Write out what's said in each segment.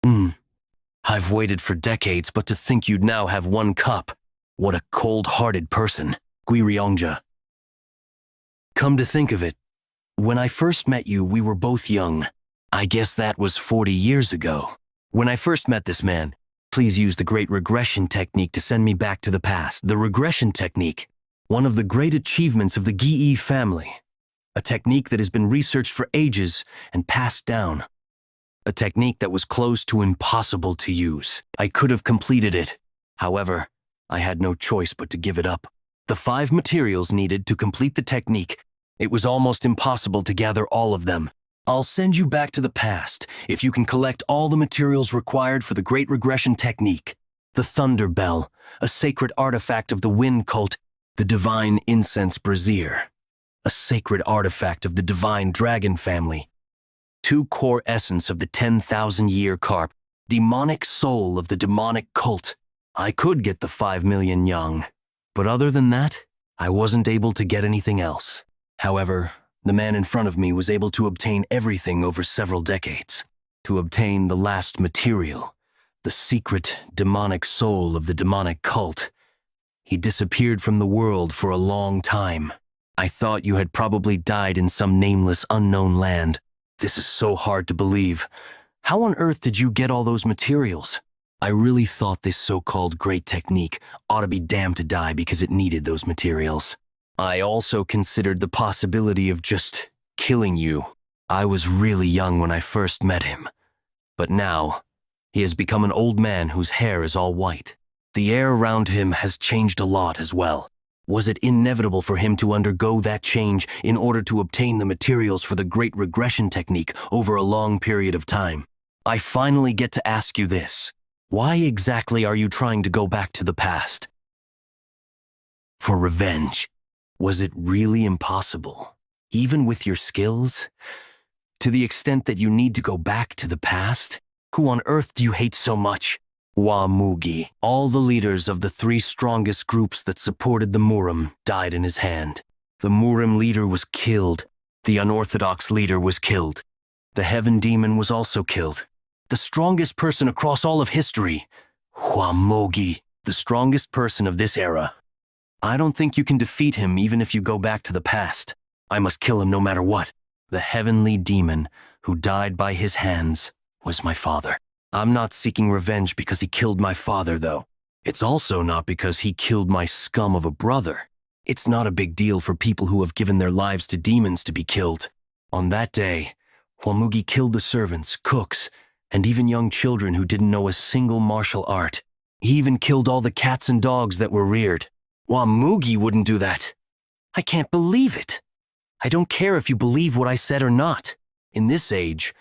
Hmm. I've waited for decades, but to think you'd now have one cup. What a cold-hearted person. Guiryongja. Come to think of it, when I first met you, we were both young. I guess that was 40 years ago. When I first met this man, please use the great regression technique to send me back to the past. The regression technique, one of the great achievements of the Gi family. A technique that has been researched for ages and passed down. A technique that was close to impossible to use. I could have completed it. However, I had no choice but to give it up. The 5 materials needed to complete the technique, it was almost impossible to gather all of them. I'll send you back to the past if you can collect all the materials required for the great regression technique. The Thunder Bell, a sacred artifact of the Wind cult, the divine incense brazier, a sacred artifact of the divine dragon family, 2 core essence of the 10,000-year carp, demonic soul of the demonic cult. I could get the 5 million yang, but other than that, I wasn't able to get anything else. However, the man in front of me was able to obtain everything over several decades. To obtain the last material, the secret demonic soul of the demonic cult. He disappeared from the world for a long time. I thought you had probably died in some nameless unknown land. This is so hard to believe. How on earth did you get all those materials? I really thought this so-called great technique ought to be damned to die because it needed those materials. I also considered the possibility of just killing you. I was really young when I first met him. But now, he has become an old man whose hair is all white. The air around him has changed a lot as well. Was it inevitable for him to undergo that change in order to obtain the materials for the great regression technique over a long period of time? I finally get to ask you this. Why exactly are you trying to go back to the past? For revenge. Was it really impossible, even with your skills? To the extent that you need to go back to the past? Who on earth do you hate so much? Mugi. All the leaders of the 3 strongest groups that supported the Murim died in his hand. The Murim leader was killed. The unorthodox leader was killed. The Heaven Demon was also killed. The strongest person across all of history, Mugi, the strongest person of this era. I don't think you can defeat him even if you go back to the past. I must kill him no matter what. The heavenly demon who died by his hands was my father. I'm not seeking revenge because he killed my father, though. It's also not because he killed my scum of a brother. It's not a big deal for people who have given their lives to demons to be killed. On that day, Mugi killed the servants, cooks, and even young children who didn't know a single martial art. He even killed all the cats and dogs that were reared. Mugi wouldn't do that. I can't believe it. I don't care if you believe what I said or not. In this age,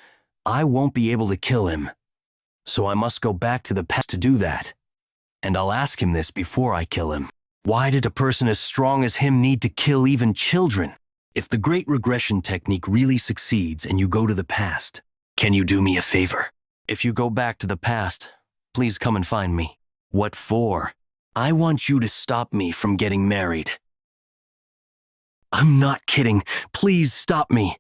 I won't be able to kill him. So I must go back to the past to do that. And I'll ask him this before I kill him. Why did a person as strong as him need to kill even children? If the great regression technique really succeeds and you go to the past, can you do me a favor? If you go back to the past, please come and find me. What for? I want you to stop me from getting married. I'm not kidding. Please stop me.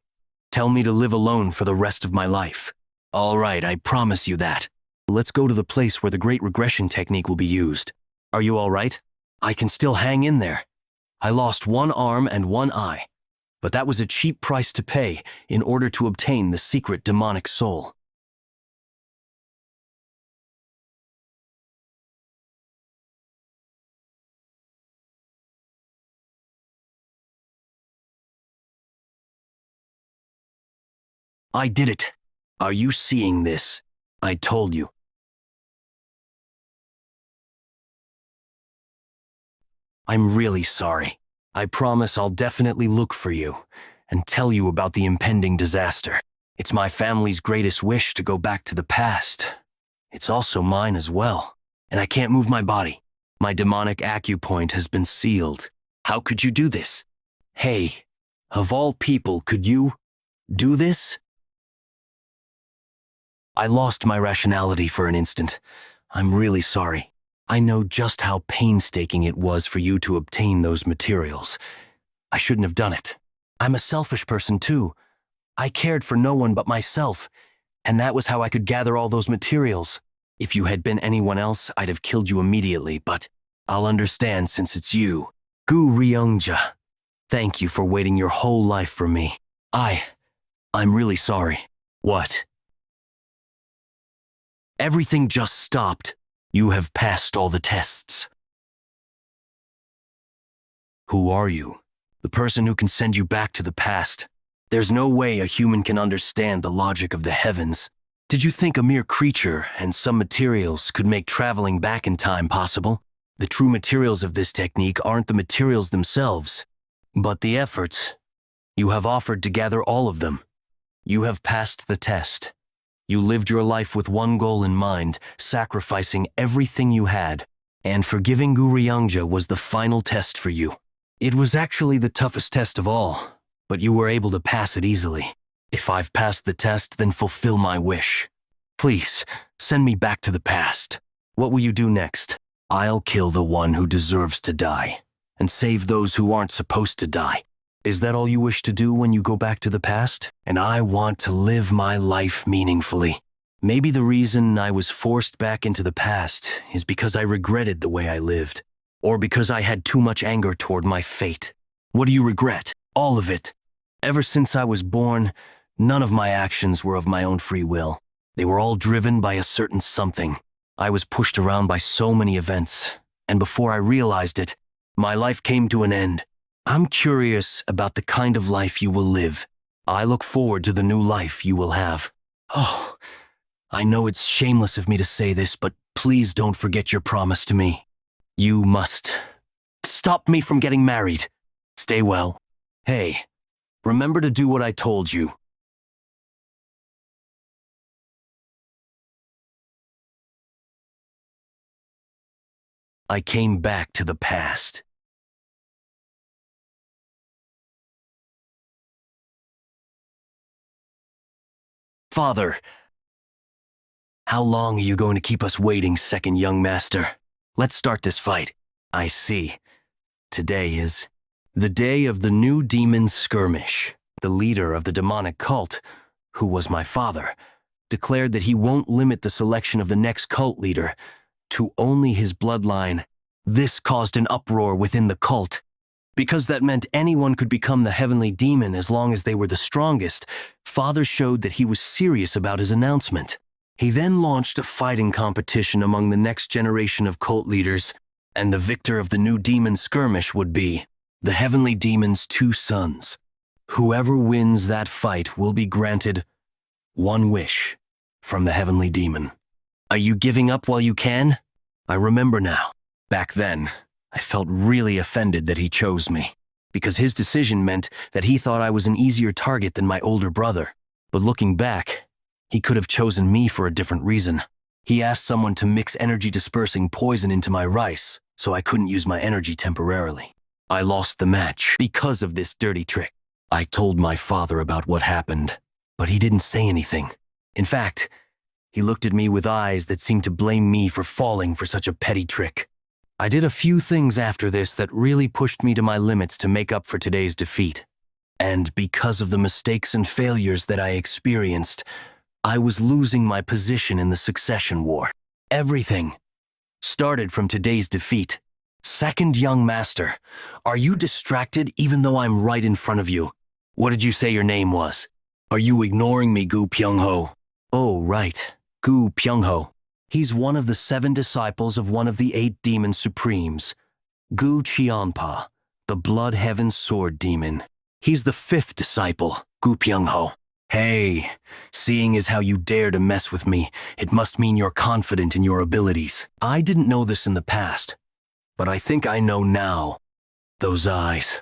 Tell me to live alone for the rest of my life. All right, I promise you that. Let's go to the place where the great regression technique will be used. Are you all right? I can still hang in there. I lost 1 arm and 1 eye, but that was a cheap price to pay in order to obtain the secret demonic soul. I did it. Are you seeing this? I told you. I'm really sorry. I promise I'll definitely look for you and tell you about the impending disaster. It's my family's greatest wish to go back to the past. It's also mine as well, and I can't move my body. My demonic acupoint has been sealed. How could you do this? Hey, of all people, could you do this? I lost my rationality for an instant. I'm really sorry. I know just how painstaking it was for you to obtain those materials. I shouldn't have done it. I'm a selfish person too. I cared for no one but myself, And that was how I could gather all those materials. If you had been anyone else, I'd have killed you immediately, but I'll understand since it's you. Gu Ryongja, thank you for waiting your whole life for me. I'm really sorry. What? Everything just stopped. You have passed all the tests. Who are you? The person who can send you back to the past. There's no way a human can understand the logic of the heavens. Did you think a mere creature and some materials could make traveling back in time possible? The true materials of this technique aren't the materials themselves, but the efforts. You have offered to gather all of them. You have passed the test. You lived your life with one goal in mind, sacrificing everything you had. And forgiving Gu Ryongja was the final test for you. It was actually the toughest test of all, but you were able to pass it easily. If I've passed the test, then fulfill my wish. Please, send me back to the past. What will you do next? I'll kill the one who deserves to die, and save those who aren't supposed to die. Is that all you wish to do when you go back to the past? And I want to live my life meaningfully. Maybe the reason I was forced back into the past is because I regretted the way I lived, or because I had too much anger toward my fate. What do you regret? All of it. Ever since I was born, none of my actions were of my own free will. They were all driven by a certain something. I was pushed around by so many events, and before I realized it, my life came to an end. I'm curious about the kind of life you will live. I look forward to the new life you will have. Oh, I know it's shameless of me to say this, but please don't forget your promise to me. You must stop me from getting married. Stay well. Hey, remember to do what I told you. I came back to the past. Father, how long are you going to keep us waiting, second young master? Let's start this fight. I see. Today is the day of the new demon skirmish. The leader of the demonic cult, who was my father, declared that he won't limit the selection of the next cult leader to only his bloodline. This caused an uproar within the cult. Because that meant anyone could become the heavenly demon as long as they were the strongest, Father showed that he was serious about his announcement. He then launched a fighting competition among the next generation of cult leaders, and the victor of the new demon skirmish would be the heavenly demon's two sons. Whoever wins that fight will be granted one wish from the heavenly demon. Are you giving up while you can? I remember now. Back then, I felt really offended that he chose me, because his decision meant that he thought I was an easier target than my older brother. But looking back, he could have chosen me for a different reason. He asked someone to mix energy-dispersing poison into my rice, so I couldn't use my energy temporarily. I lost the match because of this dirty trick. I told my father about what happened, but he didn't say anything. In fact, he looked at me with eyes that seemed to blame me for falling for such a petty trick. I did a few things after this that really pushed me to my limits to make up for today's defeat. And because of the mistakes and failures that I experienced, I was losing my position in the succession war. Everything started from today's defeat. Second young master, are you distracted even though I'm right in front of you? What did you say your name was? Are you ignoring me, Gu Pyungho? Oh, right, Gu Pyungho. He's one of the 7 disciples of one of the 8 demon supremes, Gu Qianpa, the Blood Heaven Sword Demon. He's the 5th disciple, Gu Pyungho. Hey, seeing as how you dare to mess with me, it must mean you're confident in your abilities. I didn't know this in the past, but I think I know now. Those eyes.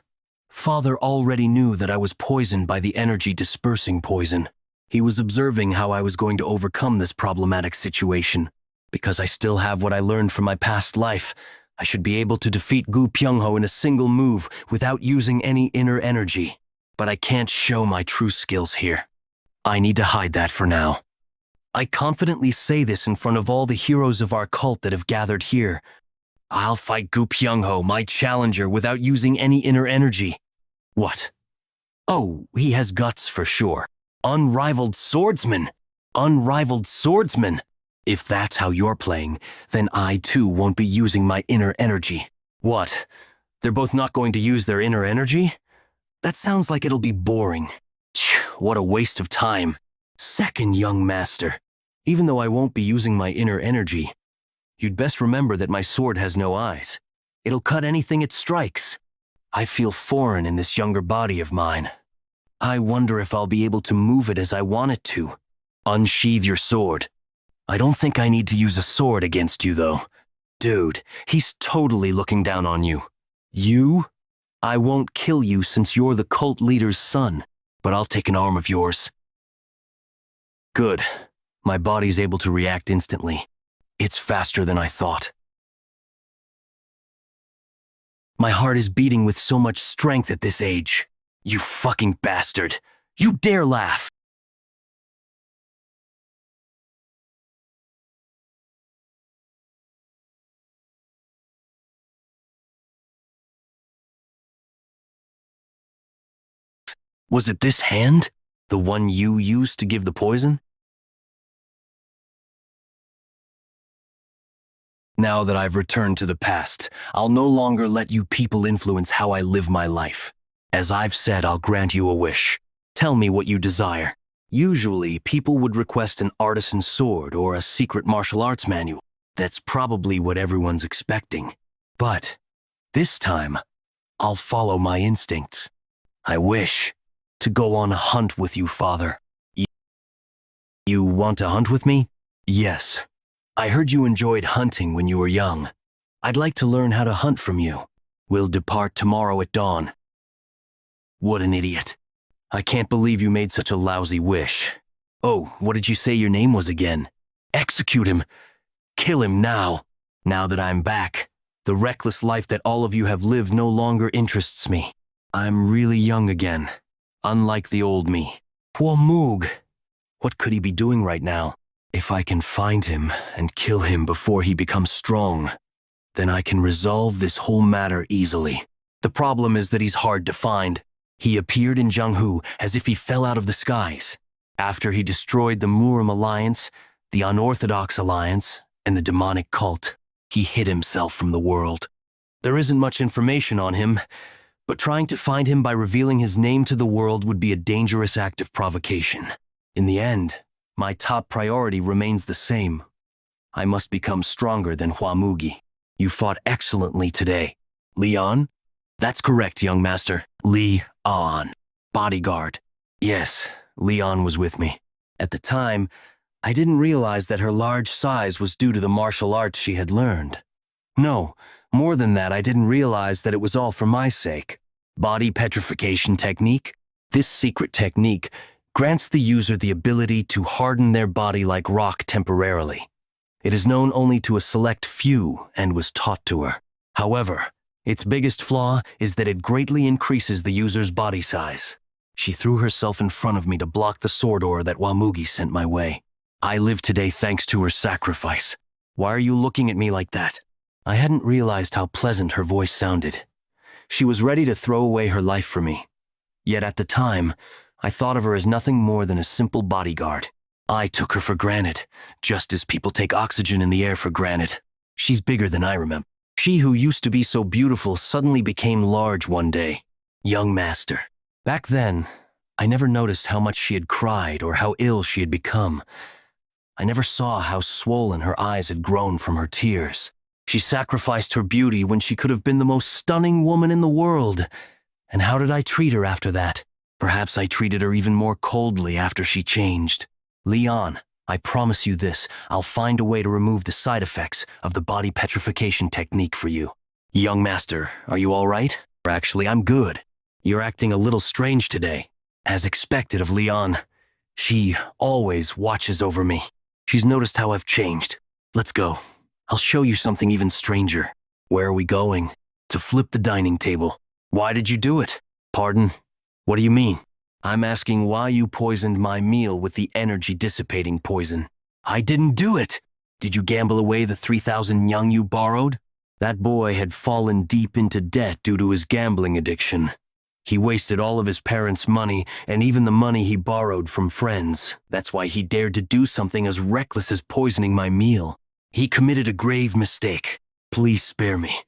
Father already knew that I was poisoned by the energy-dispersing poison. He was observing how I was going to overcome this problematic situation. Because I still have what I learned from my past life, I should be able to defeat Gu Pyungho in a single move without using any inner energy. But I can't show my true skills here. I need to hide that for now. I confidently say this in front of all the heroes of our cult that have gathered here. I'll fight Gu Pyungho, my challenger, without using any inner energy. What? Oh, he has guts for sure. Unrivaled swordsman. Unrivaled swordsman! If that's how you're playing, then I too won't be using my inner energy. What? They're both not going to use their inner energy? That sounds like it'll be boring. What a waste of time. Second, young master. Even though I won't be using my inner energy, you'd best remember that my sword has no eyes. It'll cut anything it strikes. I feel foreign in this younger body of mine. I wonder if I'll be able to move it as I want it to. Unsheathe your sword. I don't think I need to use a sword against you, though. Dude, he's totally looking down on you. You? I won't kill you since you're the cult leader's son, but I'll take an arm of yours. Good. My body's able to react instantly. It's faster than I thought. My heart is beating with so much strength at this age. You fucking bastard. You dare laugh. Was it this hand? The one you used to give the poison? Now that I've returned to the past, I'll no longer let you people influence how I live my life. As I've said, I'll grant you a wish. Tell me what you desire. Usually, people would request an artisan sword or a secret martial arts manual. That's probably what everyone's expecting. But this time, I'll follow my instincts. I wish to go on a hunt with you, Father. You want to hunt with me? Yes. I heard you enjoyed hunting when you were young. I'd like to learn how to hunt from you. We'll depart tomorrow at dawn. What an idiot. I can't believe you made such a lousy wish. Oh, what did you say your name was again? Execute him. Kill him now. Now that I'm back, the reckless life that all of you have lived no longer interests me. I'm really young again. Unlike the old me. Poor Moog. What could he be doing right now? If I can find him and kill him before he becomes strong, then I can resolve this whole matter easily. The problem is that he's hard to find. He appeared in Donghua as if he fell out of the skies. After he destroyed the Murim Alliance, the Unorthodox Alliance, and the demonic cult, he hid himself from the world. There isn't much information on him, but trying to find him by revealing his name to the world would be a dangerous act of provocation. In the end, my top priority remains the same. I must become stronger than Huamugi. You fought excellently today. Leon? That's correct, young master. Leon. Bodyguard. Yes, Leon was with me. At the time, I didn't realize that her large size was due to the martial arts she had learned. No, more than that, I didn't realize that it was all for my sake. Body petrification technique? This secret technique grants the user the ability to harden their body like rock temporarily. It is known only to a select few and was taught to her. However, its biggest flaw is that it greatly increases the user's body size. She threw herself in front of me to block the sword ore that Wamugi sent my way. I live today thanks to her sacrifice. Why are you looking at me like that? I hadn't realized how pleasant her voice sounded. She was ready to throw away her life for me. Yet at the time, I thought of her as nothing more than a simple bodyguard. I took her for granted, just as people take oxygen in the air for granted. She's bigger than I remember. She who used to be so beautiful suddenly became large one day. Young master. Back then, I never noticed how much she had cried or how ill she had become. I never saw how swollen her eyes had grown from her tears. She sacrificed her beauty when she could have been the most stunning woman in the world. And how did I treat her after that? Perhaps I treated her even more coldly after she changed. Leon, I promise you this, I'll find a way to remove the side effects of the body petrification technique for you. Young master, are you all right? Actually, I'm good. You're acting a little strange today. As expected of Leon, she always watches over me. She's noticed how I've changed. Let's go. I'll show you something even stranger. Where are we going? To flip the dining table. Why did you do it? Pardon? What do you mean? I'm asking why you poisoned my meal with the energy-dissipating poison. I didn't do it. Did you gamble away the 3,000 yang you borrowed? That boy had fallen deep into debt due to his gambling addiction. He wasted all of his parents' money and even the money he borrowed from friends. That's why he dared to do something as reckless as poisoning my meal. He committed a grave mistake. Please spare me.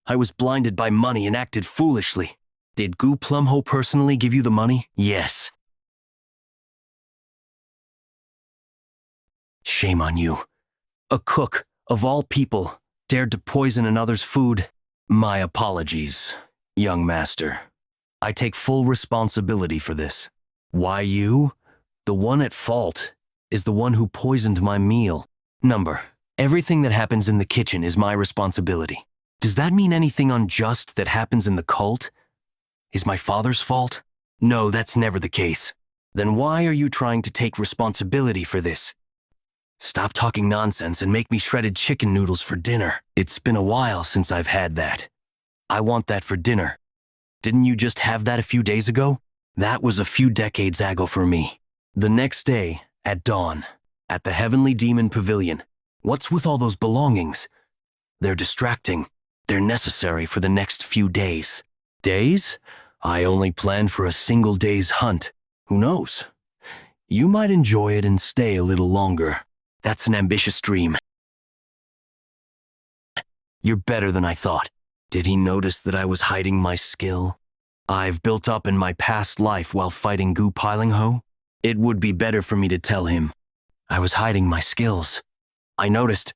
I was blinded by money and acted foolishly. Did Gu Plumho personally give you the money? Yes. Shame on you. A cook, of all people, dared to poison another's food. My apologies, young master. I take full responsibility for this. Why you? The one at fault is the one who poisoned my meal. Everything that happens in the kitchen is my responsibility. Does that mean anything unjust that happens in the cult is my father's fault? No, that's never the case. Then why are you trying to take responsibility for this? Stop talking nonsense and make me shredded chicken noodles for dinner. It's been a while since I've had that. I want that for dinner. Didn't you just have that a few days ago? That was a few decades ago for me. The next day, at dawn, at the Heavenly Demon Pavilion. What's with all those belongings? They're distracting. They're necessary for the next few days. Days? I only planned for a single day's hunt. Who knows? You might enjoy it and stay a little longer. That's an ambitious dream. You're better than I thought. Did he notice that I was hiding my skill I've built up in my past life while fighting Gu Pilingho? It would be better for me to tell him. I was hiding my skills. I noticed.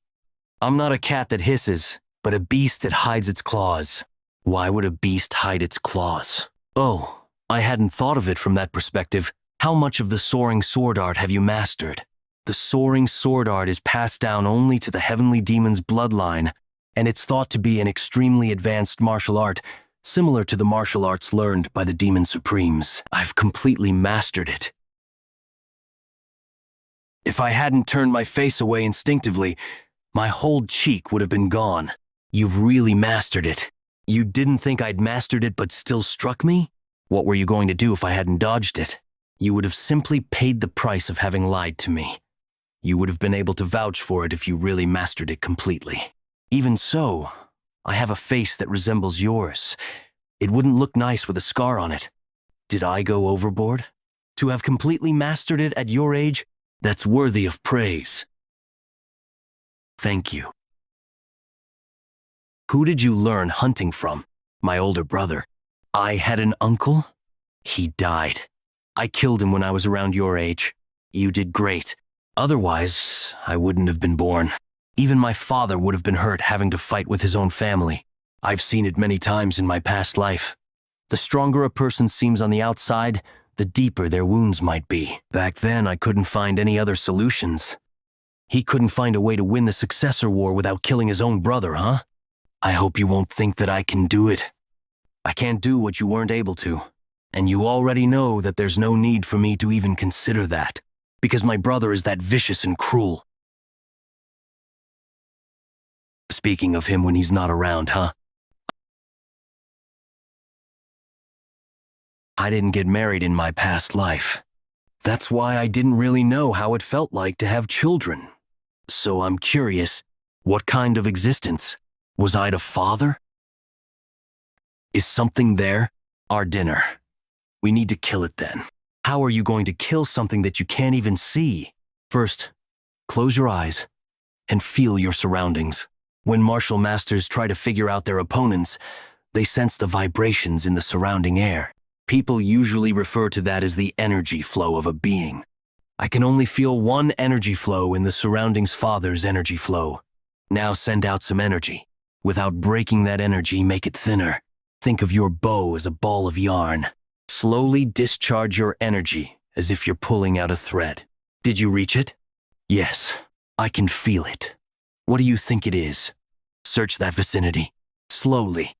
I'm not a cat that hisses, but a beast that hides its claws. Why would a beast hide its claws? Oh, I hadn't thought of it from that perspective. How much of the soaring sword art have you mastered? The soaring sword art is passed down only to the Heavenly Demon's bloodline, and it's thought to be an extremely advanced martial art, similar to the martial arts learned by the Demon Supremes. I've completely mastered it. If I hadn't turned my face away instinctively, my whole cheek would have been gone. You've really mastered it. You didn't think I'd mastered it but still struck me? What were you going to do if I hadn't dodged it? You would have simply paid the price of having lied to me. You would have been able to vouch for it if you really mastered it completely. Even so, I have a face that resembles yours. It wouldn't look nice with a scar on it. Did I go overboard? To have completely mastered it at your age, that's worthy of praise. Thank you. Who did you learn hunting from? My older brother. I had an uncle? He died. I killed him when I was around your age. You did great. Otherwise, I wouldn't have been born. Even my father would have been hurt having to fight with his own family. I've seen it many times in my past life. The stronger a person seems on the outside, the deeper their wounds might be. Back then, I couldn't find any other solutions. He couldn't find a way to win the successor war without killing his own brother, huh? I hope you won't think that I can do it. I can't do what you weren't able to. And you already know that there's no need for me to even consider that, because my brother is that vicious and cruel. Speaking of him when he's not around, huh? I didn't get married in my past life. That's why I didn't really know how it felt like to have children. So I'm curious, what kind of existence? Was I the father? Is something there? Our dinner. We need to kill it then. How are you going to kill something that you can't even see? First, close your eyes and feel your surroundings. When martial masters try to figure out their opponents, they sense the vibrations in the surrounding air. People usually refer to that as the energy flow of a being. I can only feel one energy flow in the surroundings' father's energy flow. Now send out some energy. Without breaking that energy, make it thinner. Think of your bow as a ball of yarn. Slowly discharge your energy as if you're pulling out a thread. Did you reach it? Yes, I can feel it. What do you think it is? Search that vicinity. Slowly.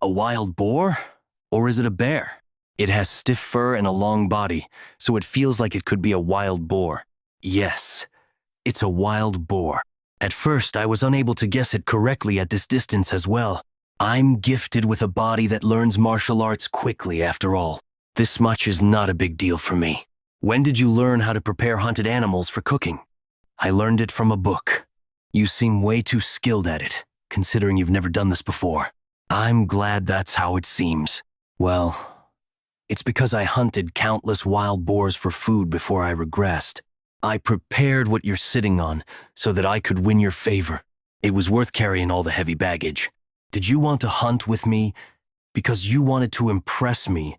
A wild boar? Or is it a bear? It has stiff fur and a long body, so it feels like it could be a wild boar. Yes, it's a wild boar. At first, I was unable to guess it correctly at this distance as well. I'm gifted with a body that learns martial arts quickly after all. This much is not a big deal for me. When did you learn how to prepare hunted animals for cooking? I learned it from a book. You seem way too skilled at it, considering you've never done this before. I'm glad that's how it seems. Well, it's because I hunted countless wild boars for food before I regressed. I prepared what you're sitting on so that I could win your favor. It was worth carrying all the heavy baggage. Did you want to hunt with me because you wanted to impress me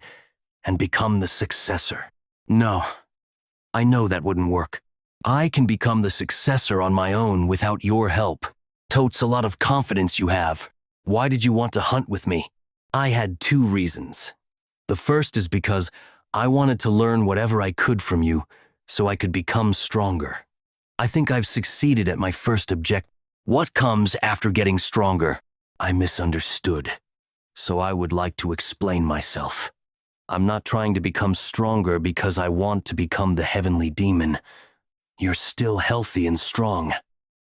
and become the successor? No, I know that wouldn't work. I can become the successor on my own without your help. Totes a lot of confidence you have. Why did you want to hunt with me? I had two reasons. The first is because I wanted to learn whatever I could from you so I could become stronger. I think I've succeeded at my first objective. What comes after getting stronger? I misunderstood, so I would like to explain myself. I'm not trying to become stronger because I want to become the heavenly demon. You're still healthy and strong.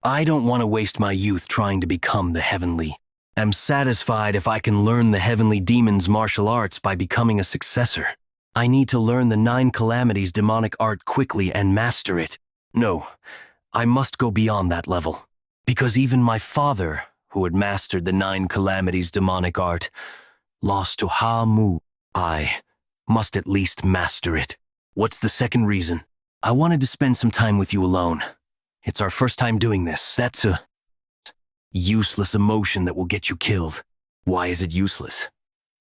I don't want to waste my youth trying to become the heavenly. I'm satisfied if I can learn the heavenly demon's martial arts by becoming a successor. I need to learn the 9 calamities demonic art quickly and master it. No, I must go beyond that level. Because even my father, who had mastered the 9 calamities demonic art, lost to Ha-Mu. I must at least master it. What's the second reason? I wanted to spend some time with you alone. It's our first time doing this. That's a useless emotion that will get you killed. Why is it useless?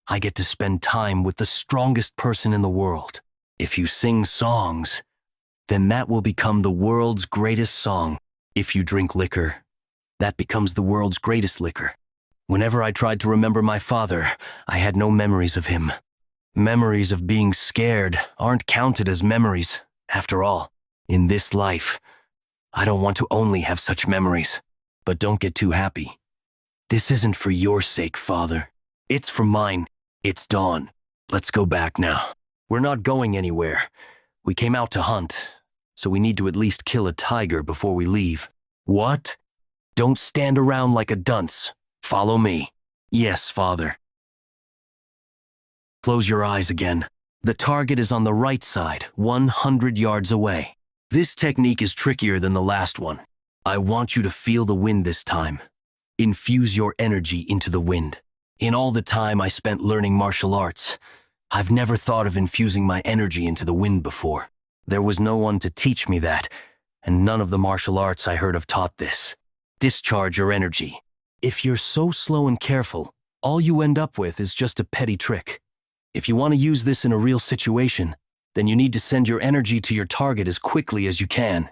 I get to spend time with the strongest person in the world. If you sing songs, then that will become the world's greatest song. If you drink liquor, that becomes the world's greatest liquor. Whenever I tried to remember my father, I had no memories of him. Memories of being scared aren't counted as memories, after all. In this life, I don't want to only have such memories. But don't get too happy. This isn't for your sake, Father. It's for mine. It's dawn. Let's go back now. We're not going anywhere. We came out to hunt, so we need to at least kill a tiger before we leave. What? Don't stand around like a dunce. Follow me. Yes, Father. Close your eyes again. The target is on the right side, 100 yards away. This technique is trickier than the last one. I want you to feel the wind this time. Infuse your energy into the wind. In all the time I spent learning martial arts, I've never thought of infusing my energy into the wind before. There was no one to teach me that, and none of the martial arts I heard of taught this. Discharge your energy. If you're so slow and careful, all you end up with is just a petty trick. If you want to use this in a real situation, then you need to send your energy to your target as quickly as you can.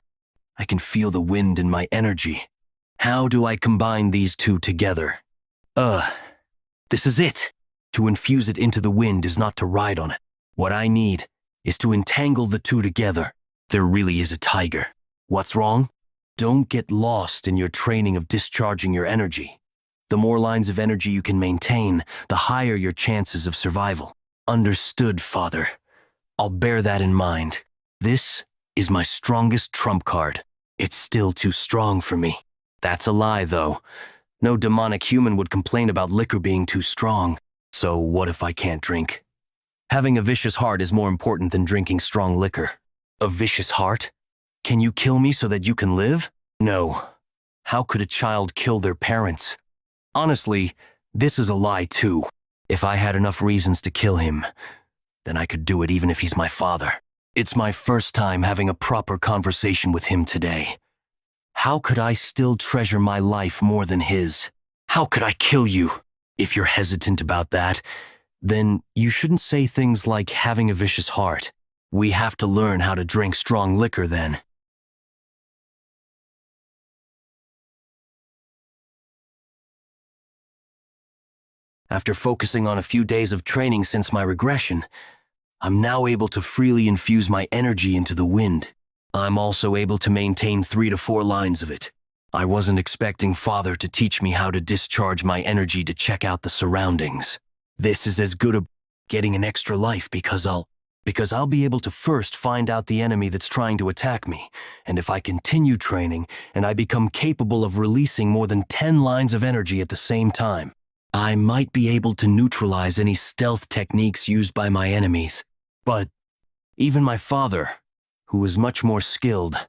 I can feel the wind in my energy. How do I combine these two together? This is it. To infuse it into the wind is not to ride on it. What I need is to entangle the two together. There really is a tiger. What's wrong? Don't get lost in your training of discharging your energy. The more lines of energy you can maintain, the higher your chances of survival. Understood, Father. I'll bear that in mind. This is my strongest trump card. It's still too strong for me. That's a lie, though. No demonic human would complain about liquor being too strong. So what if I can't drink? Having a vicious heart is more important than drinking strong liquor. A vicious heart? Can you kill me so that you can live? No. How could a child kill their parents? Honestly, this is a lie too. If I had enough reasons to kill him, then I could do it even if he's my father. It's my first time having a proper conversation with him today. How could I still treasure my life more than his? How could I kill you? If you're hesitant about that, then you shouldn't say things like having a vicious heart. We have to learn how to drink strong liquor then. After focusing on a few days of training since my regression, I'm now able to freely infuse my energy into the wind. I'm also able to maintain 3 to 4 lines of it. I wasn't expecting Father to teach me how to discharge my energy to check out the surroundings. This is as good a getting an extra life because I'll be able to first find out the enemy that's trying to attack me, and if I continue training and I become capable of releasing more than 10 lines of energy at the same time, I might be able to neutralize any stealth techniques used by my enemies. But even my father, who was much more skilled,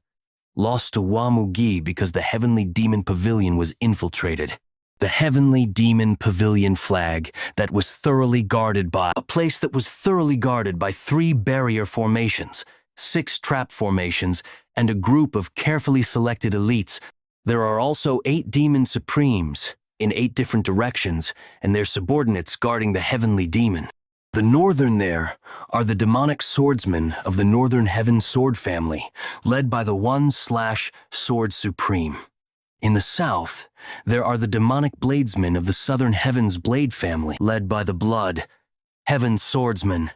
lost to Wamugi because the Heavenly Demon Pavilion was infiltrated. The Heavenly Demon Pavilion flag that was thoroughly guarded by a place that was thoroughly guarded by 3 barrier formations, 6 trap formations, and a group of carefully selected elites. There are also 8 demon supremes in 8 different directions, and their subordinates guarding the Heavenly Demon. The northern there are the demonic swordsmen of the Northern Heaven Sword family, led by the 1/Sword Supreme. In the south, there are the demonic bladesmen of the Southern Heavens Blade family, led by the Blood Heaven Swordsmen,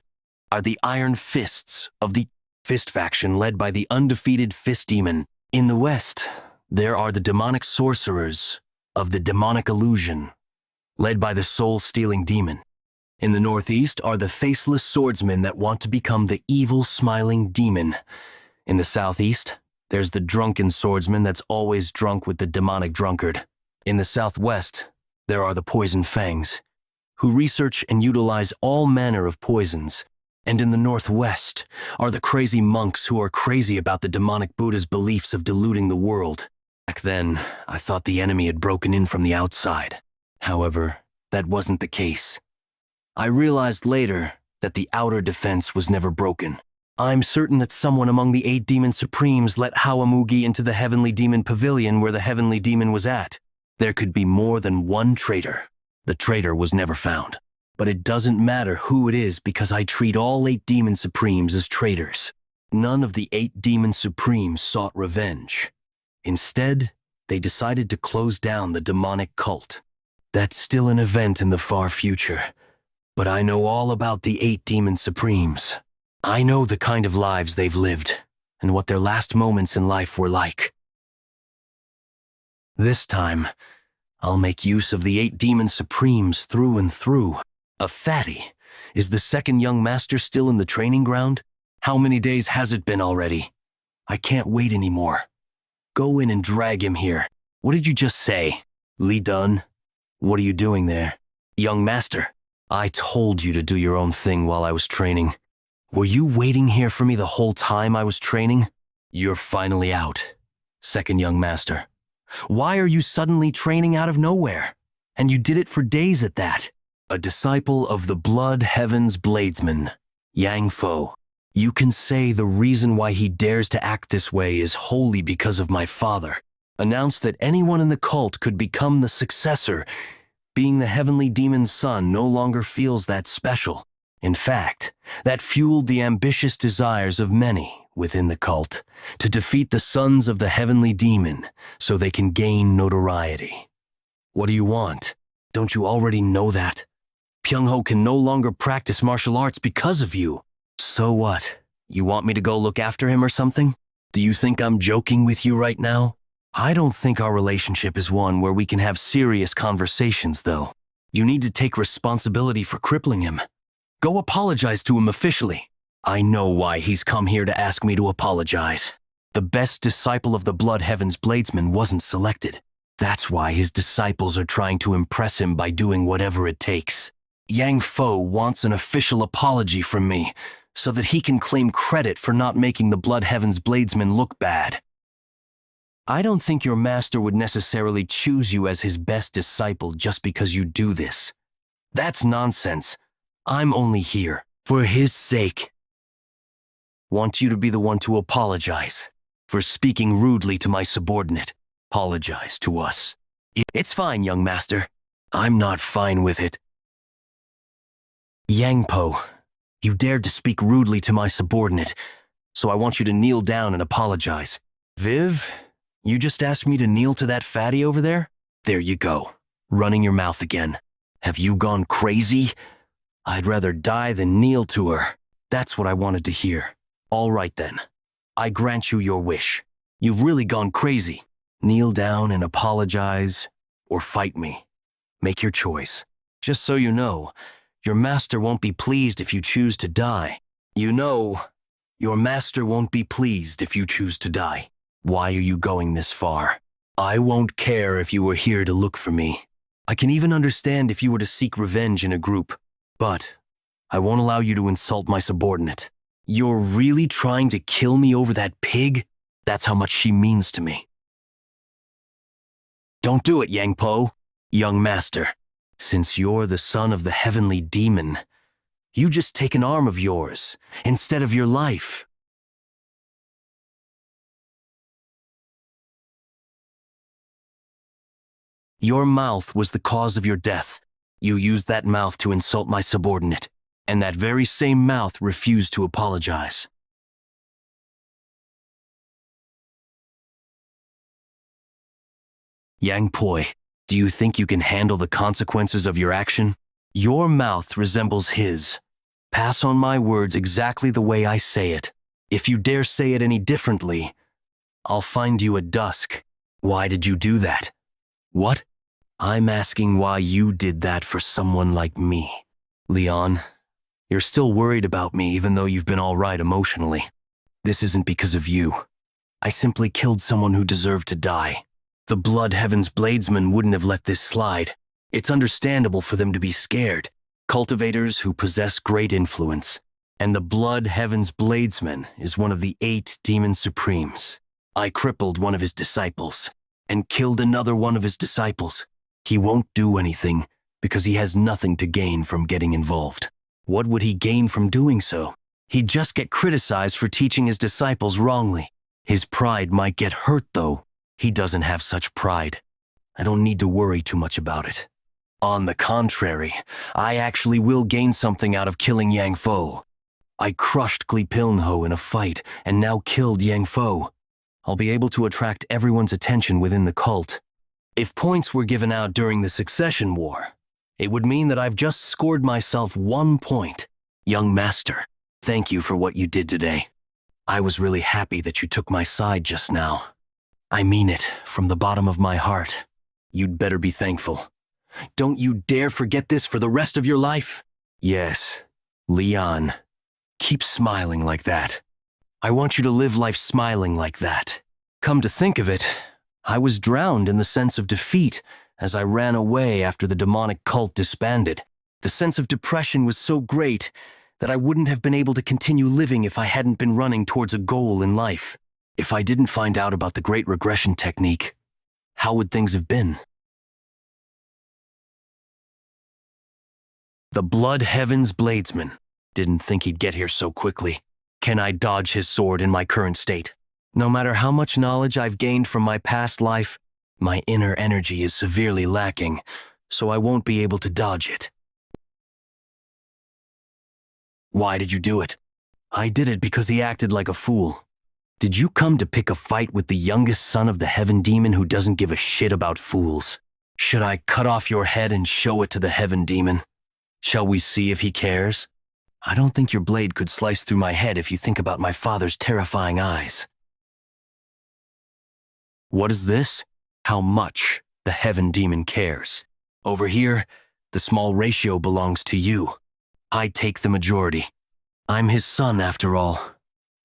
are the Iron Fists of the Fist faction, led by the undefeated Fist Demon. In the west, there are the demonic sorcerers of the Demonic Illusion, led by the Soul-Stealing Demon. In the northeast are the faceless swordsmen that want to become the evil smiling demon. In the southeast, there's the drunken swordsman that's always drunk with the demonic drunkard. In the southwest, there are the poison fangs, who research and utilize all manner of poisons. And in the northwest are the crazy monks who are crazy about the demonic Buddha's beliefs of deluding the world. Back then, I thought the enemy had broken in from the outside. However, that wasn't the case. I realized later that the outer defense was never broken. I'm certain that someone among the 8 demon supremes let Hawamugi into the Heavenly Demon Pavilion where the Heavenly Demon was at. There could be more than one traitor. The traitor was never found. But it doesn't matter who it is because I treat all 8 demon supremes as traitors. None of the 8 demon supremes sought revenge. Instead, they decided to close down the demonic cult. That's still an event in the far future. But I know all about the 8 demon supremes. I know the kind of lives they've lived, and what their last moments in life were like. This time, I'll make use of the 8 demon supremes through and through. A fatty. Is the second young master still in the training ground? How many days has it been already? I can't wait anymore. Go in and drag him here. What did you just say? Li Dun? What are you doing there? Young master, I told you to do your own thing while I was training. Were you waiting here for me the whole time I was training? You're finally out, second young master. Why are you suddenly training out of nowhere? And you did it for days at that. A disciple of the Blood Heavens Bladesman, Yang Fo. You can say the reason why he dares to act this way is wholly because of my father. Announced that anyone in the cult could become the successor. Being the Heavenly Demon's son no longer feels that special. In fact, that fueled the ambitious desires of many within the cult to defeat the sons of the Heavenly Demon so they can gain notoriety. What do you want? Don't you already know that? Pyungho can no longer practice martial arts because of you. So what? You want me to go look after him or something? Do you think I'm joking with you right now? I don't think our relationship is one where we can have serious conversations, though. You need to take responsibility for crippling him. Go apologize to him officially. I know why he's come here to ask me to apologize. The best disciple of the Blood Heavens Bladesman wasn't selected. That's why his disciples are trying to impress him by doing whatever it takes. Yang Fo wants an official apology from me, so that he can claim credit for not making the Blood Heavens Bladesman look bad. I don't think your master would necessarily choose you as his best disciple just because you do this. That's nonsense. I'm only here for his sake. Want you to be the one to apologize for speaking rudely to my subordinate. Apologize to us. It's fine, young master. I'm not fine with it. Yang Po, you dared to speak rudely to my subordinate, so I want you to kneel down and apologize. Viv, you just asked me to kneel to that fatty over there? There you go, running your mouth again. Have you gone crazy? I'd rather die than kneel to her. That's what I wanted to hear. All right then. I grant you your wish. You've really gone crazy. Kneel down and apologize, or fight me. Make your choice. Just so you know, your master won't be pleased if you choose to die. You know, your master won't be pleased if you choose to die. Why are you going this far? I won't care if you were here to look for me. I can even understand if you were to seek revenge in a group. But I won't allow you to insult my subordinate. You're really trying to kill me over that pig? That's how much she means to me. Don't do it, Yang Po. Young master, since you're the son of the heavenly demon, you just take an arm of yours instead of your life. Your mouth was the cause of your death. You used that mouth to insult my subordinate, and that very same mouth refused to apologize. Yang Pui, do you think you can handle the consequences of your action? Your mouth resembles his. Pass on my words exactly the way I say it. If you dare say it any differently, I'll find you at dusk. Why did you do that? What? I'm asking why you did that for someone like me. Leon, you're still worried about me even though you've been all right emotionally. This isn't because of you. I simply killed someone who deserved to die. The Blood Heaven's bladesmen wouldn't have let this slide. It's understandable for them to be scared. Cultivators who possess great influence. And the Blood Heaven's bladesman is one of the 8 demon supremes. I crippled one of his disciples and killed another one of his disciples. He won't do anything because he has nothing to gain from getting involved. What would he gain from doing so? He'd just get criticized for teaching his disciples wrongly. His pride might get hurt, though. He doesn't have such pride. I don't need to worry too much about it. On the contrary, I actually will gain something out of killing Yang Fo. I crushed Glipilnho in a fight and now killed Yang Fo. I'll be able to attract everyone's attention within the cult. If points were given out during the Succession War, it would mean that I've just scored myself 1 point. Young master, thank you for what you did today. I was really happy that you took my side just now. I mean it from the bottom of my heart. You'd better be thankful. Don't you dare forget this for the rest of your life. Yes, Leon, keep smiling like that. I want you to live life smiling like that. Come to think of it, I was drowned in the sense of defeat as I ran away after the demonic cult disbanded. The sense of depression was so great that I wouldn't have been able to continue living if I hadn't been running towards a goal in life. If I didn't find out about the great regression technique, how would things have been? The Blood Heaven's bladesman. Didn't think he'd get here so quickly. Can I dodge his sword in my current state? No matter how much knowledge I've gained from my past life, my inner energy is severely lacking, so I won't be able to dodge it. Why did you do it? I did it because he acted like a fool. Did you come to pick a fight with the youngest son of the Heaven Demon who doesn't give a shit about fools? Should I cut off your head and show it to the Heaven Demon? Shall we see if he cares? I don't think your blade could slice through my head if you think about my father's terrifying eyes. What is this? How much the Heaven Demon cares. Over here, the small ratio belongs to you. I take the majority. I'm his son, after all.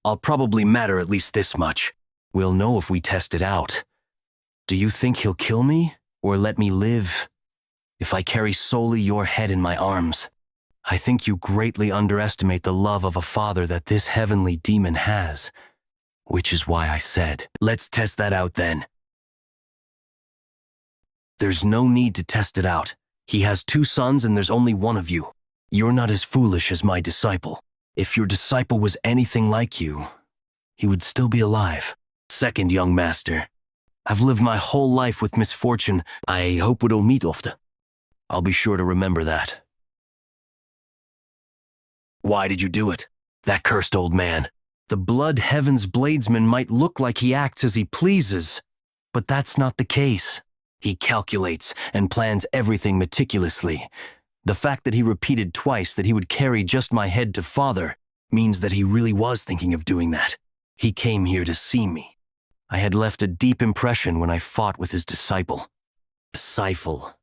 I'll probably matter at least this much. We'll know if we test it out. Do you think he'll kill me, or let me live? If I carry solely your head in my arms, I think you greatly underestimate the love of a father that this heavenly demon has. Which is why I said, let's test that out then. There's no need to test it out. He has 2 sons and there's only one of you. You're not as foolish as my disciple. If your disciple was anything like you, he would still be alive. Second, young master, I've lived my whole life with misfortune. I hope we don't meet often. I'll be sure to remember that. Why did you do it? That cursed old man. The Blood Heaven's bladesman might look like he acts as he pleases, but that's not the case. He calculates and plans everything meticulously. The fact that he repeated twice that he would carry just my head to father means that he really was thinking of doing that. He came here to see me. I had left a deep impression when I fought with his disciple. Disciple.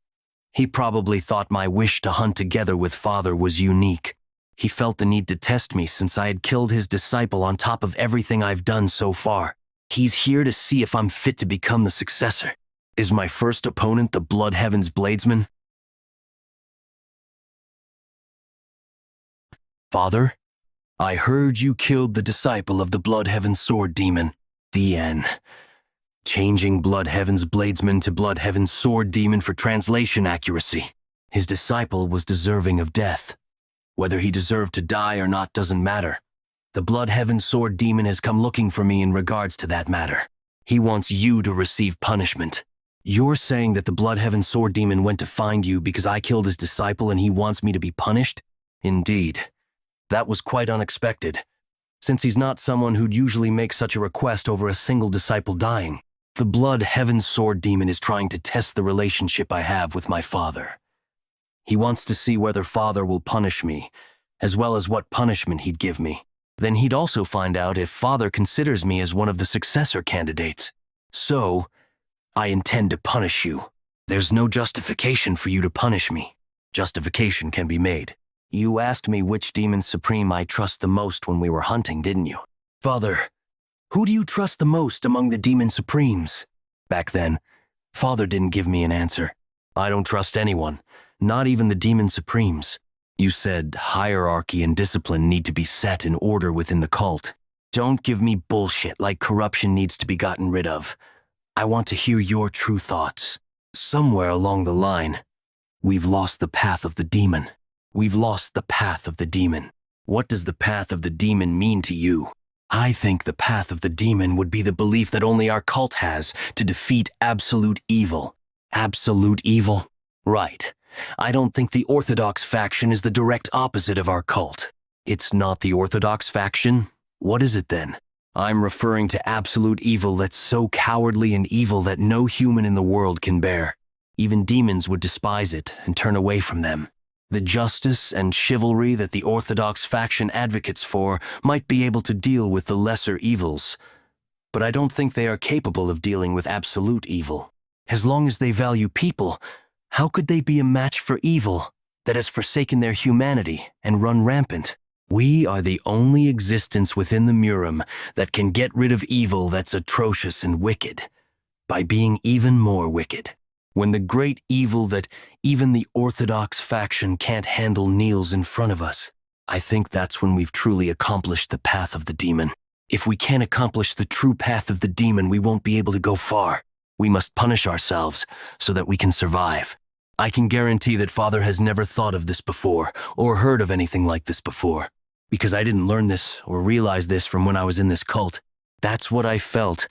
He probably thought my wish to hunt together with father was unique. He felt the need to test me since I had killed his disciple on top of everything I've done so far. He's here to see if I'm fit to become the successor. Is my first opponent the Blood Heaven's bladesman? Father, I heard you killed the disciple of the Blood Heaven sword demon, the N. changing Blood Heaven's bladesman to Blood Heaven's sword demon for translation accuracy. His disciple was deserving of death. Whether he deserved to die or not doesn't matter. The Blood Heaven sword demon has come looking for me in regards to that matter. He wants you to receive punishment. You're saying that the Blood Heaven sword demon went to find you because I killed his disciple and he wants me to be punished? Indeed. That was quite unexpected, since he's not someone who'd usually make such a request over a single disciple dying. The Blood Heaven sword demon is trying to test the relationship I have with my father. He wants to see whether father will punish me, as well as what punishment he'd give me. Then he'd also find out if father considers me as one of the successor candidates. So, I intend to punish you. There's no justification for you to punish me. Justification can be made. You asked me which demon supreme I trust the most when we were hunting, didn't you? Father, who do you trust the most among the demon supremes? Back then, father didn't give me an answer. I don't trust anyone, not even the demon supremes. You said hierarchy and discipline need to be set in order within the cult. Don't give me bullshit like corruption needs to be gotten rid of. I want to hear your true thoughts. Somewhere along the line, we've lost the path of the demon. We've lost the path of the demon. What does the path of the demon mean to you? I think the path of the demon would be the belief that only our cult has to defeat absolute evil. Absolute evil? Right. I don't think the Orthodox faction is the direct opposite of our cult. It's not the Orthodox faction? What is it then? I'm referring to absolute evil that's so cowardly and evil that no human in the world can bear. Even demons would despise it and turn away from them. The justice and chivalry that the Orthodox faction advocates for might be able to deal with the lesser evils, but I don't think they are capable of dealing with absolute evil. As long as they value people, how could they be a match for evil that has forsaken their humanity and run rampant? We are the only existence within the Murim that can get rid of evil that's atrocious and wicked, by being even more wicked. When the great evil that even the Orthodox faction can't handle kneels in front of us, I think that's when we've truly accomplished the path of the demon. If we can't accomplish the true path of the demon, we won't be able to go far. We must punish ourselves so that we can survive. I can guarantee that Father has never thought of this before, or heard of anything like this before, because I didn't learn this or realize this from when I was in this cult. That's what I felt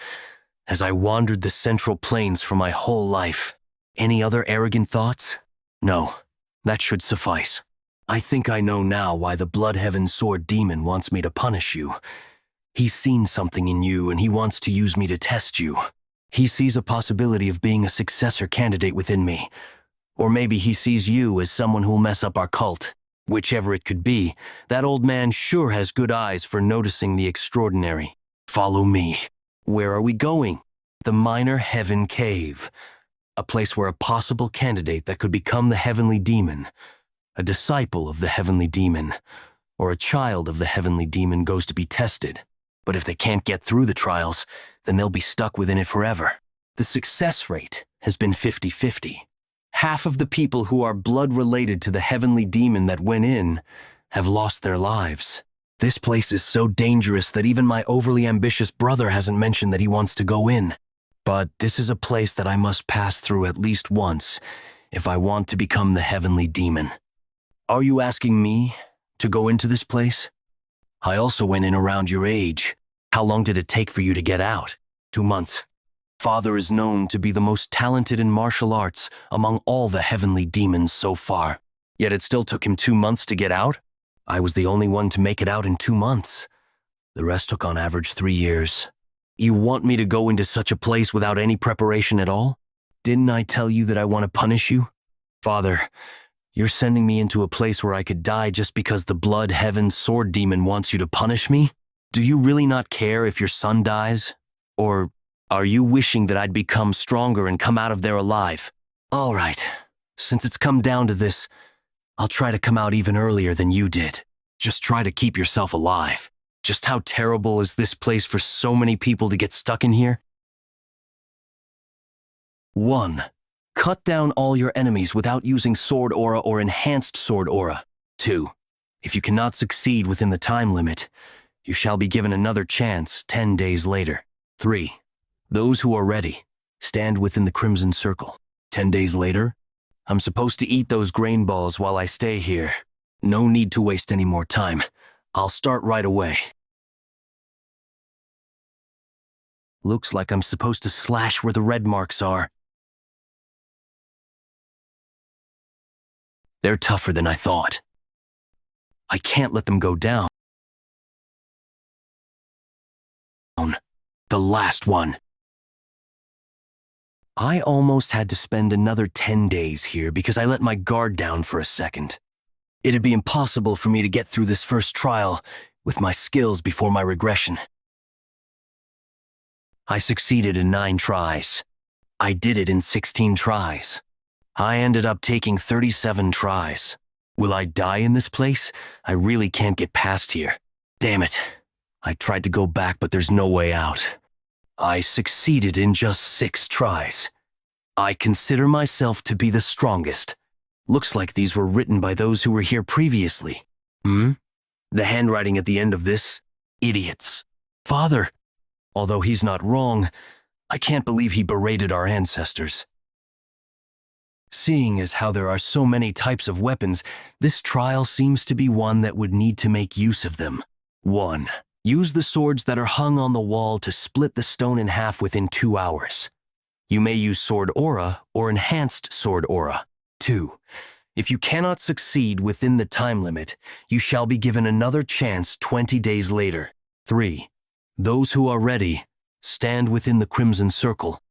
as I wandered the Central Plains for my whole life. Any other arrogant thoughts? No, that should suffice. I think I know now why the Blood Heaven sword demon wants me to punish you. He's seen something in you and he wants to use me to test you. He sees a possibility of being a successor candidate within me. Or maybe he sees you as someone who'll mess up our cult. Whichever it could be, that old man sure has good eyes for noticing the extraordinary. Follow me. Where are we going? The Minor Heaven Cave. A place where a possible candidate that could become the Heavenly Demon, a disciple of the Heavenly Demon, or a child of the Heavenly Demon goes to be tested. But if they can't get through the trials, then they'll be stuck within it forever. The success rate has been 50-50. Half of the people who are blood-related to the Heavenly Demon that went in have lost their lives. This place is so dangerous that even my overly ambitious brother hasn't mentioned that he wants to go in. But this is a place that I must pass through at least once if I want to become the Heavenly Demon. Are you asking me to go into this place? I also went in around your age. How long did it take for you to get out? 2 months. Father is known to be the most talented in martial arts among all the Heavenly Demons so far. Yet it still took him 2 months to get out? I was the only one to make it out in 2 months. The rest took on average 3 years. You want me to go into such a place without any preparation at all? Didn't I tell you that I want to punish you? Father, you're sending me into a place where I could die just because the Blood Heaven sword demon wants you to punish me? Do you really not care if your son dies? Or are you wishing that I'd become stronger and come out of there alive? All right, since it's come down to this, I'll try to come out even earlier than you did. Just try to keep yourself alive. Just how terrible is this place for so many people to get stuck in here? 1. Cut down all your enemies without using sword aura or enhanced sword aura. 2. If you cannot succeed within the time limit, you shall be given another chance 10 days later. 3. Those who are ready, stand within the crimson circle. 10 days later, I'm supposed to eat those grain balls while I stay here. No need to waste any more time. I'll start right away. Looks like I'm supposed to slash where the red marks are. They're tougher than I thought. I can't let them go down. The last one. I almost had to spend another 10 days here because I let my guard down for a second. It'd be impossible for me to get through this first trial with my skills before my regression. I succeeded in 9 tries. I did it in 16 tries. I ended up taking 37 tries. Will I die in this place? I really can't get past here. Damn it. I tried to go back, but there's no way out. I succeeded in just 6 tries. I consider myself to be the strongest. Looks like these were written by those who were here previously. The handwriting at the end of this? Idiots. Father. Although he's not wrong, I can't believe he berated our ancestors. Seeing as how there are so many types of weapons, this trial seems to be one that would need to make use of them. 1. Use the swords that are hung on the wall to split the stone in half within 2 hours. You may use sword aura or enhanced sword aura. 2. If you cannot succeed within the time limit, you shall be given another chance 20 days later. 3. Those who are ready, stand within the crimson circle.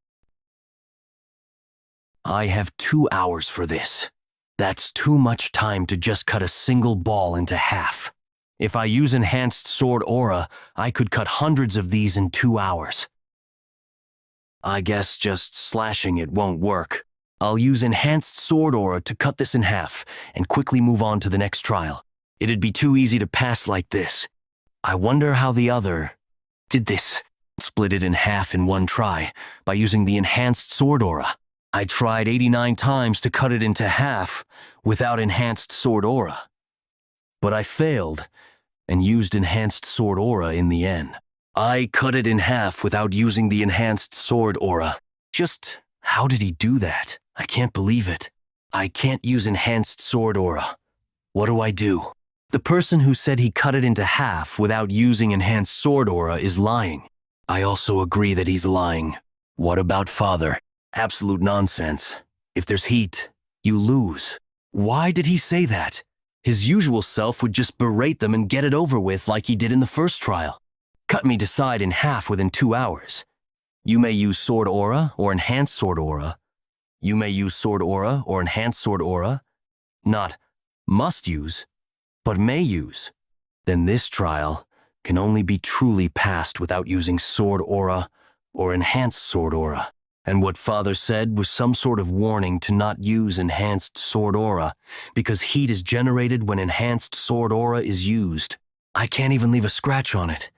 I have 2 hours for this. That's too much time to just cut a single ball into half. If I use enhanced sword aura, I could cut hundreds of these in 2 hours. I guess just slashing it won't work. I'll use enhanced sword aura to cut this in half and quickly move on to the next trial. It'd be too easy to pass like this. I wonder how the other did this. Split it in half in 1 try by using the enhanced sword aura. I tried 89 times to cut it into half without enhanced sword aura. But I failed and used enhanced sword aura in the end. I cut it in half without using the enhanced sword aura. Just how did he do that? I can't believe it. I can't use enhanced sword aura. What do I do? The person who said he cut it into half without using enhanced sword aura is lying. I also agree that he's lying. What about Father? Absolute nonsense. If there's heat, you lose. Why did he say that? His usual self would just berate them and get it over with like he did in the first trial. Cut me decide in half within 2 hours. You may use sword aura or enhanced sword aura. You may use sword aura or enhanced sword aura. Not must use, but may use. Then this trial can only be truly passed without using sword aura or enhanced sword aura. And what Father said was some sort of warning to not use enhanced sword aura because heat is generated when enhanced sword aura is used. I can't even leave a scratch on it.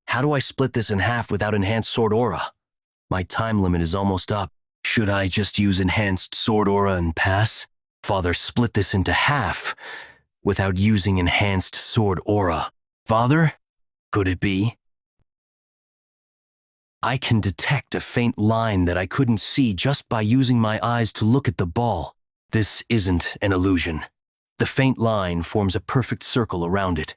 How do I split this in half without enhanced sword aura? My time limit is almost up. Should I just use enhanced sword aura and pass? Father split this into half without using enhanced sword aura. Father? Could it be? I can detect a faint line that I couldn't see just by using my eyes to look at the ball. This isn't an illusion. The faint line forms a perfect circle around it.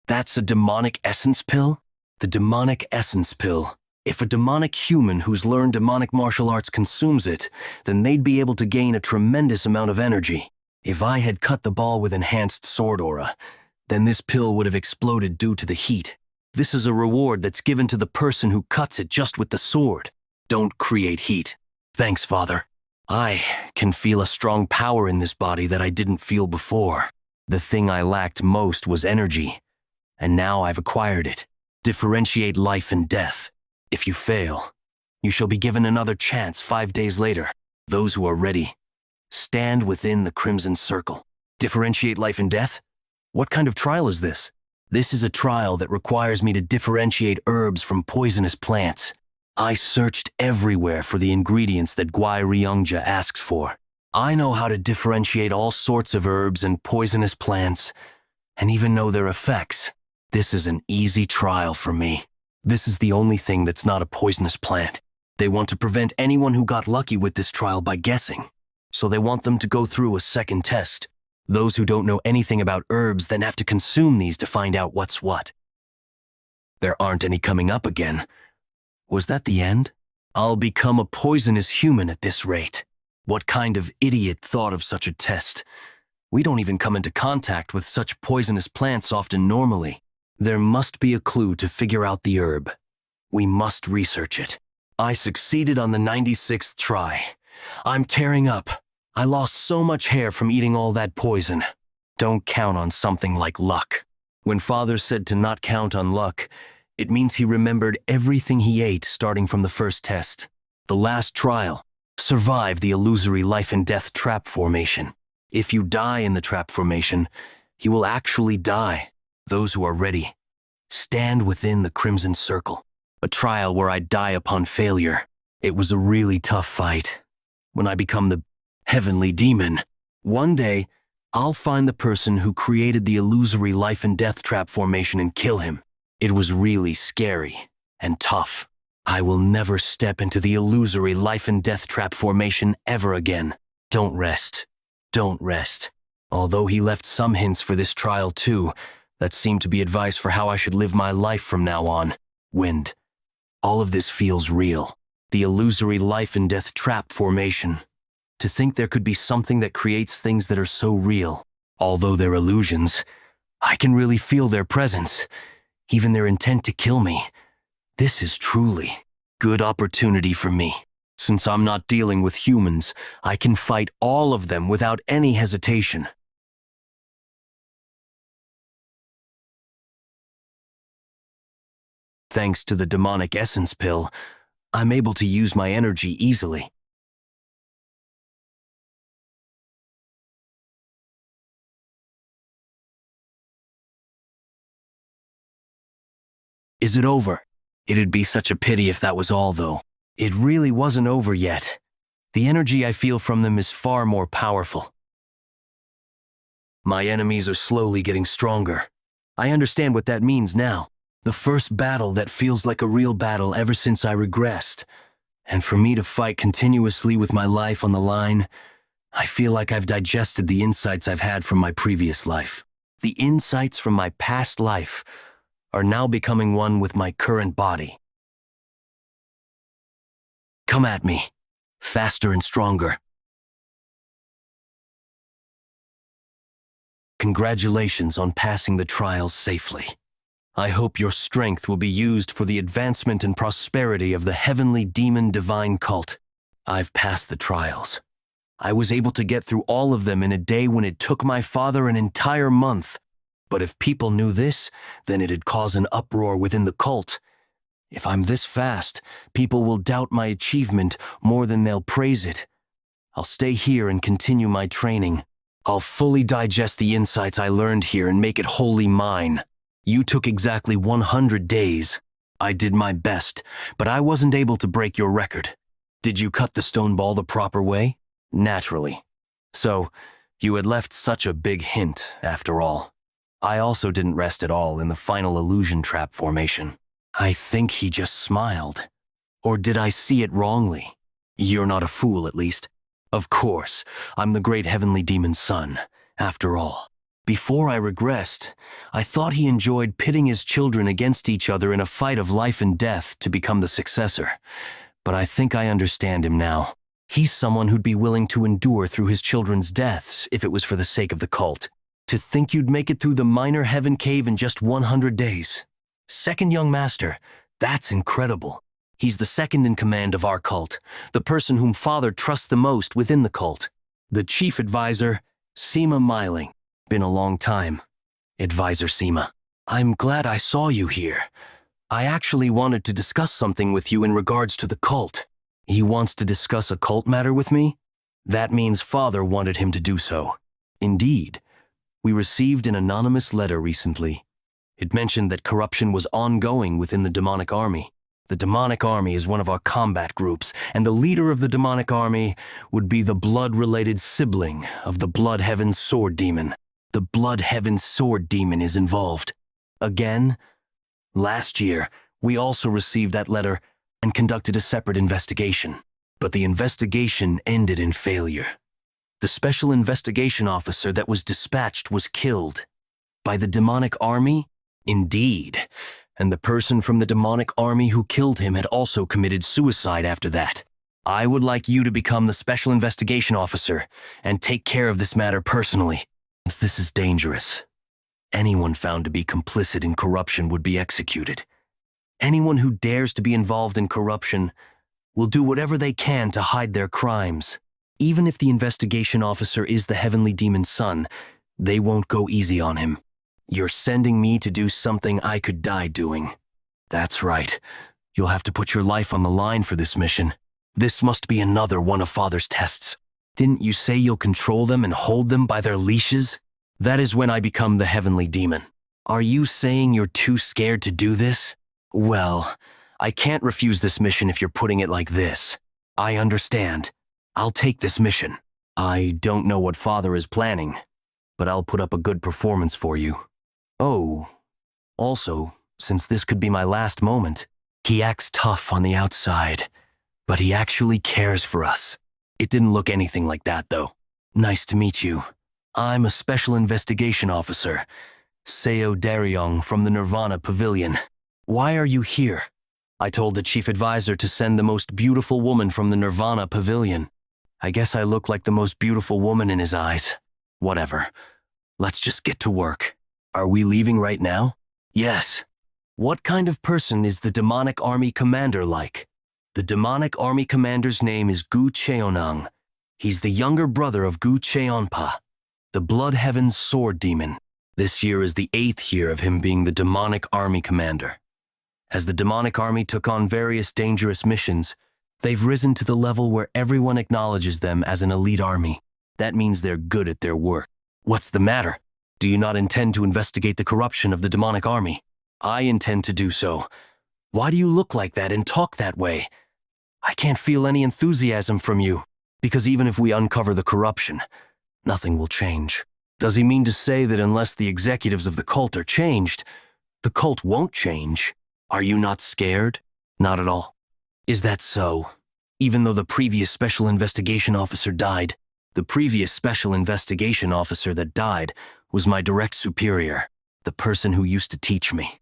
That's a demonic essence pill? The demonic essence pill. If a demonic human who's learned demonic martial arts consumes it, then they'd be able to gain a tremendous amount of energy. If I had cut the ball with enhanced sword aura, then this pill would have exploded due to the heat. This is a reward that's given to the person who cuts it just with the sword. Don't create heat. Thanks, Father. I can feel a strong power in this body that I didn't feel before. The thing I lacked most was energy, and now I've acquired it. Differentiate life and death. If you fail, you shall be given another chance 5 days later. Those who are ready, stand within the crimson circle. Differentiate life and death? What kind of trial is this? This is a trial that requires me to differentiate herbs from poisonous plants. I searched everywhere for the ingredients that Gui Ryongja asks for. I know how to differentiate all sorts of herbs and poisonous plants, and even know their effects. This is an easy trial for me. This is the only thing that's not a poisonous plant. They want to prevent anyone who got lucky with this trial by guessing. So they want them to go through a second test. Those who don't know anything about herbs then have to consume these to find out what's what. There aren't any coming up again. Was that the end? I'll become a poisonous human at this rate. What kind of idiot thought of such a test? We don't even come into contact with such poisonous plants often normally. There must be a clue to figure out the herb. We must research it. I succeeded on the 96th try. I'm tearing up. I lost so much hair from eating all that poison. Don't count on something like luck. When Father said to not count on luck, it means he remembered everything he ate starting from the first test. The last trial. Survive the illusory life and death trap formation. If you die in the trap formation, you will actually die. Those who are ready, stand within the Crimson Circle. A trial where I die upon failure. It was a really tough fight. When I become the heavenly demon, one day, I'll find the person who created the illusory life and death trap formation and kill him. It was really scary and tough. I will never step into the illusory life and death trap formation ever again. Don't rest. Don't rest. Although he left some hints for this trial too, that seemed to be advice for how I should live my life from now on. Wind. All of this feels real. The illusory life and death trap formation. To think there could be something that creates things that are so real. Although they're illusions, I can really feel their presence, even their intent to kill me. This is truly good opportunity for me. Since I'm not dealing with humans, I can fight all of them without any hesitation. Thanks to the demonic essence pill, I'm able to use my energy easily. Is it over? It'd be such a pity if that was all, though. It really wasn't over yet. The energy I feel from them is far more powerful. My enemies are slowly getting stronger. I understand what that means now. The first battle that feels like a real battle ever since I regressed. And for me to fight continuously with my life on the line, I feel like I've digested the insights I've had from my previous life. The insights from my past life are now becoming one with my current body. Come at me, faster and stronger. Congratulations on passing the trials safely. I hope your strength will be used for the advancement and prosperity of the heavenly demon divine cult. I've passed the trials. I was able to get through all of them in a day when it took my father an entire month. But if people knew this, then it'd cause an uproar within the cult. If I'm this fast, people will doubt my achievement more than they'll praise it. I'll stay here and continue my training. I'll fully digest the insights I learned here and make it wholly mine. You took exactly 100 days. I did my best, but I wasn't able to break your record. Did you cut the stone ball the proper way? Naturally. So, you had left such a big hint, after all. I also didn't rest at all in the final illusion trap formation. I think he just smiled. Or did I see it wrongly? You're not a fool, at least. Of course, I'm the great heavenly demon's son, after all. Before I regressed, I thought he enjoyed pitting his children against each other in a fight of life and death to become the successor. But I think I understand him now. He's someone who'd be willing to endure through his children's deaths if it was for the sake of the cult. To think you'd make it through the minor heaven cave in just 100 days. Second young master, that's incredible. He's the second in command of our cult, the person whom Father trusts the most within the cult. The chief advisor, Seema Miling. Been a long time. Advisor Seema. I'm glad I saw you here. I actually wanted to discuss something with you in regards to the cult. He wants to discuss a cult matter with me? That means Father wanted him to do so. Indeed. We received an anonymous letter recently. It mentioned that corruption was ongoing within the demonic army. The demonic army is one of our combat groups, and the leader of the demonic army would be the blood-related sibling of the Blood Heaven Sword Demon. The Blood Heaven Sword Demon is involved. Again? Last year, we also received that letter and conducted a separate investigation. But the investigation ended in failure. The special investigation officer that was dispatched was killed. By the demonic army? Indeed. And the person from the demonic army who killed him had also committed suicide after that. I would like you to become the special investigation officer and take care of this matter personally, since this is dangerous. Anyone found to be complicit in corruption would be executed. Anyone who dares to be involved in corruption will do whatever they can to hide their crimes. Even if the investigation officer is the heavenly demon's son, they won't go easy on him. You're sending me to do something I could die doing. That's right. You'll have to put your life on the line for this mission. This must be another one of Father's tests. Didn't you say you'll control them and hold them by their leashes? That is when I become the heavenly demon. Are you saying you're too scared to do this? Well, I can't refuse this mission if you're putting it like this. I understand. I'll take this mission. I don't know what Father is planning, but I'll put up a good performance for you. Oh, also, since this could be my last moment, he acts tough on the outside, but he actually cares for us. It didn't look anything like that, though. Nice to meet you. I'm a special investigation officer, Seo Daryong from the Nirvana Pavilion. Why are you here? I told the chief advisor to send the most beautiful woman from the Nirvana Pavilion. I guess I look like the most beautiful woman in his eyes. Whatever. Let's just get to work. Are we leaving right now? Yes. What kind of person is the demonic army commander like? The demonic army commander's name is Gu Cheonang. He's the younger brother of Gu Cheonpa, the Blood Heaven's sword demon. This year is the 8th year of him being the demonic army commander. As the demonic army took on various dangerous missions, they've risen to the level where everyone acknowledges them as an elite army. That means they're good at their work. What's the matter? Do you not intend to investigate the corruption of the demonic army? I intend to do so. Why do you look like that and talk that way? I can't feel any enthusiasm from you, because even if we uncover the corruption, nothing will change. Does he mean to say that unless the executives of the cult are changed, the cult won't change? Are you not scared? Not at all. Is that so? Even though the previous special investigation officer died, the previous special investigation officer that died was my direct superior, the person who used to teach me.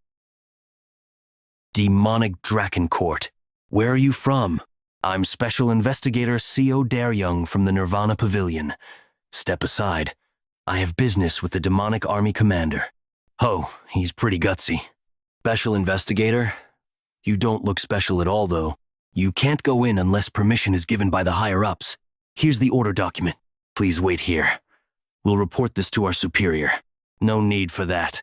Demonic Drakencourt. Where are you from? I'm Special Investigator Seo Daryong from the Nirvana Pavilion. Step aside. I have business with the demonic army commander. Oh, he's pretty gutsy. Special Investigator? You don't look special at all, though. You can't go in unless permission is given by the higher-ups. Here's the order document. Please wait here. We'll report this to our superior. No need for that,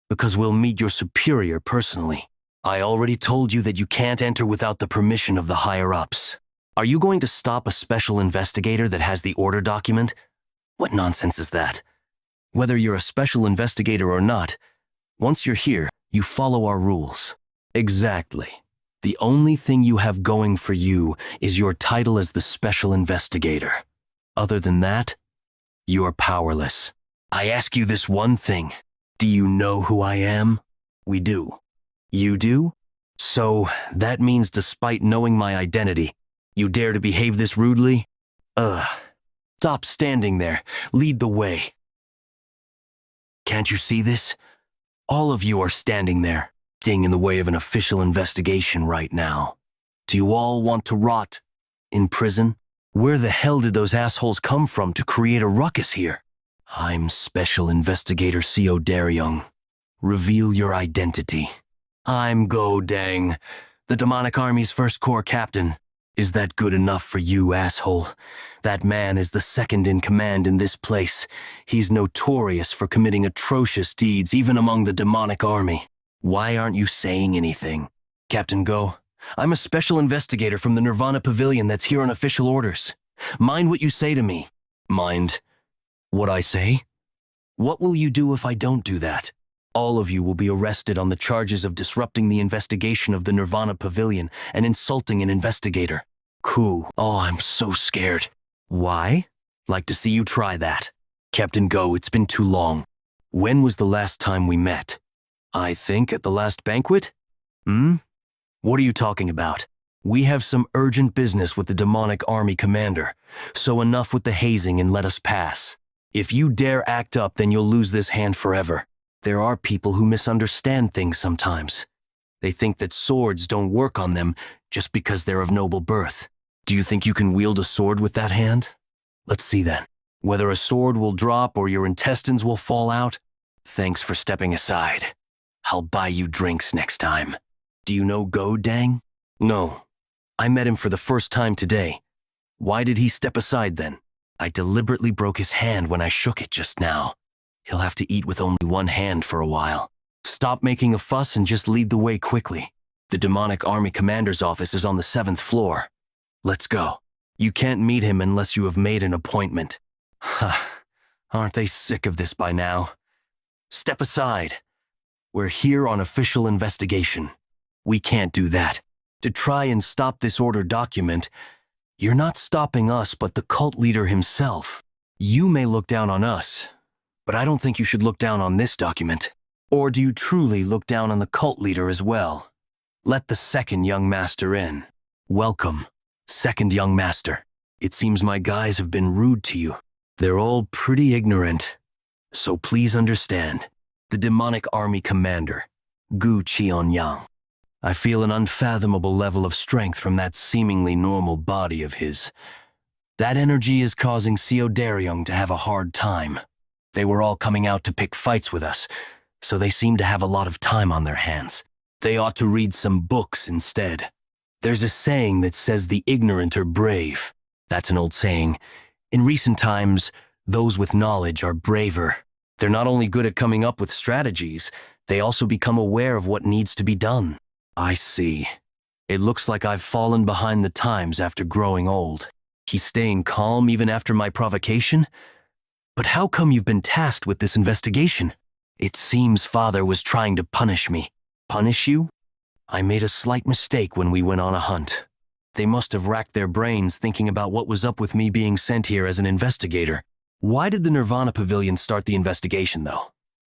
because we'll meet your superior personally. I already told you that you can't enter without the permission of the higher-ups. Are you going to stop a special investigator that has the order document? What nonsense is that? Whether you're a special investigator or not, once you're here, you follow our rules. Exactly. The only thing you have going for you is your title as the special investigator. Other than that, you're powerless. I ask you this one thing. Do you know who I am? We do. You do? So, that means despite knowing my identity, you dare to behave this rudely? Stop standing there. Lead the way. Can't you see this? All of you are standing there, standing in the way of an official investigation right now. Do you all want to rot in prison? Where the hell did those assholes come from to create a ruckus here? I'm Special Investigator Seo Daryong. Reveal your identity. I'm Go Dang, the Demonic Army's First Corps captain. Is that good enough for you, asshole? That man is the second in command in this place. He's notorious for committing atrocious deeds even among the demonic army. Why aren't you saying anything? Captain Go, I'm a special investigator from the Nirvana Pavilion that's here on official orders. Mind what you say to me. Mind what I say? What will you do if I don't do that? All of you will be arrested on the charges of disrupting the investigation of the Nirvana Pavilion and insulting an investigator. Cool. Oh, I'm so scared. Why? Like to see you try that. Captain Go, it's been too long. When was the last time we met? I think at the last banquet? Hmm? What are you talking about? We have some urgent business with the demonic army commander, so enough with the hazing and let us pass. If you dare act up, then you'll lose this hand forever. There are people who misunderstand things sometimes. They think that swords don't work on them just because they're of noble birth. Do you think you can wield a sword with that hand? Let's see then. Whether a sword will drop or your intestines will fall out, thanks for stepping aside. I'll buy you drinks next time. Do you know Go Dang? No. I met him for the first time today. Why did he step aside then? I deliberately broke his hand when I shook it just now. He'll have to eat with only one hand for a while. Stop making a fuss and just lead the way quickly. The demonic army commander's office is on the 7th floor. Let's go. You can't meet him unless you have made an appointment. Ha! Aren't they sick of this by now? Step aside. We're here on official investigation. We can't do that. To try and stop this order document, you're not stopping us but the cult leader himself. You may look down on us, but I don't think you should look down on this document. Or do you truly look down on the cult leader as well? Let the second young master in. Welcome, second young master. It seems my guys have been rude to you. They're all pretty ignorant. So please understand. The demonic army commander, Gu Qianyang. I feel an unfathomable level of strength from that seemingly normal body of his. That energy is causing Xiao Daryong to have a hard time. They were all coming out to pick fights with us, so they seem to have a lot of time on their hands. They ought to read some books instead. There's a saying that says the ignorant are brave. That's an old saying. In recent times, those with knowledge are braver. They're not only good at coming up with strategies, they also become aware of what needs to be done. I see. It looks like I've fallen behind the times after growing old. He's staying calm even after my provocation? But how come you've been tasked with this investigation? It seems Father was trying to punish me. Punish you? I made a slight mistake when we went on a hunt. They must have racked their brains thinking about what was up with me being sent here as an investigator. Why did the Nirvana Pavilion start the investigation, though?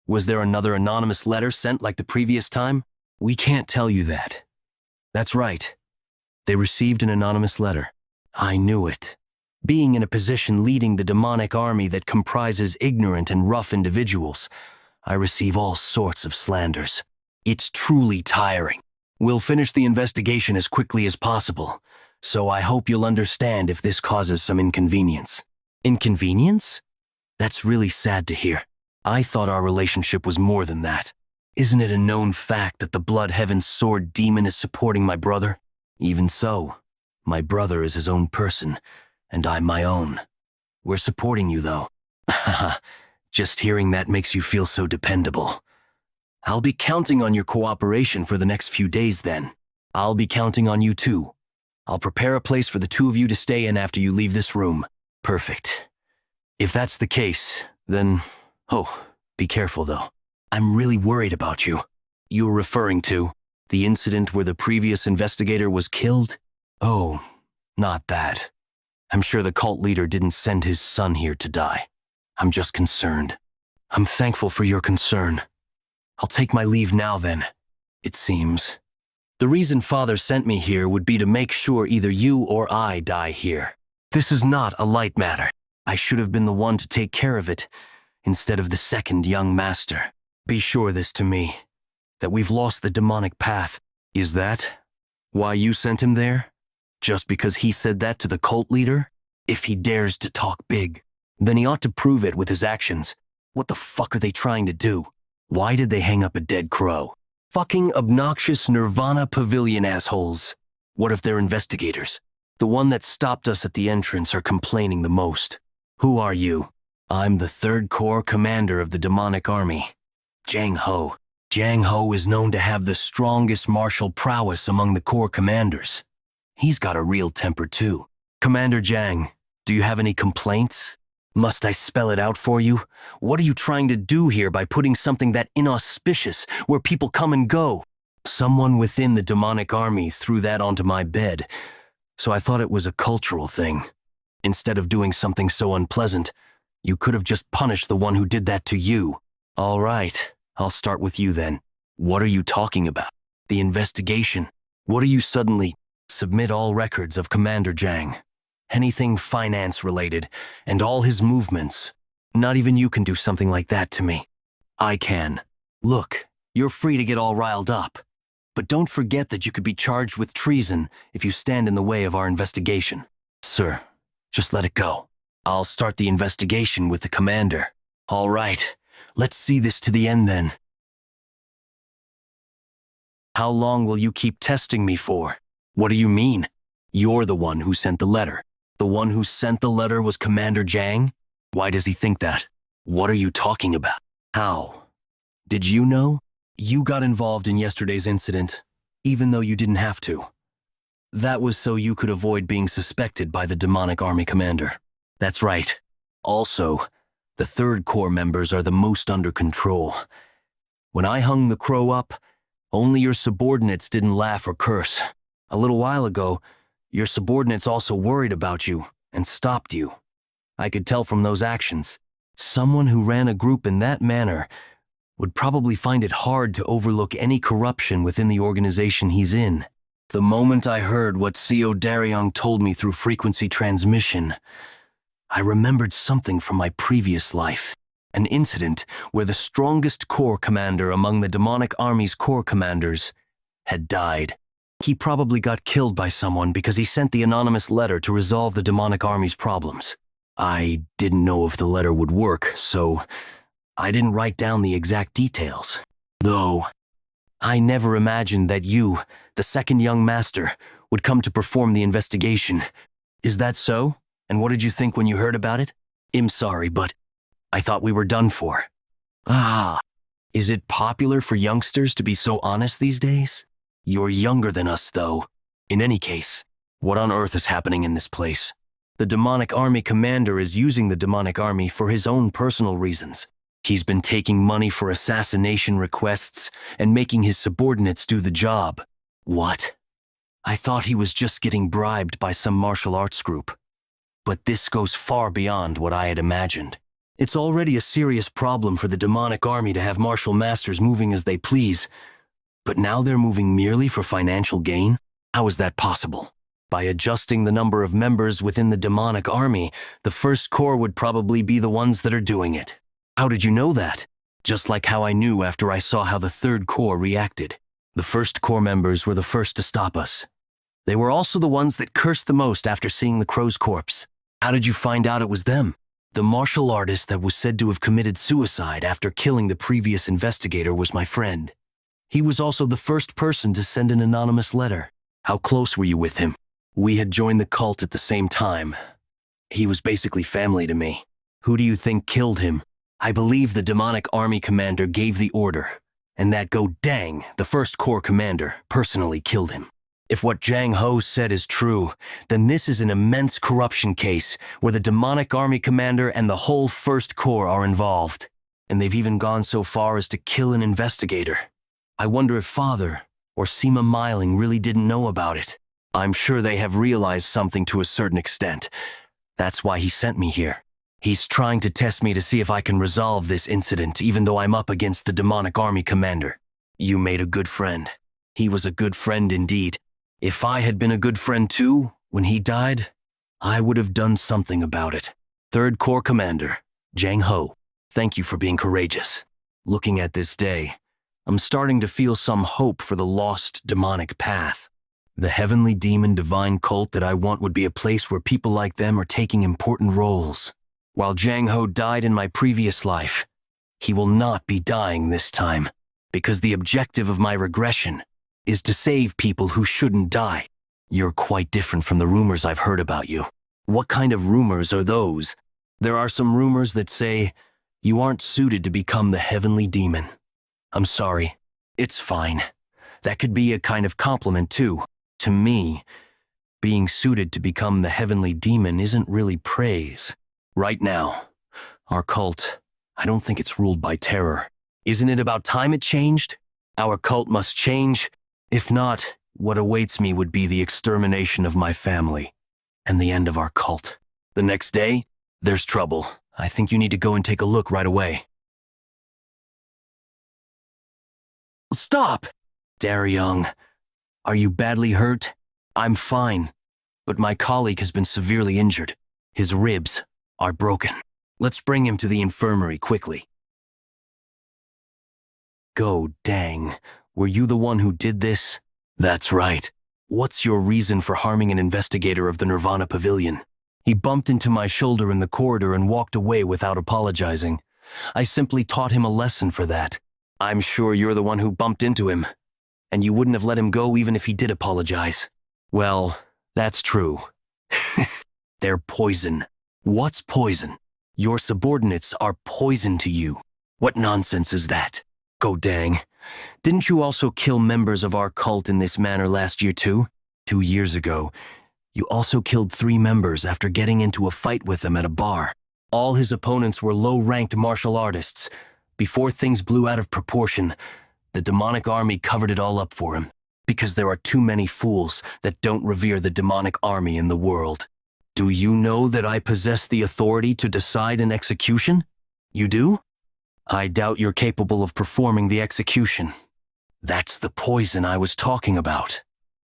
Was there another anonymous letter sent like the previous time? We can't tell you that. That's right. They received an anonymous letter. I knew it. Being in a position leading the demonic army that comprises ignorant and rough individuals, I receive all sorts of slanders. It's truly tiring. We'll finish the investigation as quickly as possible, so I hope you'll understand if this causes some inconvenience. Inconvenience? That's really sad to hear. I thought our relationship was more than that. Isn't it a known fact that the Blood Heaven Sword Demon is supporting my brother? Even so, my brother is his own person, and I'm my own. We're supporting you, though. Haha, just hearing that makes you feel so dependable. I'll be counting on your cooperation for the next few days then. I'll be counting on you too. I'll prepare a place for the two of you to stay in after you leave this room. Perfect. If that's the case, then... Oh, be careful though. I'm really worried about you. You're referring to the incident where the previous investigator was killed? Oh, not that. I'm sure the cult leader didn't send his son here to die. I'm just concerned. I'm thankful for your concern. I'll take my leave now then, it seems. The reason Father sent me here would be to make sure either you or I die here. This is not a light matter. I should have been the one to take care of it, instead of the second young master. Be sure this to me, that we've lost the demonic path. Is that why you sent him there? Just because he said that to the cult leader? If he dares to talk big, then he ought to prove it with his actions. What the fuck are they trying to do? Why did they hang up a dead crow? Fucking obnoxious Nirvana Pavilion assholes. What if they're investigators? The one that stopped us at the entrance are complaining the most. Who are you? I'm the 3rd Corps commander of the demonic army. Jang Ho. Jang Ho is known to have the strongest martial prowess among the Corps commanders. He's got a real temper too. Commander Jang, do you have any complaints? Must I spell it out for you? What are you trying to do here by putting something that inauspicious where people come and go? Someone within the demonic army threw that onto my bed, so I thought it was a cultural thing. Instead of doing something so unpleasant, you could have just punished the one who did that to you. All right, I'll start with you then. What are you talking about? The investigation. What are you suddenly? Submit all records of Commander Jang. Anything finance-related, and all his movements. Not even you can do something like that to me. I can. Look, you're free to get all riled up. But don't forget that you could be charged with treason if you stand in the way of our investigation. Sir, just let it go. I'll start the investigation with the commander. All right, let's see this to the end then. How long will you keep testing me for? What do you mean? You're the one who sent the letter. The one who sent the letter was Commander Jang? Why does he think that? What are you talking about? How? Did you know? You got involved in yesterday's incident, even though you didn't have to. That was so you could avoid being suspected by the demonic army commander. That's right. Also, the Third Corps members are the most under control. When I hung the crow up, only your subordinates didn't laugh or curse. A little while ago, your subordinates also worried about you and stopped you. I could tell from those actions. Someone who ran a group in that manner would probably find it hard to overlook any corruption within the organization he's in. The moment I heard what CO Daryong told me through frequency transmission, I remembered something from my previous life. An incident where the strongest corps commander among the demonic army's corps commanders had died. He probably got killed by someone because he sent the anonymous letter to resolve the demonic army's problems. I didn't know if the letter would work, so I didn't write down the exact details. Though, I never imagined that you, the second young master, would come to perform the investigation. Is that so? And what did you think when you heard about it? I'm sorry, but I thought we were done for. Ah, is it popular for youngsters to be so honest these days? You're younger than us, though. In any case, what on earth is happening in this place? The demonic army commander is using the demonic army for his own personal reasons. He's been taking money for assassination requests and making his subordinates do the job. What? I thought he was just getting bribed by some martial arts group. But this goes far beyond what I had imagined. It's already a serious problem for the demonic army to have martial masters moving as they please. But now they're moving merely for financial gain? How is that possible? By adjusting the number of members within the demonic army, the First Corps would probably be the ones that are doing it. How did you know that? Just like how I knew after I saw how the Third Corps reacted. The First Corps members were the first to stop us. They were also the ones that cursed the most after seeing the crow's corpse. How did you find out it was them? The martial artist that was said to have committed suicide after killing the previous investigator was my friend. He was also the first person to send an anonymous letter. How close were you with him? We had joined the cult at the same time. He was basically family to me. Who do you think killed him? I believe the demonic army commander gave the order, and that Go Dang, the First Corps commander, personally killed him. If what Jang Ho said is true, then this is an immense corruption case where the demonic army commander and the whole First Corps are involved. And they've even gone so far as to kill an investigator. I wonder if Father or Sima Miling really didn't know about it. I'm sure they have realized something to a certain extent. That's why he sent me here. He's trying to test me to see if I can resolve this incident even though I'm up against the demonic army commander. You made a good friend. He was a good friend indeed. If I had been a good friend too, when he died, I would have done something about it. Third Corps Commander, Jang Ho, thank you for being courageous. Looking at this day, I'm starting to feel some hope for the lost demonic path. The heavenly demon divine cult that I want would be a place where people like them are taking important roles. While Jang Ho died in my previous life, he will not be dying this time, because the objective of my regression is to save people who shouldn't die. You're quite different from the rumors I've heard about you. What kind of rumors are those? There are some rumors that say you aren't suited to become the heavenly demon. I'm sorry. It's fine. That could be a kind of compliment too. To me, being suited to become the heavenly demon isn't really praise. Right now, our cult, I don't think it's ruled by terror. Isn't it about time it changed? Our cult must change. If not, what awaits me would be the extermination of my family and the end of our cult. The next day, there's trouble. I think you need to go and take a look right away. Stop! Daryong, are you badly hurt? I'm fine, but my colleague has been severely injured. His ribs are broken. Let's bring him to the infirmary quickly. Go, dang. Were you the one who did this? That's right. What's your reason for harming an investigator of the Nirvana Pavilion? He bumped into my shoulder in the corridor and walked away without apologizing. I simply taught him a lesson for that. I'm sure you're the one who bumped into him, and you wouldn't have let him go even if he did apologize. Well, that's true. They're poison. What's poison? Your subordinates are poison to you. What nonsense is that? Go dang. Didn't you also kill members of our cult in this manner last year too? 2 years ago, you also killed 3 members after getting into a fight with them at a bar. All his opponents were low-ranked martial artists. Before things blew out of proportion, the demonic army covered it all up for him, because there are too many fools that don't revere the demonic army in the world. Do you know that I possess the authority to decide an execution? You do? I doubt you're capable of performing the execution. That's the poison I was talking about.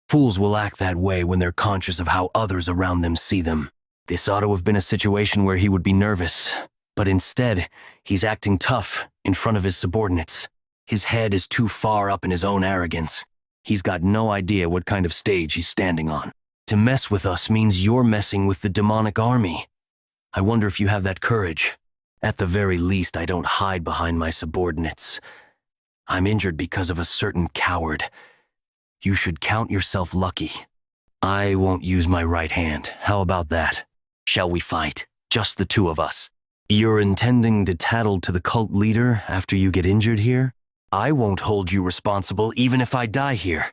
Fools will act that way when they're conscious of how others around them see them. This ought to have been a situation where he would be nervous, but instead, he's acting tough in front of his subordinates. His head is too far up in his own arrogance. He's got no idea what kind of stage he's standing on. To mess with us means you're messing with the demonic army. I wonder if you have that courage. At the very least, I don't hide behind my subordinates. I'm injured because of a certain coward. You should count yourself lucky. I won't use my right hand. How about that? Shall we fight? Just the 2 of us. You're intending to tattle to the cult leader after you get injured here? I won't hold you responsible even if I die here.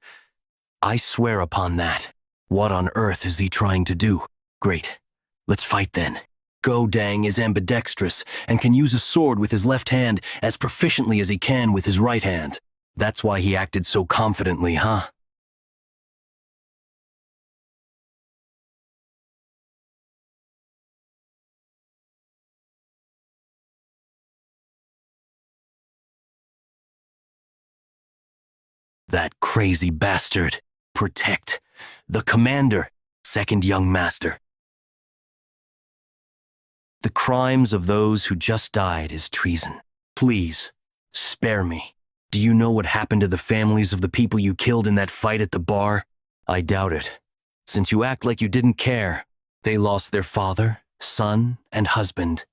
I swear upon that. What on earth is he trying to do? Great. Let's fight then. Go Dang is ambidextrous and can use a sword with his left hand as proficiently as he can with his right hand. That's why he acted so confidently, huh? That crazy bastard. Protect. The commander. Second young master. The crimes of those who just died is treason. Please, spare me. Do you know what happened to the families of the people you killed in that fight at the bar? I doubt it. Since you act like you didn't care, they lost their father, son, and husband.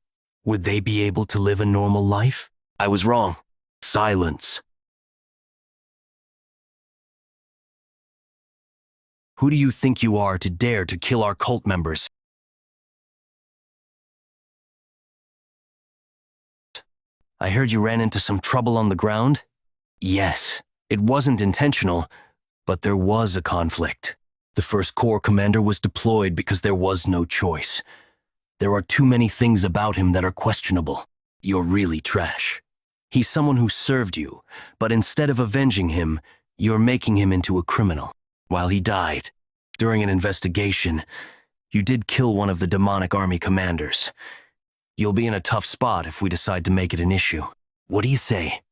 Would they be able to live a normal life? I was wrong. Silence. Who do you think you are to dare to kill our cult members? I heard you ran into some trouble on the ground? Yes, it wasn't intentional, but there was a conflict. The First Corps commander was deployed because there was no choice. There are too many things about him that are questionable. You're really trash. He's someone who served you, but instead of avenging him, you're making him into a criminal. While he died, during an investigation, you did kill one of the demonic army commanders. You'll be in a tough spot if we decide to make it an issue. What do you say?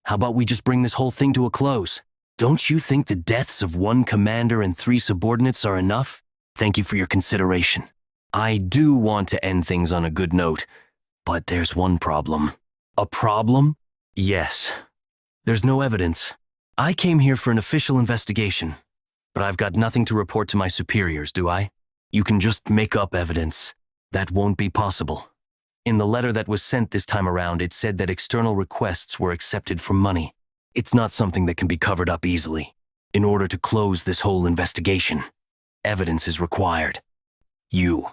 How about we just bring this whole thing to a close? Don't you think the deaths of 1 commander and 3 subordinates are enough? Thank you for your consideration. I do want to end things on a good note, but there's one problem. A problem? Yes. There's no evidence. I came here for an official investigation, but I've got nothing to report to my superiors, do I? You can just make up evidence. That won't be possible. In the letter that was sent this time around, it said that external requests were accepted for money. It's not something that can be covered up easily. In order to close this whole investigation, evidence is required. You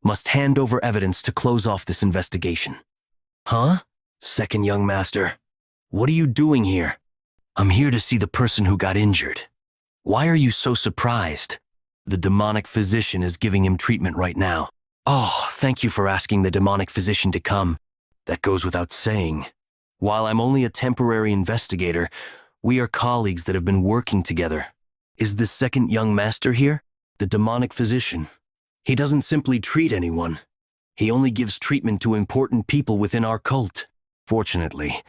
must hand over evidence to close off this investigation. Huh? Second young master, what are you doing here? I'm here to see the person who got injured. Why are you so surprised? The demonic physician is giving him treatment right now. Oh, thank you for asking the demonic physician to come. That goes without saying. While I'm only a temporary investigator, we are colleagues that have been working together. Is the second young master here? The demonic physician. He doesn't simply treat anyone. He only gives treatment to important people within our cult. Fortunately,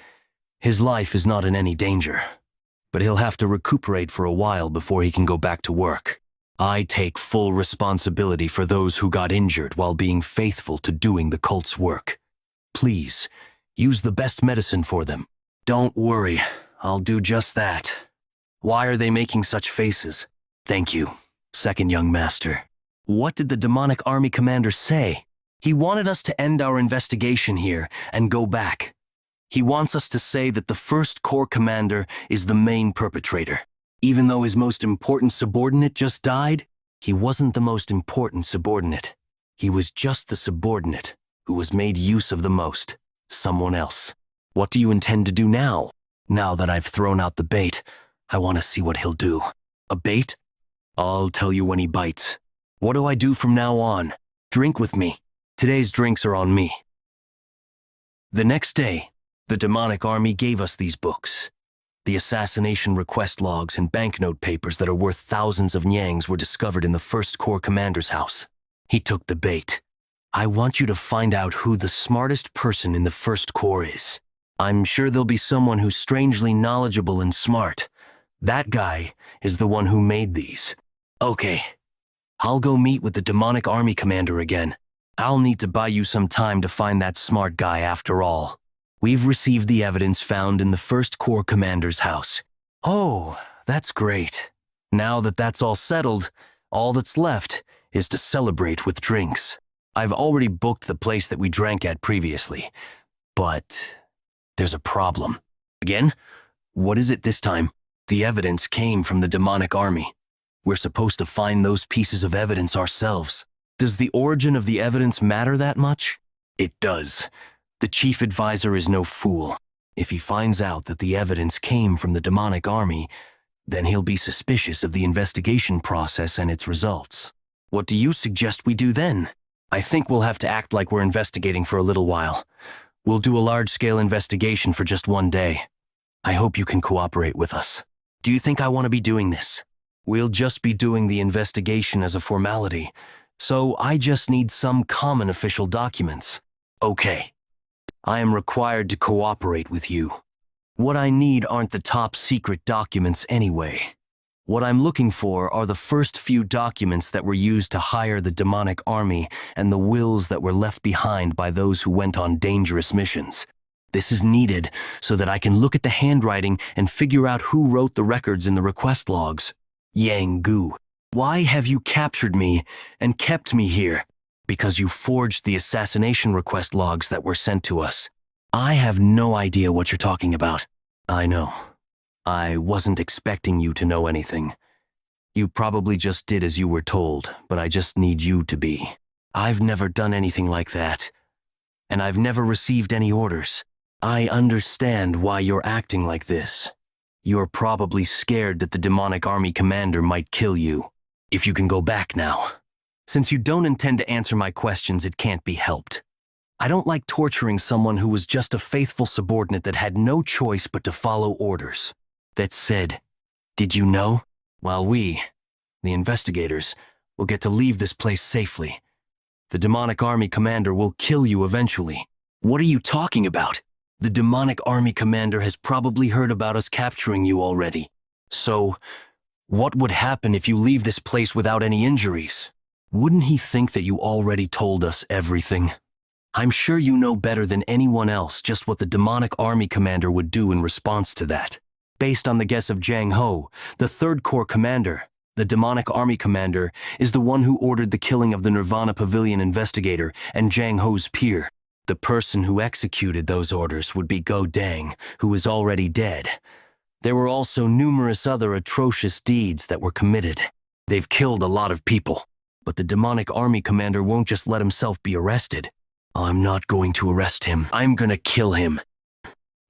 his life is not in any danger. but he'll have to recuperate for a while before he can go back to work. I take full responsibility for those who got injured while being faithful to doing the cult's work. Please, use the best medicine for them. Don't worry, I'll do just that. Why are they making such faces? Thank you, second young master. What did the demonic army commander say? He wanted us to end our investigation here and go back. He wants us to say that the first corps commander is the main perpetrator. Even though his most important subordinate just died, he wasn't the most important subordinate. He was just the subordinate who was made use of the most, someone else. What do you intend to do now? Now that I've thrown out the bait, I want to see what he'll do. A bait? I'll tell you when he bites. What do I do from now on? Drink with me. Today's drinks are on me. The next day, the demonic army gave us these books. The assassination request logs and banknote papers that are worth thousands of nyangs were discovered in the first corps commander's house. He took the bait. I want you to find out who the smartest person in the first corps is. I'm sure there'll be someone who's strangely knowledgeable and smart. That guy is the one who made these. Okay, I'll go meet with the demonic army commander again. I'll need to buy you some time to find that smart guy after all. We've received the evidence found in the first corps commander's house. Oh, that's great. Now that that's all settled, all that's left is to celebrate with drinks. I've already booked the place that we drank at previously, but there's a problem. Again? What is it this time? The evidence came from the demonic army. We're supposed to find those pieces of evidence ourselves. Does the origin of the evidence matter that much? It does. The chief advisor is no fool. If he finds out that the evidence came from the demonic army, then he'll be suspicious of the investigation process and its results. What do you suggest we do then? I think we'll have to act like we're investigating for a little while. We'll do a large-scale investigation for just one day. I hope you can cooperate with us. Do you think I want to be doing this? We'll just be doing the investigation as a formality, so I just need some common official documents. Okay. I am required to cooperate with you. What I need aren't the top-secret documents anyway. What I'm looking for are the first few documents that were used to hire the demonic army and the wills that were left behind by those who went on dangerous missions. This is needed so that I can look at the handwriting and figure out who wrote the records in the request logs. Yang Gu, why have you captured me and kept me here? Because you forged the assassination request logs that were sent to us. I have no idea what you're talking about. I know. I wasn't expecting you to know anything. You probably just did as you were told, but I just need you to be. I've never done anything like that, and I've never received any orders. I understand why you're acting like this. You're probably scared that the demonic army commander might kill you. If you can go back now. Since you don't intend to answer my questions, it can't be helped. I don't like torturing someone who was just a faithful subordinate that had no choice but to follow orders. That said, did you know? While we, the investigators, will get to leave this place safely, the demonic army commander will kill you eventually. What are you talking about? The demonic army commander has probably heard about us capturing you already. So, what would happen if you leave this place without any injuries? Wouldn't he think that you already told us everything? I'm sure you know better than anyone else just what the demonic army commander would do in response to that. Based on the guess of Jang Ho, the third corps commander, the demonic army commander, is the one who ordered the killing of the Nirvana Pavilion investigator and Jang Ho's peer. The person who executed those orders would be Go Dang, who is already dead. There were also numerous other atrocious deeds that were committed. They've killed a lot of people, but the demonic army commander won't just let himself be arrested. I'm not going to arrest him. I'm gonna kill him.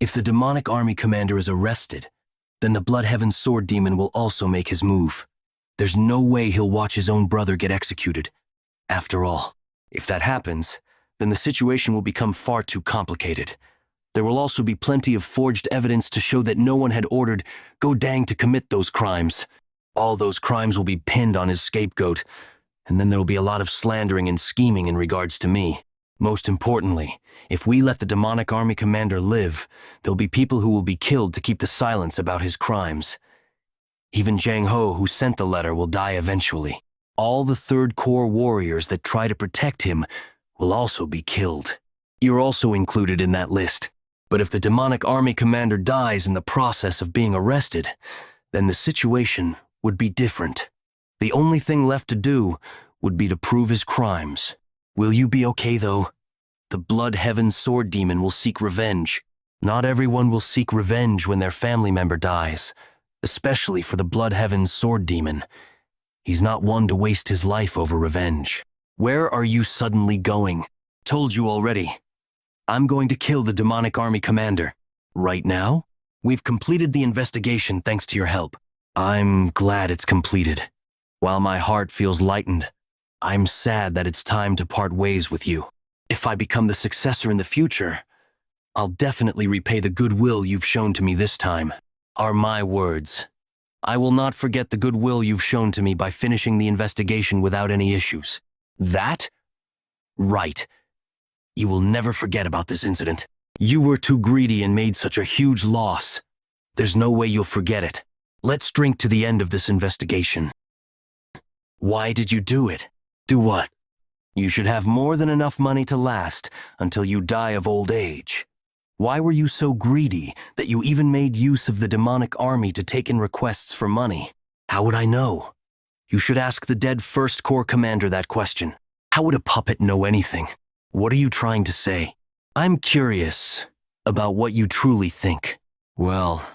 If the demonic army commander is arrested, then the Bloodheaven Sword Demon will also make his move. There's no way he'll watch his own brother get executed. After all, if that happens, then the situation will become far too complicated. There will also be plenty of forged evidence to show that no one had ordered Go Dang to commit those crimes. All those crimes will be pinned on his scapegoat, and then there will be a lot of slandering and scheming in regards to me. Most importantly, if we let the demonic army commander live, there'll be people who will be killed to keep the silence about his crimes. Even Jang Ho, who sent the letter, will die eventually. All the Third Corps warriors that try to protect him will also be killed. You're also included in that list. But if the demonic army commander dies in the process of being arrested, then the situation would be different. The only thing left to do would be to prove his crimes. Will you be okay, though? The Blood Heaven Sword Demon will seek revenge. Not everyone will seek revenge when their family member dies, especially for the Blood Heaven Sword Demon. He's not one to waste his life over revenge. Where are you suddenly going? Told you already. I'm going to kill the demonic army commander. Right now? We've completed the investigation thanks to your help. I'm glad it's completed. While my heart feels lightened, I'm sad that it's time to part ways with you. If I become the successor in the future, I'll definitely repay the goodwill you've shown to me this time. Are my words. I will not forget the goodwill you've shown to me by finishing the investigation without any issues. That? Right. You will never forget about this incident. You were too greedy and made such a huge loss. There's no way you'll forget it. Let's drink to the end of this investigation. Why did you do it? Do what? You should have more than enough money to last until you die of old age. Why were you so greedy that you even made use of the demonic army to take in requests for money? How would I know? You should ask the dead First Corps commander that question. How would a puppet know anything? What are you trying to say? I'm curious about what you truly think. Well,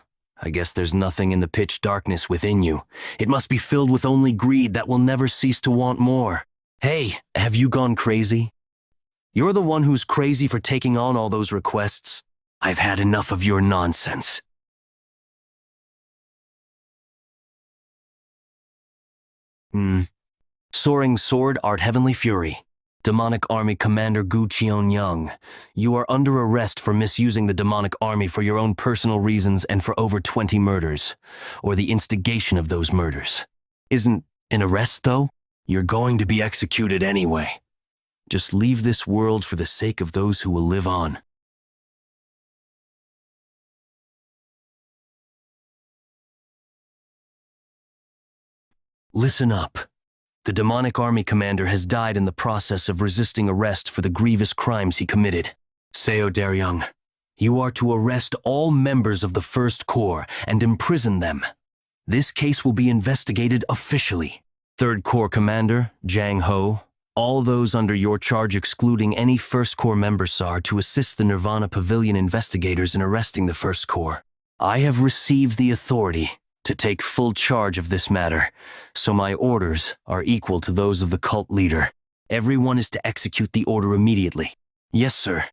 I guess there's nothing in the pitch darkness within you. It must be filled with only greed that will never cease to want more. Hey, have you gone crazy? You're the one who's crazy for taking on all those requests. I've had enough of your nonsense. Soaring Sword, Art Heavenly Fury. Demonic Army Commander Gu Qianyang, you are under arrest for misusing the demonic army for your own personal reasons and for over 20 murders, or the instigation of those murders. Isn't an arrest, though? You're going to be executed anyway. Just leave this world for the sake of those who will live on. Listen up. The demonic army commander has died in the process of resisting arrest for the grievous crimes he committed. Seo Daryang, you are to arrest all members of the First Corps and imprison them. This case will be investigated officially. Third Corps Commander, Jang Ho, all those under your charge excluding any First Corps members are to assist the Nirvana Pavilion investigators in arresting the First Corps. I have received the authority to take full charge of this matter, so my orders are equal to those of the cult leader. Everyone is to execute the order immediately. Yes, sir.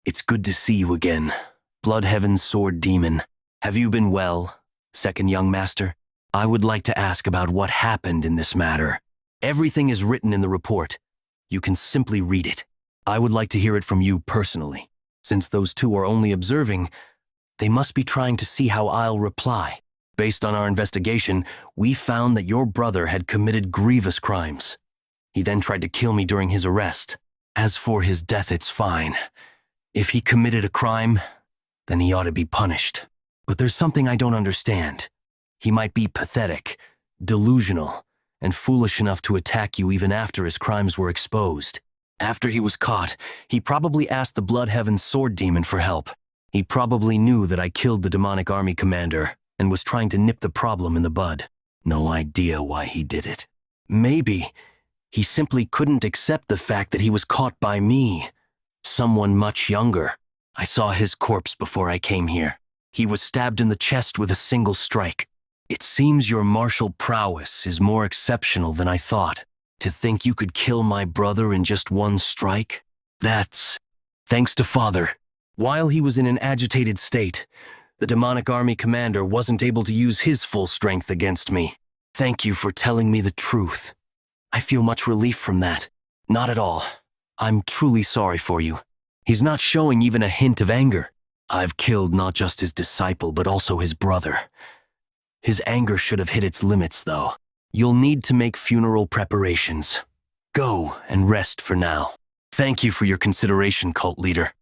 It's good to see you again, Blood Heaven's Sword Demon. Have you been well, Second Young Master? I would like to ask about what happened in this matter. Everything is written in the report. You can simply read it. I would like to hear it from you personally. Since those two are only observing, they must be trying to see how I'll reply. Based on our investigation, we found that your brother had committed grievous crimes. He then tried to kill me during his arrest. As for his death, it's fine. If he committed a crime, then he ought to be punished. But there's something I don't understand. He might be pathetic, delusional, and foolish enough to attack you even after his crimes were exposed. After he was caught, he probably asked the Blood Heaven's Sword Demon for help. He probably knew that I killed the demonic army commander and was trying to nip the problem in the bud. No idea why he did it. Maybe he simply couldn't accept the fact that he was caught by me, someone much younger. I saw his corpse before I came here. He was stabbed in the chest with a single strike. It seems your martial prowess is more exceptional than I thought. To think you could kill my brother in just one strike? That's thanks to Father. While he was in an agitated state, the demonic army commander wasn't able to use his full strength against me. Thank you for telling me the truth. I feel much relief from that. Not at all. I'm truly sorry for you. He's not showing even a hint of anger. I've killed not just his disciple, but also his brother. His anger should have hit its limits, though. You'll need to make funeral preparations. Go and rest for now. Thank you for your consideration, cult leader.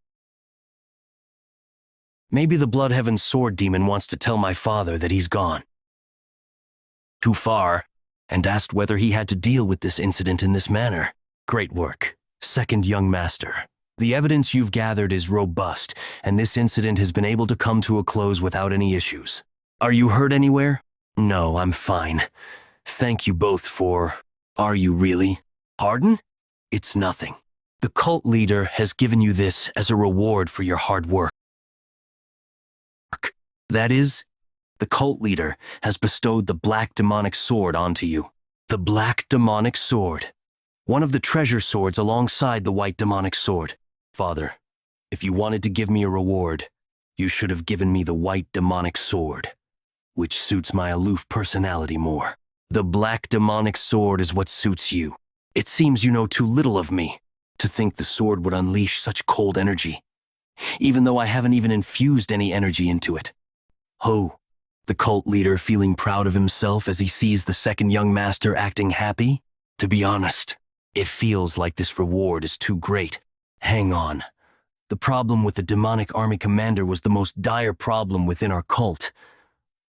Maybe the Bloodheaven Sword Demon wants to tell my father that he's gone too far, and asked whether he had to deal with this incident in this manner. Great work, second young master. The evidence you've gathered is robust, and this incident has been able to come to a close without any issues. Are you hurt anywhere? No, I'm fine. Thank you both for... Are you really? Pardon? It's nothing. The cult leader has given you this as a reward for your hard work. That is, the cult leader has bestowed the Black Demonic Sword onto you. The Black Demonic Sword. One of the treasure swords alongside the White Demonic Sword. Father, if you wanted to give me a reward, you should have given me the White Demonic Sword, which suits my aloof personality more. The Black Demonic Sword is what suits you. It seems you know too little of me to think the sword would unleash such cold energy, even though I haven't even infused any energy into it. Ho, the cult leader feeling proud of himself as he sees the second young master acting happy? To be honest, it feels like this reward is too great. Hang on. The problem with the demonic army commander was the most dire problem within our cult.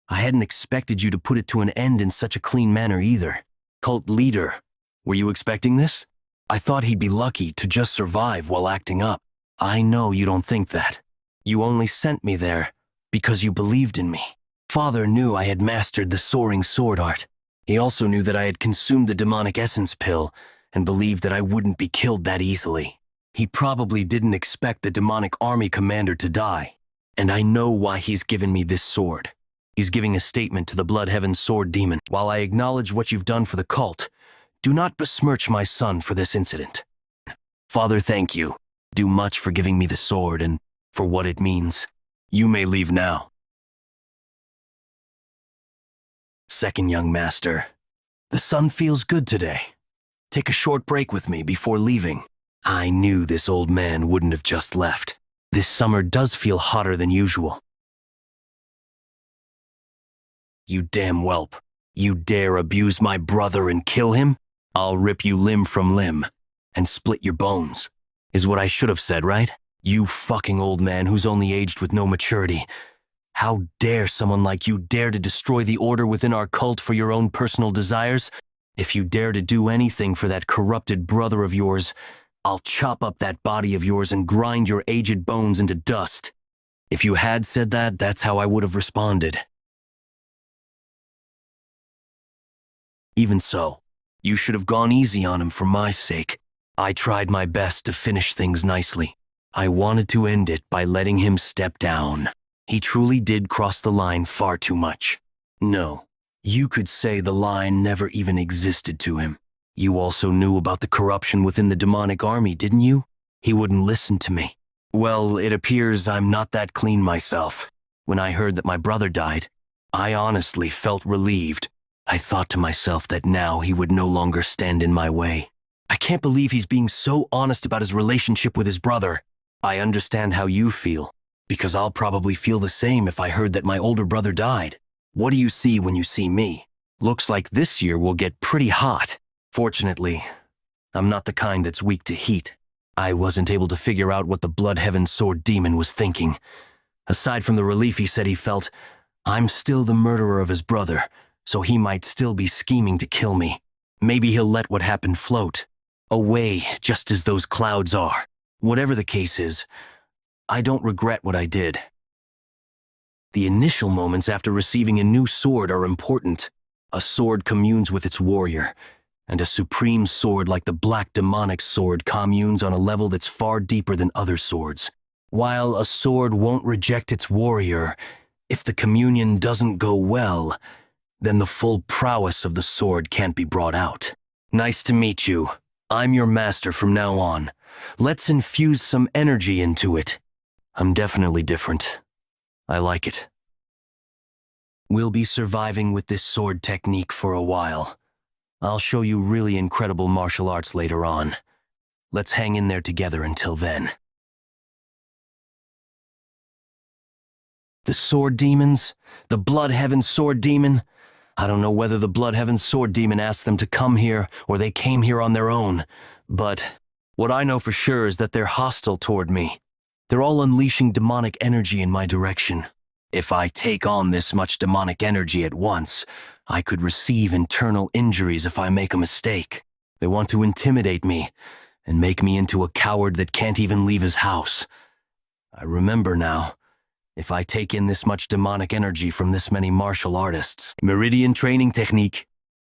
I hadn't expected you to put it to an end in such a clean manner either. Cult leader, were you expecting this? I thought he'd be lucky to just survive while acting up. I know you don't think that. You only sent me there because you believed in me. Father knew I had mastered the soaring sword art. He also knew that I had consumed the demonic essence pill and believed that I wouldn't be killed that easily. He probably didn't expect the demonic army commander to die. And I know why he's given me this sword. He's giving a statement to the Bloodheaven Sword Demon. While I acknowledge what you've done for the cult, do not besmirch my son for this incident. Father, thank you. Do much for giving me the sword and for what it means. You may leave now. Second young master, the sun feels good today. Take a short break with me before leaving. I knew this old man wouldn't have just left. This summer does feel hotter than usual. You damn whelp. You dare abuse my brother and kill him? I'll rip you limb from limb and split your bones, is what I should have said, right? You fucking old man who's only aged with no maturity. How dare someone like you dare to destroy the order within our cult for your own personal desires? If you dare to do anything for that corrupted brother of yours, I'll chop up that body of yours and grind your aged bones into dust. If you had said that, that's how I would have responded. Even so, you should have gone easy on him for my sake. I tried my best to finish things nicely. I wanted to end it by letting him step down. He truly did cross the line far too much. No, you could say the line never even existed to him. You also knew about the corruption within the demonic army, didn't you? He wouldn't listen to me. Well, it appears I'm not that clean myself. When I heard that my brother died, I honestly felt relieved. I thought to myself that now he would no longer stand in my way. I can't believe he's being so honest about his relationship with his brother. I understand how you feel, because I'll probably feel the same if I heard that my older brother died. What do you see when you see me? Looks like this year will get pretty hot. Fortunately, I'm not the kind that's weak to heat. I wasn't able to figure out what the Bloodheaven Sword Demon was thinking. Aside from the relief he said he felt, I'm still the murderer of his brother, so he might still be scheming to kill me. Maybe he'll let what happened float away just as those clouds are. Whatever the case is, I don't regret what I did. The initial moments after receiving a new sword are important. A sword communes with its warrior, and a supreme sword like the Black Demonic Sword communes on a level that's far deeper than other swords. While a sword won't reject its warrior, if the communion doesn't go well, then the full prowess of the sword can't be brought out. Nice to meet you. I'm your master from now on. Let's infuse some energy into it. I'm definitely different. I like it. We'll be surviving with this sword technique for a while. I'll show you really incredible martial arts later on. Let's hang in there together until then. The sword demons? The Blood Heaven sword demon? I don't know whether the Blood Heaven sword demon asked them to come here or they came here on their own, but what I know for sure is that they're hostile toward me. They're all unleashing demonic energy in my direction. If I take on this much demonic energy at once, I could receive internal injuries if I make a mistake. They want to intimidate me and make me into a coward that can't even leave his house. I remember now. If I take in this much demonic energy from this many martial artists, Meridian training technique,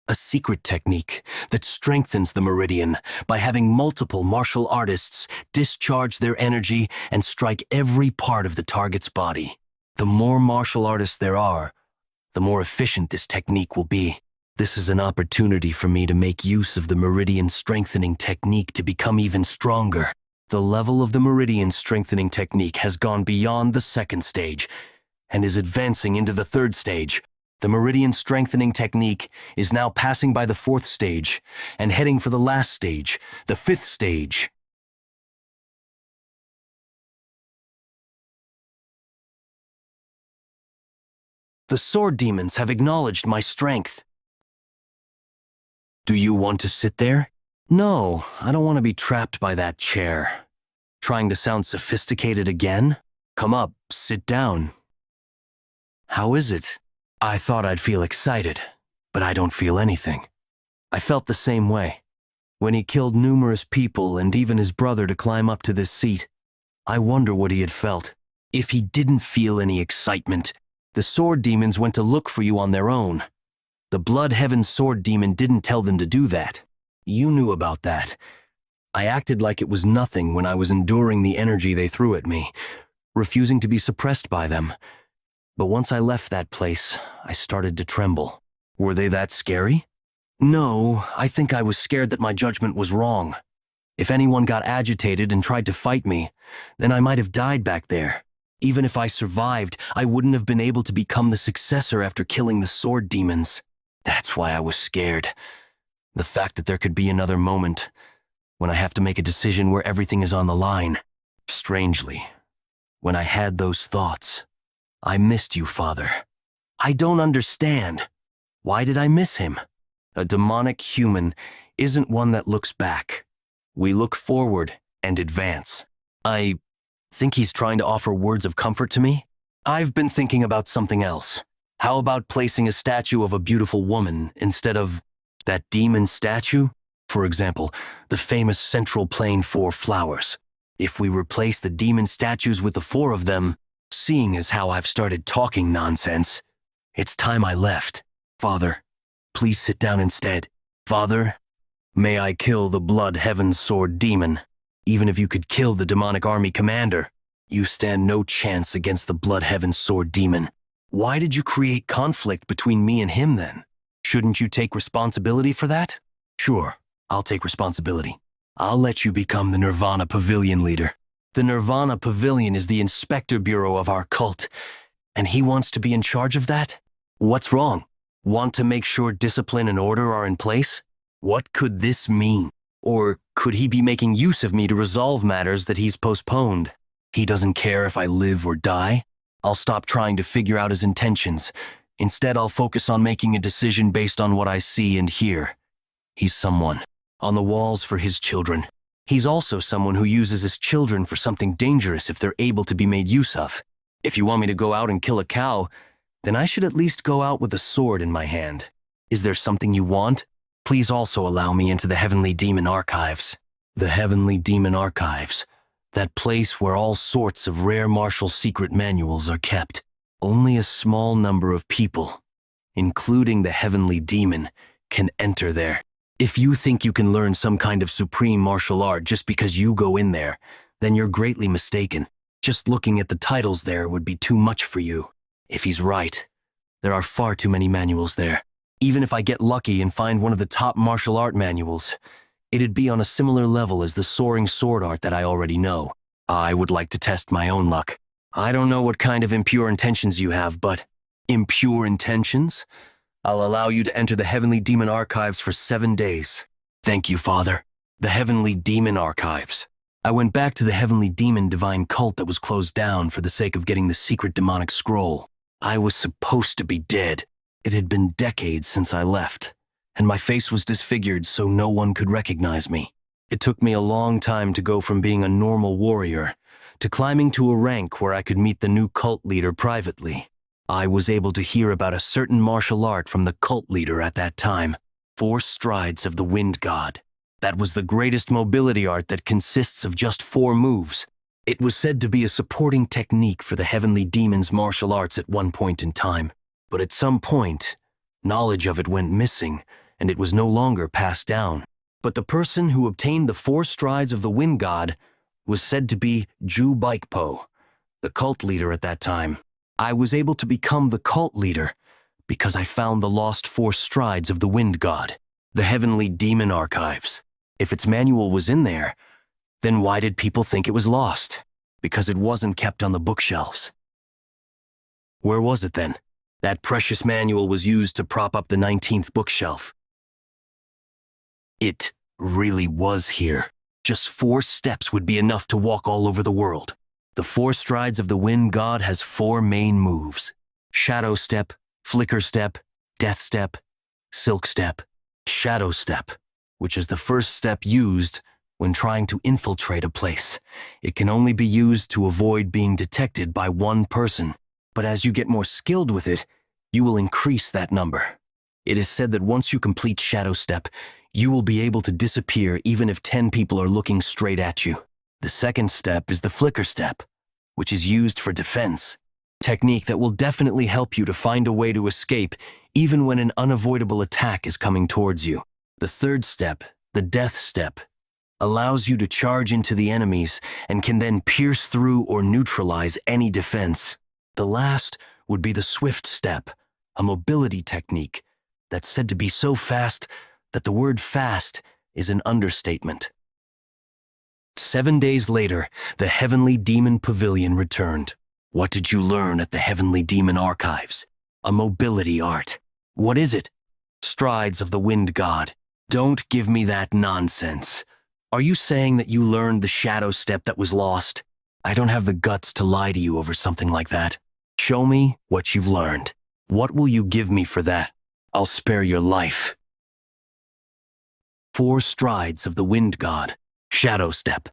a secret technique that strengthens the Meridian by having multiple martial artists discharge their energy and strike every part of the target's body. The more martial artists there are, the more efficient this technique will be. This is an opportunity for me to make use of the Meridian strengthening technique to become even stronger. The level of the Meridian strengthening technique has gone beyond the second stage and is advancing into the third stage. The Meridian strengthening technique is now passing by the fourth stage and heading for the last stage, the fifth stage. The sword demons have acknowledged my strength. Do you want to sit there? No, I don't want to be trapped by that chair. Trying to sound sophisticated again? Come up, sit down. How is it? I thought I'd feel excited, but I don't feel anything. I felt the same way. When he killed numerous people and even his brother to climb up to this seat, I wonder what he had felt. If he didn't feel any excitement, the sword demons went to look for you on their own. The Blood Heaven sword demon didn't tell them to do that. You knew about that. I acted like it was nothing when I was enduring the energy they threw at me, refusing to be suppressed by them. But once I left that place, I started to tremble. Were they that scary? No, I think I was scared that my judgment was wrong. If anyone got agitated and tried to fight me, then I might have died back there. Even if I survived, I wouldn't have been able to become the successor after killing the sword demons. That's why I was scared. The fact that there could be another moment when I have to make a decision where everything is on the line. Strangely, when I had those thoughts, I missed you, Father. I don't understand. Why did I miss him? A demonic human isn't one that looks back. We look forward and advance. I think he's trying to offer words of comfort to me. I've been thinking about something else. How about placing a statue of a beautiful woman instead of that demon statue? For example, the famous Central Plain 4 flowers. If we replace the demon statues with the 4 of them, seeing as how I've started talking nonsense, it's time I left. Father, please sit down instead. Father, may I kill the Blood Heaven sword demon? Even if you could kill the demonic army commander, you stand no chance against the Blood Heaven sword demon. Why did you create conflict between me and him then? Shouldn't you take responsibility for that? Sure, I'll take responsibility. I'll let you become the Nirvana Pavilion leader. The Nirvana Pavilion is the inspector bureau of our cult, and he wants to be in charge of that? What's wrong? Want to make sure discipline and order are in place? What could this mean? Or could he be making use of me to resolve matters that he's postponed? He doesn't care if I live or die? I'll stop trying to figure out his intentions. Instead, I'll focus on making a decision based on what I see and hear. He's someone on the walls for his children. He's also someone who uses his children for something dangerous if they're able to be made use of. If you want me to go out and kill a cow, then I should at least go out with a sword in my hand. Is there something you want? Please also allow me into the Heavenly Demon Archives. The Heavenly Demon Archives. That place where all sorts of rare martial secret manuals are kept. Only a small number of people, including the Heavenly Demon, can enter there. If you think you can learn some kind of supreme martial art just because you go in there, then you're greatly mistaken. Just looking at the titles there would be too much for you. If he's right, there are far too many manuals there. Even if I get lucky and find one of the top martial art manuals, it'd be on a similar level as the soaring sword art that I already know. I would like to test my own luck. I don't know what kind of impure intentions you have, but impure intentions? I'll allow you to enter the Heavenly Demon Archives for 7 days. Thank you, Father. The Heavenly Demon Archives. I went back to the Heavenly Demon Divine cult that was closed down for the sake of getting the secret demonic scroll. I was supposed to be dead. It had been decades since I left, and my face was disfigured so no one could recognize me. It took me a long time to go from being a normal warrior to climbing to a rank where I could meet the new cult leader privately. I was able to hear about a certain martial art from the cult leader at that time, 4 strides of the Wind God. That was the greatest mobility art that consists of just 4 moves. It was said to be a supporting technique for the Heavenly Demon's martial arts at one point in time, but at some point, knowledge of it went missing, and it was no longer passed down. But the person who obtained the 4 strides of the Wind God was said to be Ju Baikpo, the cult leader at that time. I was able to become the cult leader because I found the lost 4 strides of the Wind God, the Heavenly Demon Archives. If its manual was in there, then why did people think it was lost? Because it wasn't kept on the bookshelves. Where was it then? That precious manual was used to prop up the 19th bookshelf. It really was here. Just 4 steps would be enough to walk all over the world. The 4 strides of the Wind God has 4 main moves: Shadow Step, Flicker Step, Death Step, Silk Step. Shadow Step, which is the first step used when trying to infiltrate a place. It can only be used to avoid being detected by one person, but as you get more skilled with it, you will increase that number. It is said that once you complete Shadow Step, you will be able to disappear even if 10 people are looking straight at you. The second step is the Flicker Step, which is used for defense. Technique that will definitely help you to find a way to escape even when an unavoidable attack is coming towards you. The third step, the Death Step, allows you to charge into the enemies and can then pierce through or neutralize any defense. The last would be the Swift Step, a mobility technique that's said to be so fast that the word fast is an understatement. 7 days later, the Heavenly Demon Pavilion returned. What did you learn at the Heavenly Demon Archives? A mobility art. What is it? Strides of the Wind God. Don't give me that nonsense. Are you saying that you learned the Shadow Step that was lost? I don't have the guts to lie to you over something like that. Show me what you've learned. What will you give me for that? I'll spare your life. 4 strides of the Wind God. Shadow Step.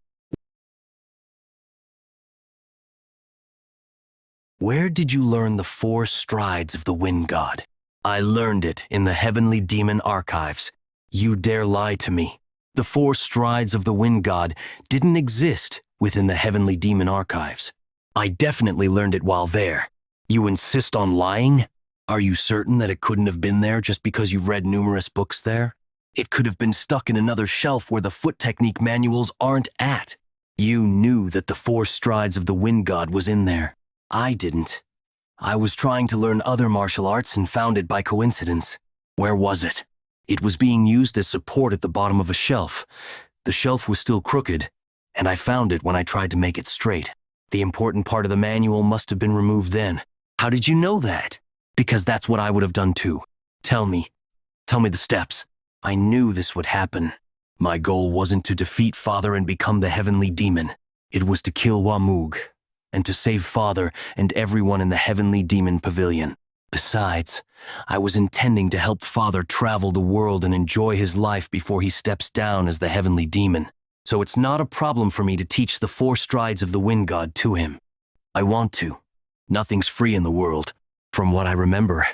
Where did you learn the 4 strides of the Wind God? I learned it in the Heavenly Demon Archives. You dare lie to me. The 4 strides of the Wind God didn't exist within the Heavenly Demon Archives. I definitely learned it while there. You insist on lying? Are you certain that it couldn't have been there just because you've read numerous books there? It could have been stuck in another shelf where the foot technique manuals aren't at. You knew that the 4 strides of the Wind God was in there. I didn't. I was trying to learn other martial arts and found it by coincidence. Where was it? It was being used as support at the bottom of a shelf. The shelf was still crooked, and I found it when I tried to make it straight. The important part of the manual must have been removed then. How did you know that? Because that's what I would have done too. Tell me the steps. I knew this would happen. My goal wasn't to defeat Father and become the Heavenly Demon. It was to kill Wamug, and to save Father and everyone in the Heavenly Demon Pavilion. Besides, I was intending to help Father travel the world and enjoy his life before he steps down as the Heavenly Demon. So it's not a problem for me to teach the 4 strides of the Wind God to him. I want to. Nothing's free in the world. From what I remember,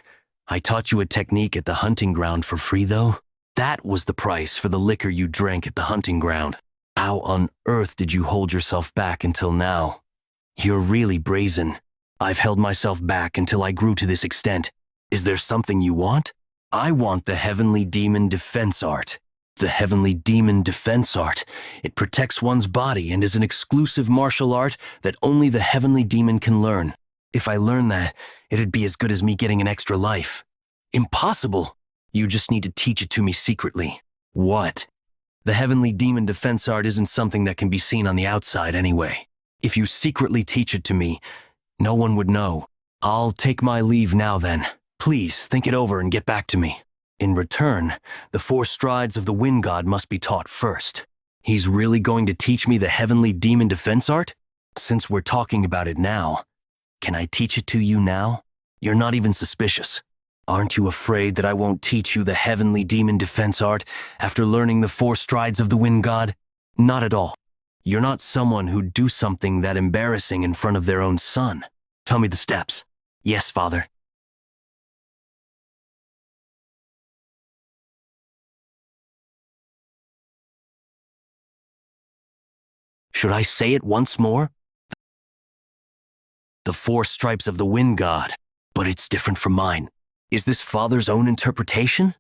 I taught you a technique at the hunting ground for free, though. That was the price for the liquor you drank at the hunting ground. How on earth did you hold yourself back until now? You're really brazen. I've held myself back until I grew to this extent. Is there something you want? I want the Heavenly Demon Defense Art. The Heavenly Demon Defense Art. It protects one's body and is an exclusive martial art that only the Heavenly Demon can learn. If I learn that, it'd be as good as me getting an extra life. Impossible! You just need to teach it to me secretly. What? The Heavenly Demon Defense Art isn't something that can be seen on the outside anyway. If you secretly teach it to me, no one would know. I'll take my leave now then. Please, think it over and get back to me. In return, the 4 strides of the Wind God must be taught first. He's really going to teach me the heavenly demon defense art? Since we're talking about it now, can I teach it to you now? You're not even suspicious. Aren't you afraid that I won't teach you the heavenly demon defense art after learning the 4 strides of the wind god? Not at all. You're not someone who'd do something that embarrassing in front of their own son. Tell me the steps. Yes, father. Should I say it once more? The 4 stripes of the wind god, but it's different from mine. Is this father's own interpretation?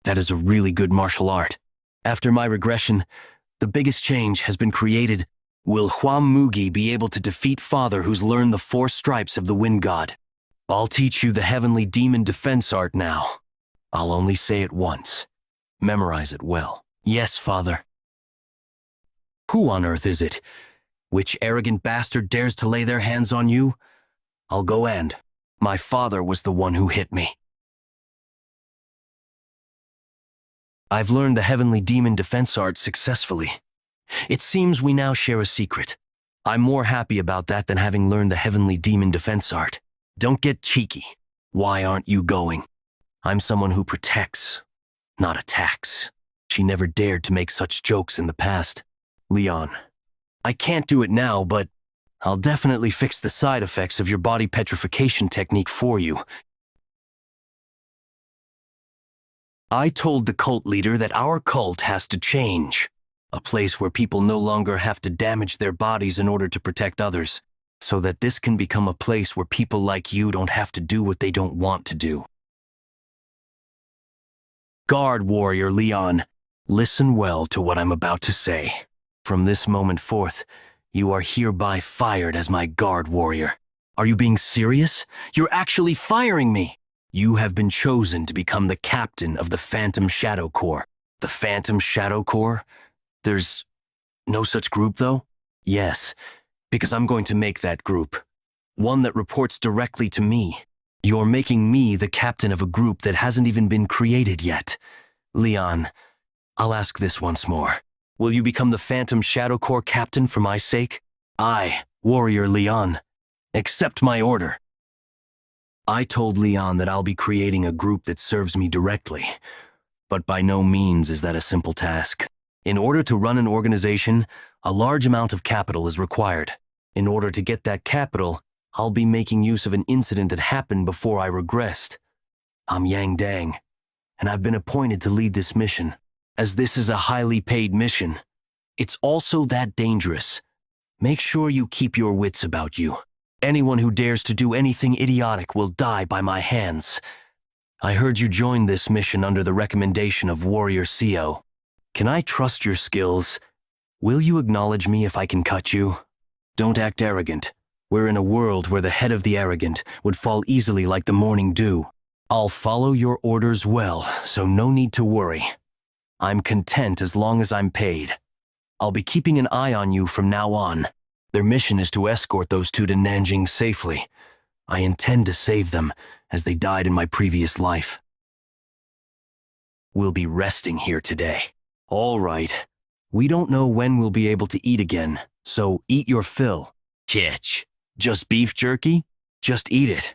That is a really good martial art. After my regression, the biggest change has been created. Will Huam Mugi be able to defeat father who's learned the 4 stripes of the wind god? I'll teach you the heavenly demon defense art now. I'll only say it once. Memorize it well. Yes, father. Who on earth is it? Which arrogant bastard dares to lay their hands on you? I'll go and. My father was the one who hit me. I've learned the heavenly demon defense art successfully. It seems we now share a secret. I'm more happy about that than having learned the heavenly demon defense art. Don't get cheeky. Why aren't you going? I'm someone who protects, not attacks. She never dared to make such jokes in the past. Leon, I can't do it now, but I'll definitely fix the side effects of your body petrification technique for you. I told the cult leader that our cult has to change. A place where people no longer have to damage their bodies in order to protect others, so that this can become a place where people like you don't have to do what they don't want to do. Guard warrior Leon, listen well to what I'm about to say. From this moment forth, you are hereby fired as my guard warrior. Are you being serious? You're actually firing me! You have been chosen to become the captain of the Phantom Shadow Corps. The Phantom Shadow Corps? There's no such group, though? Yes, because I'm going to make that group. One that reports directly to me. You're making me the captain of a group that hasn't even been created yet. Leon, I'll ask this once more. Will you become the Phantom Shadow Corps captain for my sake? I, warrior Leon, accept my order. I told Leon that I'll be creating a group that serves me directly, but by no means is that a simple task. In order to run an organization, a large amount of capital is required. In order to get that capital, I'll be making use of an incident that happened before I regressed. I'm Yang Dang, and I've been appointed to lead this mission. As this is a highly paid mission, it's also that dangerous. Make sure you keep your wits about you. Anyone who dares to do anything idiotic will die by my hands. I heard you joined this mission under the recommendation of Warrior CO. Can I trust your skills? Will you acknowledge me if I can cut you? Don't act arrogant. We're in a world where the head of the arrogant would fall easily like the morning dew. I'll follow your orders well, so no need to worry. I'm content as long as I'm paid. I'll be keeping an eye on you from now on. Their mission is to escort those 2 to Nanjing safely. I intend to save them, as they died in my previous life. We'll be resting here today. All right. We don't know when we'll be able to eat again, so eat your fill. Kitch. Just beef jerky? Just eat it.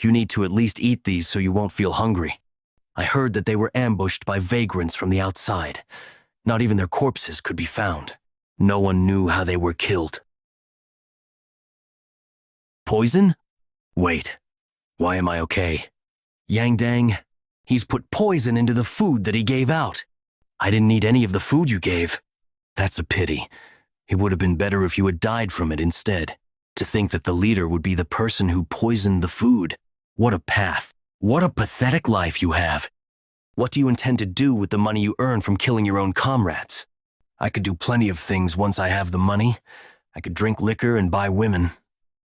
You need to at least eat these so you won't feel hungry. I heard that they were ambushed by vagrants from the outside. Not even their corpses could be found. No one knew how they were killed. Poison? Wait. Why am I okay? Yang Dang, he's put poison into the food that he gave out. I didn't eat any of the food you gave. That's a pity. It would have been better if you had died from it instead. To think that the leader would be the person who poisoned the food. What a path. What a pathetic life you have. What do you intend to do with the money you earn from killing your own comrades? I could do plenty of things once I have the money. I could drink liquor and buy women.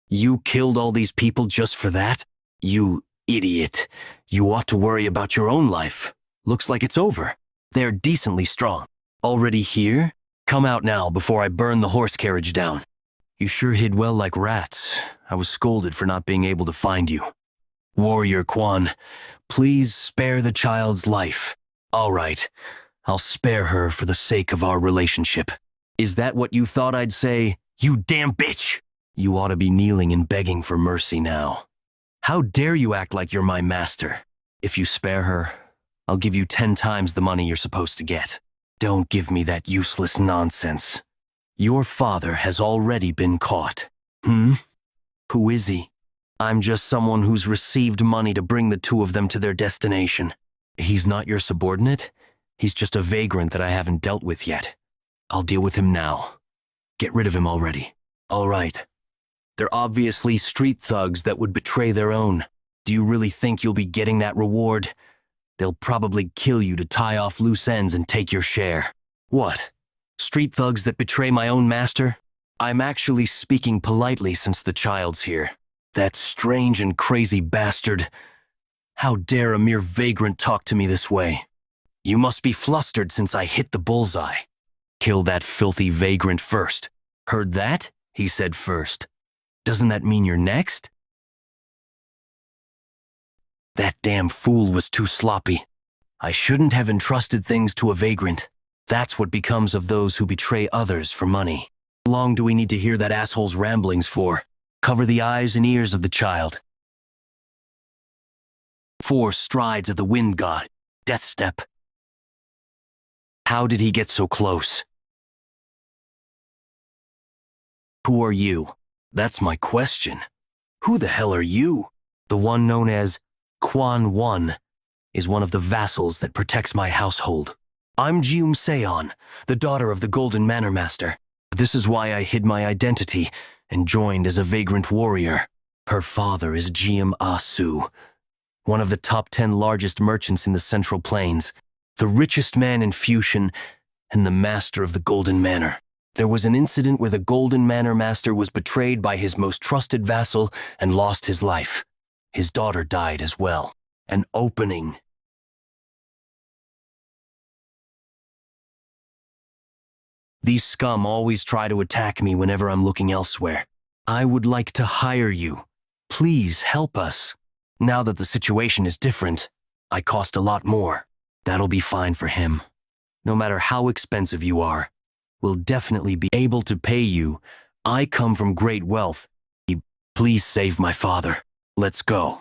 You killed all these people just for that? You idiot. You ought to worry about your own life. Looks like it's over. They're decently strong. Already here? Come out now before I burn the horse carriage down. You sure hid well like rats. I was scolded for not being able to find you. Warrior Quan, please spare the child's life. All right, I'll spare her for the sake of our relationship. Is that what you thought I'd say? You damn bitch! You ought to be kneeling and begging for mercy now. How dare you act like you're my master? If you spare her, I'll give you 10 times the money you're supposed to get. Don't give me that useless nonsense. Your father has already been caught. Who is he? I'm just someone who's received money to bring the two of them to their destination. He's not your subordinate? He's just a vagrant that I haven't dealt with yet. I'll deal with him now. Get rid of him already. All right. They're obviously street thugs that would betray their own. Do you really think you'll be getting that reward? They'll probably kill you to tie off loose ends and take your share. What? Street thugs that betray my own master? I'm actually speaking politely since the child's here. That strange and crazy bastard. How dare a mere vagrant talk to me this way? You must be flustered since I hit the bullseye. Kill that filthy vagrant first. Heard that? He said first. Doesn't that mean you're next? That damn fool was too sloppy. I shouldn't have entrusted things to a vagrant. That's what becomes of those who betray others for money. How long do we need to hear that asshole's ramblings for? Cover the eyes and ears of the child. 4 strides of the wind god. Death step. How did he get so close? Who are you? That's my question. Who the hell are you? The one known as Quan One is one of the vassals that protects my household. I'm Jium Seon, the daughter of the Golden Manor Master. This is why I hid my identity and joined as a vagrant warrior. Her father is Jium Ah-su, one of the top 10 largest merchants in the Central Plains, the richest man in Fusion, and the master of the Golden Manor. There was an incident where the Golden Manor Master was betrayed by his most trusted vassal and lost his life. His daughter died as well. An opening. These scum always try to attack me whenever I'm looking elsewhere. I would like to hire you. Please help us. Now that the situation is different, I cost a lot more. That'll be fine for him. No matter how expensive you are, we'll definitely be able to pay you. I come from great wealth. Please save my father. Let's go.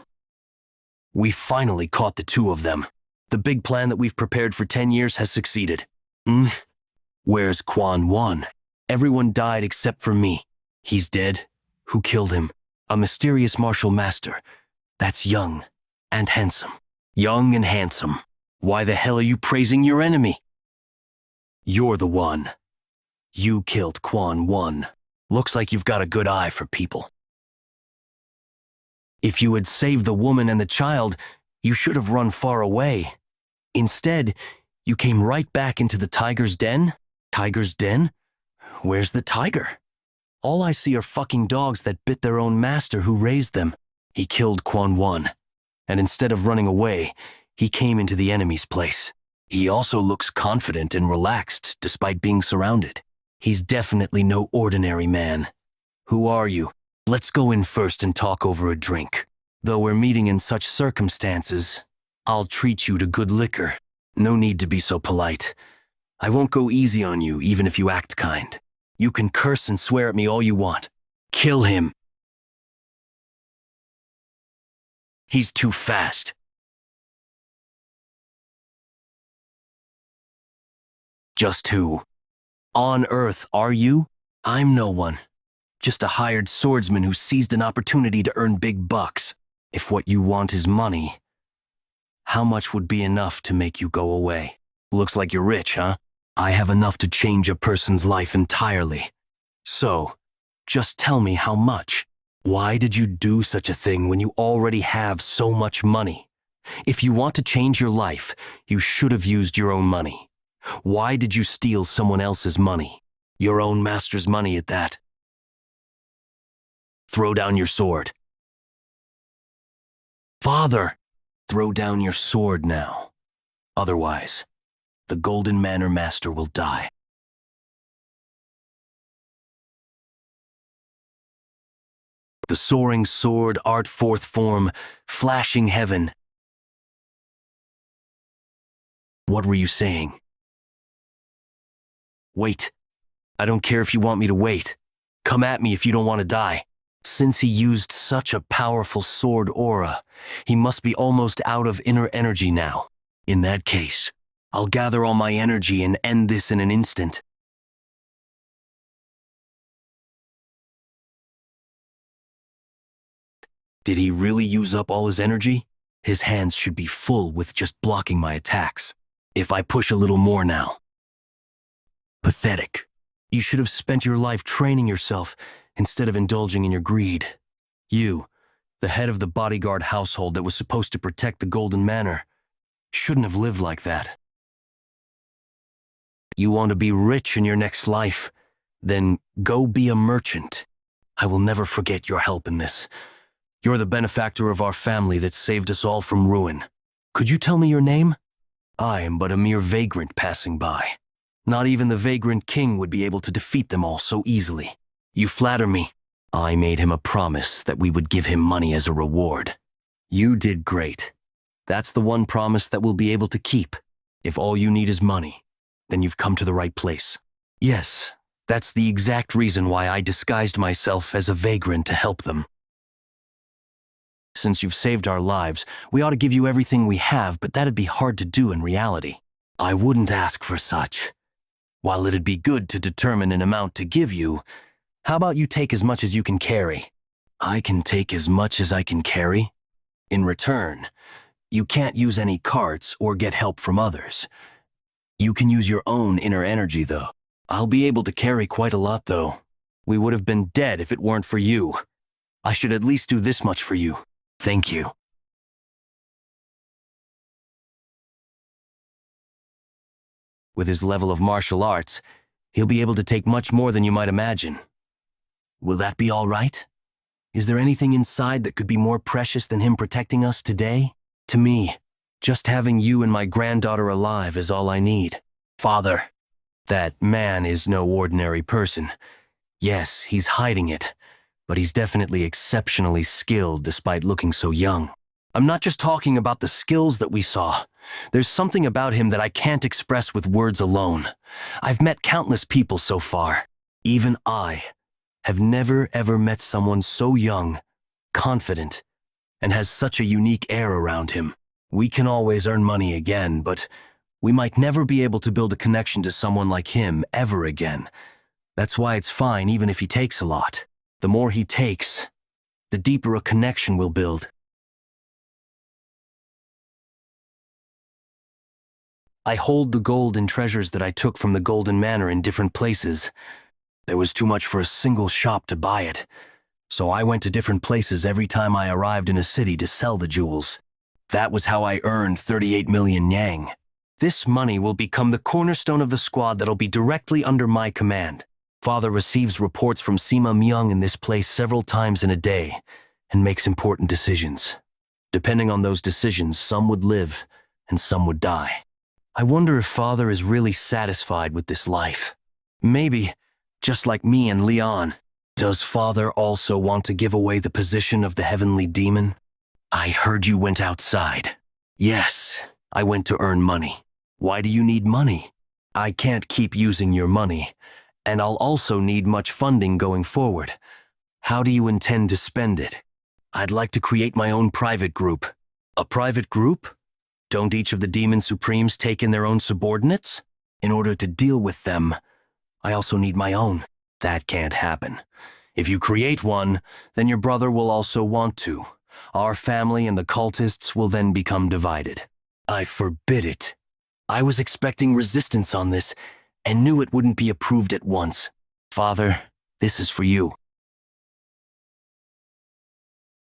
We finally caught the two of them. The big plan that we've prepared for 10 years has succeeded. Where's Quan One? Everyone died except for me. He's dead. Who killed him? A mysterious martial master. That's young and handsome. Young and handsome. Why the hell are you praising your enemy? You're the one. You killed Quan One. Looks like you've got a good eye for people. If you had saved the woman and the child, you should have run far away. Instead, you came right back into the tiger's den? Tiger's den? Where's the tiger? All I see are fucking dogs that bit their own master who raised them. He killed Quan One, and instead of running away, he came into the enemy's place. He also looks confident and relaxed despite being surrounded. He's definitely no ordinary man. Who are you? Let's go in first and talk over a drink. Though we're meeting in such circumstances, I'll treat you to good liquor. No need to be so polite. I won't go easy on you even if you act kind. You can curse and swear at me all you want. Kill him. He's too fast. Just who on earth are you? I'm no one. Just a hired swordsman who seized an opportunity to earn big bucks. If what you want is money, how much would be enough to make you go away? Looks like you're rich, huh? I have enough to change a person's life entirely. So, just tell me how much. Why did you do such a thing when you already have so much money? If you want to change your life, you should have used your own money. Why did you steal someone else's money? Your own master's money at that. Throw down your sword. Father! Throw down your sword now. Otherwise, the Golden Manor Master will die. The soaring sword, art fourth form, flashing heaven. What were you saying? Wait. I don't care if you want me to wait. Come at me if you don't want to die. Since he used such a powerful sword aura, he must be almost out of inner energy now. In that case, I'll gather all my energy and end this in an instant. Did he really use up all his energy? His hands should be full with just blocking my attacks. If I push a little more now. Pathetic. You should have spent your life training yourself instead of indulging in your greed. You, the head of the bodyguard household that was supposed to protect the Golden Manor, shouldn't have lived like that. You want to be rich in your next life? Then go be a merchant. I will never forget your help in this. You're the benefactor of our family that saved us all from ruin. Could you tell me your name? I am but a mere vagrant passing by. Not even the vagrant king would be able to defeat them all so easily. You flatter me. I made him a promise that we would give him money as a reward. You did great. That's the one promise that we'll be able to keep. If all you need is money, then you've come to the right place. Yes, that's the exact reason why I disguised myself as a vagrant to help them. Since you've saved our lives, we ought to give you everything we have, but that'd be hard to do in reality. I wouldn't ask for such. While it'd be good to determine an amount to give you, how about you take as much as you can carry? I can take as much as I can carry? In return, you can't use any carts or get help from others. You can use your own inner energy, though. I'll be able to carry quite a lot, though. We would have been dead if it weren't for you. I should at least do this much for you. Thank you. With his level of martial arts, he'll be able to take much more than you might imagine. Will that be all right? Is there anything inside that could be more precious than him protecting us today? To me, just having you and my granddaughter alive is all I need. Father, that man is no ordinary person. Yes, he's hiding it, but he's definitely exceptionally skilled despite looking so young. I'm not just talking about the skills that we saw. There's something about him that I can't express with words alone. I've met countless people so far. Even I have never ever met someone so young, confident, and has such a unique air around him. We can always earn money again, but we might never be able to build a connection to someone like him ever again. That's why it's fine even if he takes a lot. The more he takes, the deeper a connection we'll build. I hold the gold and treasures that I took from the Golden Manor in different places. There was too much for a single shop to buy it, so I went to different places every time I arrived in a city to sell the jewels. That was how I earned 38 million yang. This money will become the cornerstone of the squad that'll be directly under my command. Father receives reports from Sima Myung in this place several times in a day and makes important decisions. Depending on those decisions, some would live and some would die. I wonder if Father is really satisfied with this life. Maybe, just like me and Leon. Does Father also want to give away the position of the heavenly demon? I heard you went outside. Yes, I went to earn money. Why do you need money? I can't keep using your money, and I'll also need much funding going forward. How do you intend to spend it? I'd like to create my own private group. A private group? Don't each of the Demon Supremes take in their own subordinates? In order to deal with them, I also need my own. That can't happen. If you create one, then your brother will also want to. Our family and the cultists will then become divided. I forbid it. I was expecting resistance on this, and knew it wouldn't be approved at once. Father, this is for you.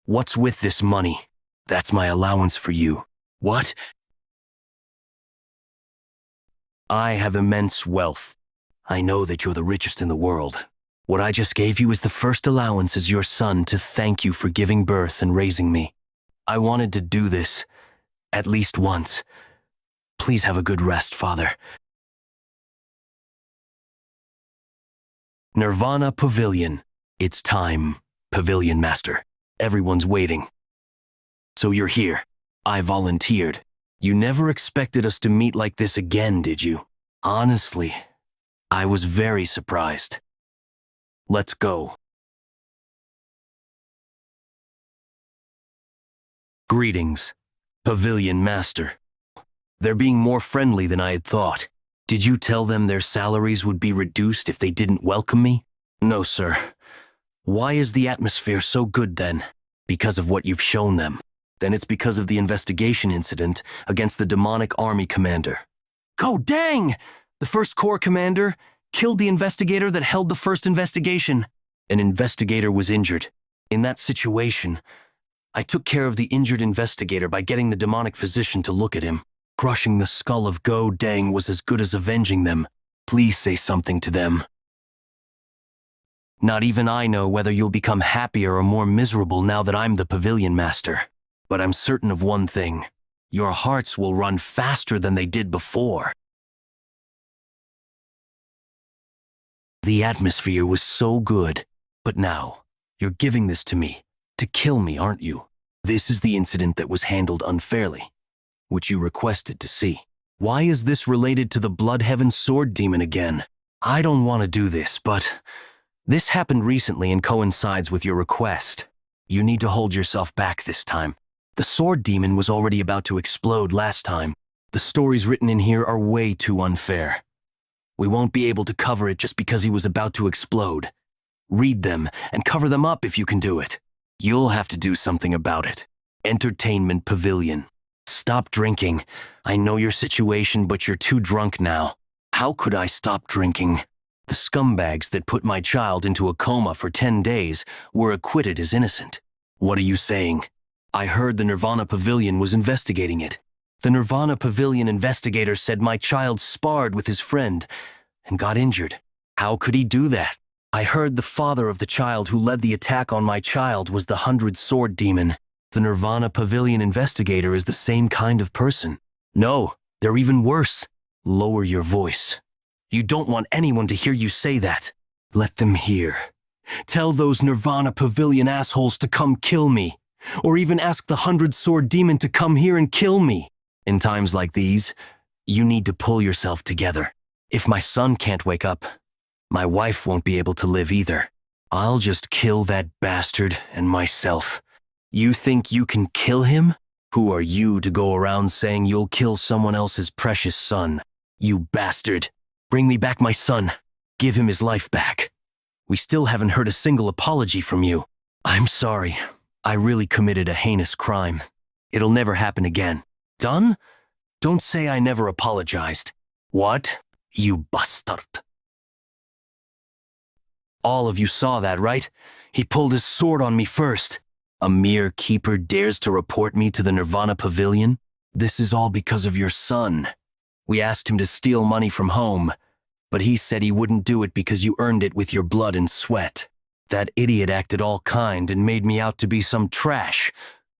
What's with this money? That's my allowance for you. What? I have immense wealth. I know that you're the richest in the world. What I just gave you is the first allowance as your son to thank you for giving birth and raising me. I wanted to do this, at least once. Please have a good rest, Father. Nirvana Pavilion. It's time, Pavilion Master. Everyone's waiting. So you're here. I volunteered. You never expected us to meet like this again, did you? Honestly, I was very surprised. Let's go. Greetings, Pavilion Master. They're being more friendly than I had thought. Did you tell them their salaries would be reduced if they didn't welcome me? No, sir. Why is the atmosphere so good then? Because of what you've shown them. Then it's because of the investigation incident against the demonic army commander. Go dang! The first corps commander killed the investigator that held the first investigation. An investigator was injured. In that situation, I took care of the injured investigator by getting the demonic physician to look at him. Crushing the skull of Go Dang was as good as avenging them. Please say something to them. Not even I know whether you'll become happier or more miserable now that I'm the Pavilion Master. But I'm certain of one thing. Your hearts will run faster than they did before. The atmosphere was so good. But now, you're giving this to me. To kill me, aren't you? This is the incident that was handled unfairly, which you requested to see. Why is this related to the Bloodheaven Sword Demon again? I don't want to do this, but this happened recently and coincides with your request. You need to hold yourself back this time. The Sword Demon was already about to explode last time. The stories written in here are way too unfair. We won't be able to cover it just because he was about to explode. Read them and cover them up if you can do it. You'll have to do something about it. Entertainment Pavilion. Stop drinking. I know your situation, but you're too drunk now. How could I stop drinking? The scumbags that put my child into a coma for 10 days were acquitted as innocent. What are you saying? I heard the Nirvana Pavilion was investigating it. The Nirvana Pavilion investigator said my child sparred with his friend and got injured. How could he do that? I heard the father of the child who led the attack on my child was the 100 Sword Demon. The Nirvana Pavilion investigator is the same kind of person. No, they're even worse. Lower your voice. You don't want anyone to hear you say that. Let them hear. Tell those Nirvana Pavilion assholes to come kill me. Or even ask the 100 Sword Demon to come here and kill me. In times like these, you need to pull yourself together. If my son can't wake up, my wife won't be able to live either. I'll just kill that bastard and myself. You think you can kill him? Who are you to go around saying you'll kill someone else's precious son? You bastard. Bring me back my son. Give him his life back. We still haven't heard a single apology from you. I'm sorry. I really committed a heinous crime. It'll never happen again. Done? Don't say I never apologized. What? You bastard. All of you saw that, right? He pulled his sword on me first. A mere keeper dares to report me to the Nirvana Pavilion? This is all because of your son. We asked him to steal money from home, but he said he wouldn't do it because you earned it with your blood and sweat. That idiot acted all kind and made me out to be some trash.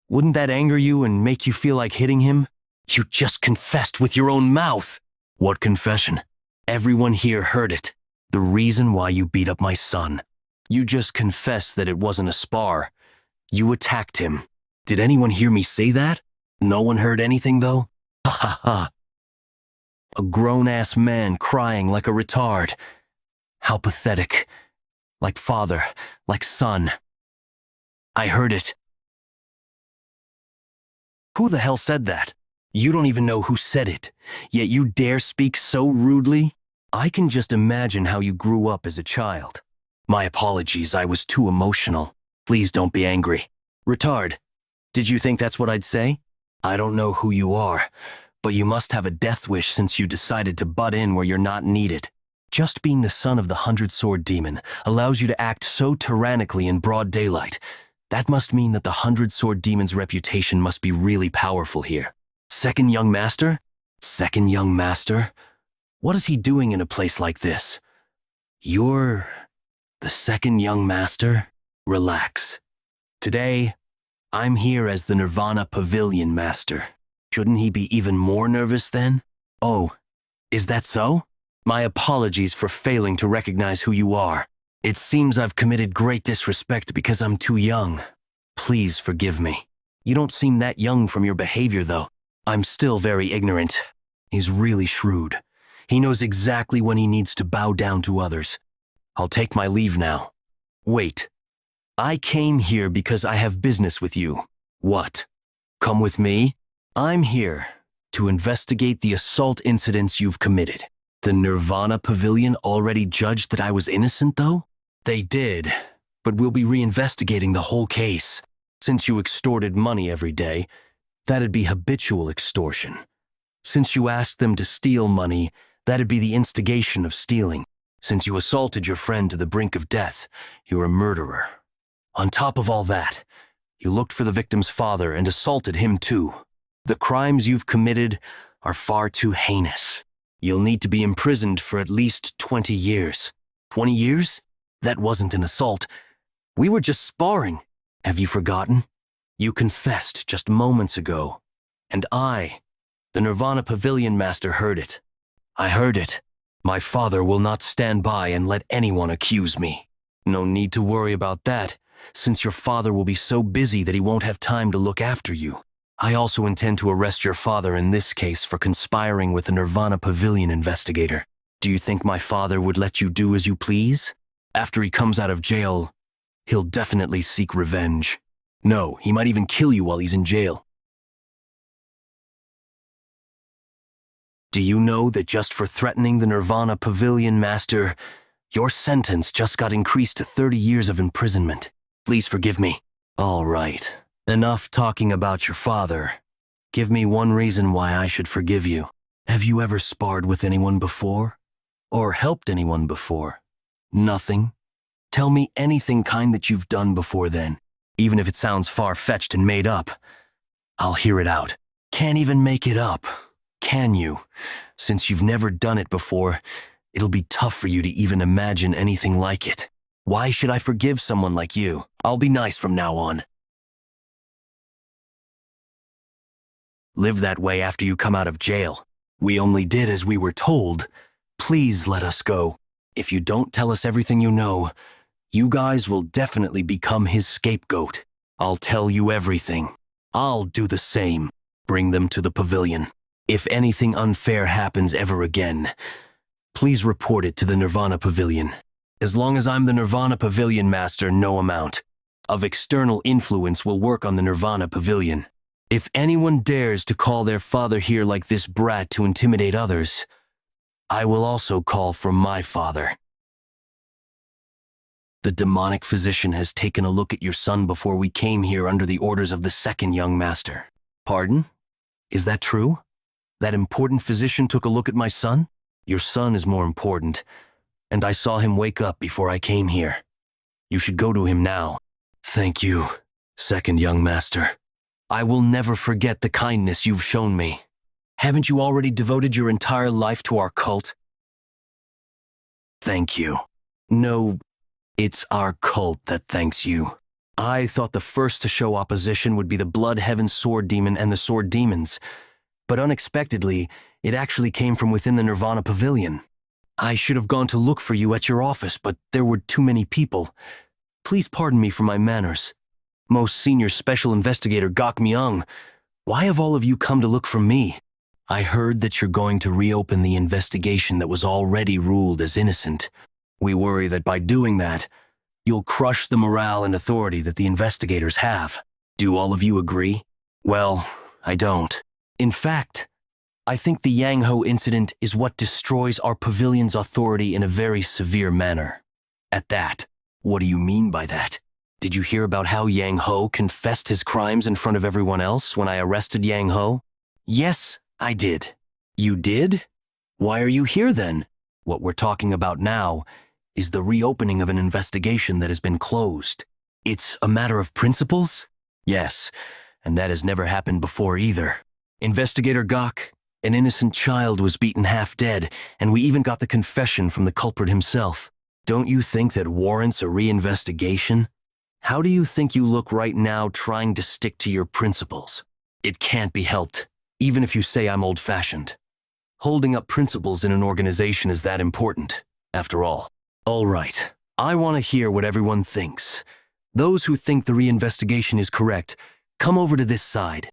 Wouldn't that anger you and make you feel like hitting him? You just confessed with your own mouth. What confession? Everyone here heard it. The reason why you beat up my son. You just confessed that it wasn't a spar. You attacked him. Did anyone hear me say that? No one heard anything, though? Ha ha ha. A grown-ass man crying like a retard. How pathetic. Like father, like son. I heard it. Who the hell said that? You don't even know who said it, yet you dare speak so rudely? I can just imagine how you grew up as a child. My apologies, I was too emotional. Please don't be angry. Retard. Did you think that's what I'd say? I don't know who you are, but you must have a death wish since you decided to butt in where you're not needed. Just being the son of the 100 Sword Demon allows you to act so tyrannically in broad daylight. That must mean that the 100 Sword Demon's reputation must be really powerful here. Second young master? Second young master? What is he doing in a place like this? You're the second young master? Relax. Today, I'm here as the Nirvana Pavilion Master. Shouldn't he be even more nervous then? Oh, is that so? My apologies for failing to recognize who you are. It seems I've committed great disrespect because I'm too young. Please forgive me. You don't seem that young from your behavior, though. I'm still very ignorant. He's really shrewd. He knows exactly when he needs to bow down to others. I'll take my leave now. Wait. I came here because I have business with you. What? Come with me? I'm here to investigate the assault incidents you've committed. The Nirvana Pavilion already judged that I was innocent, though? They did, but we'll be reinvestigating the whole case. Since you extorted money every day, that'd be habitual extortion. Since you asked them to steal money, that'd be the instigation of stealing. Since you assaulted your friend to the brink of death, you're a murderer. On top of all that, you looked for the victim's father and assaulted him too. The crimes you've committed are far too heinous. You'll need to be imprisoned for at least 20 years. 20 years? That wasn't an assault. We were just sparring. Have you forgotten? You confessed just moments ago. And I, the Nirvana Pavilion Master, heard it. I heard it. My father will not stand by and let anyone accuse me. No need to worry about that, since your father will be so busy that he won't have time to look after you. I also intend to arrest your father in this case for conspiring with the Nirvana Pavilion investigator. Do you think my father would let you do as you please? After he comes out of jail, he'll definitely seek revenge. No, he might even kill you while he's in jail. Do you know that just for threatening the Nirvana Pavilion Master, your sentence just got increased to 30 years of imprisonment? Please forgive me. All right, enough talking about your father. Give me one reason why I should forgive you. Have you ever sparred with anyone before? Or helped anyone before? Nothing? Tell me anything kind that you've done before then, even if it sounds far-fetched and made up. I'll hear it out. Can't even make it up, can you? Since you've never done it before, it'll be tough for you to even imagine anything like it. Why should I forgive someone like you? I'll be nice from now on. Live that way after you come out of jail. We only did as we were told. Please let us go. If you don't tell us everything you know, you guys will definitely become his scapegoat. I'll tell you everything. I'll do the same. Bring them to the pavilion. If anything unfair happens ever again, please report it to the Nirvana Pavilion. As long as I'm the Nirvana Pavilion Master, no amount of external influence will work on the Nirvana Pavilion. If anyone dares to call their father here like this brat to intimidate others, I will also call for my father. The demonic physician has taken a look at your son before we came here under the orders of the second young master. Pardon? Is that true? That important physician took a look at my son? Your son is more important, and I saw him wake up before I came here. You should go to him now. Thank you, second young master. I will never forget the kindness you've shown me. Haven't you already devoted your entire life to our cult? Thank you. No, it's our cult that thanks you. I thought the first to show opposition would be the Blood Heaven Sword Demon and the Sword Demons, but unexpectedly, it actually came from within the Nirvana Pavilion. I should have gone to look for you at your office, but there were too many people. Please pardon me for my manners. Most Senior Special Investigator Gok Myung, why have all of you come to look for me? I heard that you're going to reopen the investigation that was already ruled as innocent. We worry that by doing that, you'll crush the morale and authority that the investigators have. Do all of you agree? Well, I don't. In fact, I think the Yang Ho incident is what destroys our pavilion's authority in a very severe manner. At that, what do you mean by that? Did you hear about how Yang Ho confessed his crimes in front of everyone else when I arrested Yang Ho? Yes, I did. You did? Why are you here then? What we're talking about now is the reopening of an investigation that has been closed. It's a matter of principles? Yes, and that has never happened before either. Investigator Gok, an innocent child was beaten half dead, and we even got the confession from the culprit himself. Don't you think that warrants a reinvestigation? How do you think you look right now trying to stick to your principles? It can't be helped, even if you say I'm old-fashioned. Holding up principles in an organization is that important, after all. All right, I want to hear what everyone thinks. Those who think the reinvestigation is correct, come over to this side.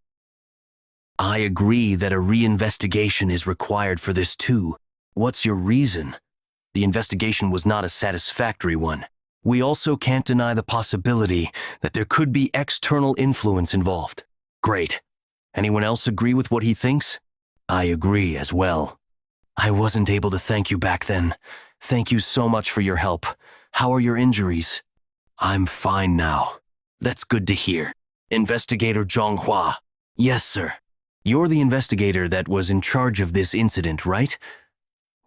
I agree that a reinvestigation is required for this too. What's your reason? The investigation was not a satisfactory one. We also can't deny the possibility that there could be external influence involved. Great. Anyone else agree with what he thinks? I agree as well. I wasn't able to thank you back then. Thank you so much for your help. How are your injuries? I'm fine now. That's good to hear. Investigator Donghua. Yes, sir. You're the investigator that was in charge of this incident, right?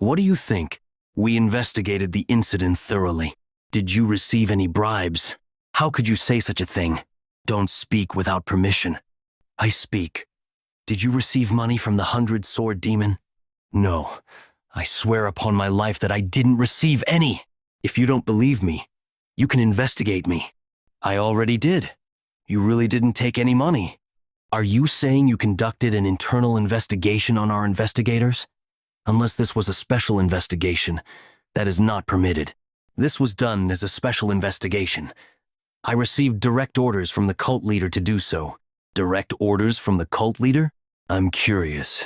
What do you think? We investigated the incident thoroughly. Did you receive any bribes? How could you say such a thing? Don't speak without permission. I speak. Did you receive money from the 100-sword demon? No. I swear upon my life that I didn't receive any. If you don't believe me, you can investigate me. I already did. You really didn't take any money. Are you saying you conducted an internal investigation on our investigators? Unless this was a special investigation, that is not permitted. This was done as a special investigation. I received direct orders from the cult leader to do so. Direct orders from the cult leader? I'm curious.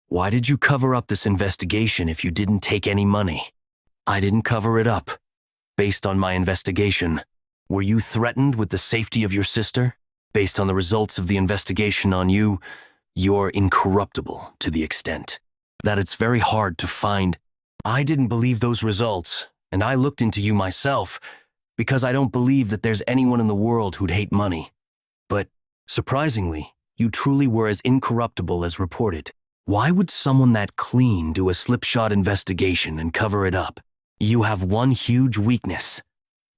Why did you cover up this investigation if you didn't take any money? I didn't cover it up. Based on my investigation, were you threatened with the safety of your sister? Based on the results of the investigation on you, you're incorruptible to the extent that it's very hard to find. I didn't believe those results, and I looked into you myself, because I don't believe that there's anyone in the world who'd hate money. But, surprisingly, you truly were as incorruptible as reported. Why would someone that clean do a slipshod investigation and cover it up? You have one huge weakness.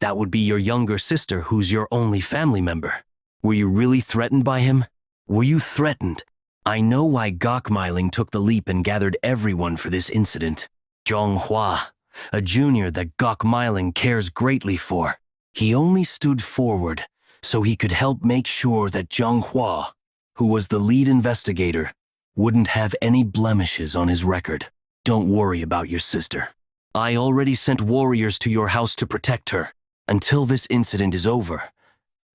That would be your younger sister, who's your only family member. Were you really threatened by him? Were you threatened? I know why Gokmeiling took the leap and gathered everyone for this incident. Donghua, a junior that Gokmeiling cares greatly for. He only stood forward so he could help make sure that Donghua, who was the lead investigator, wouldn't have any blemishes on his record. Don't worry about your sister. I already sent warriors to your house to protect her. Until this incident is over,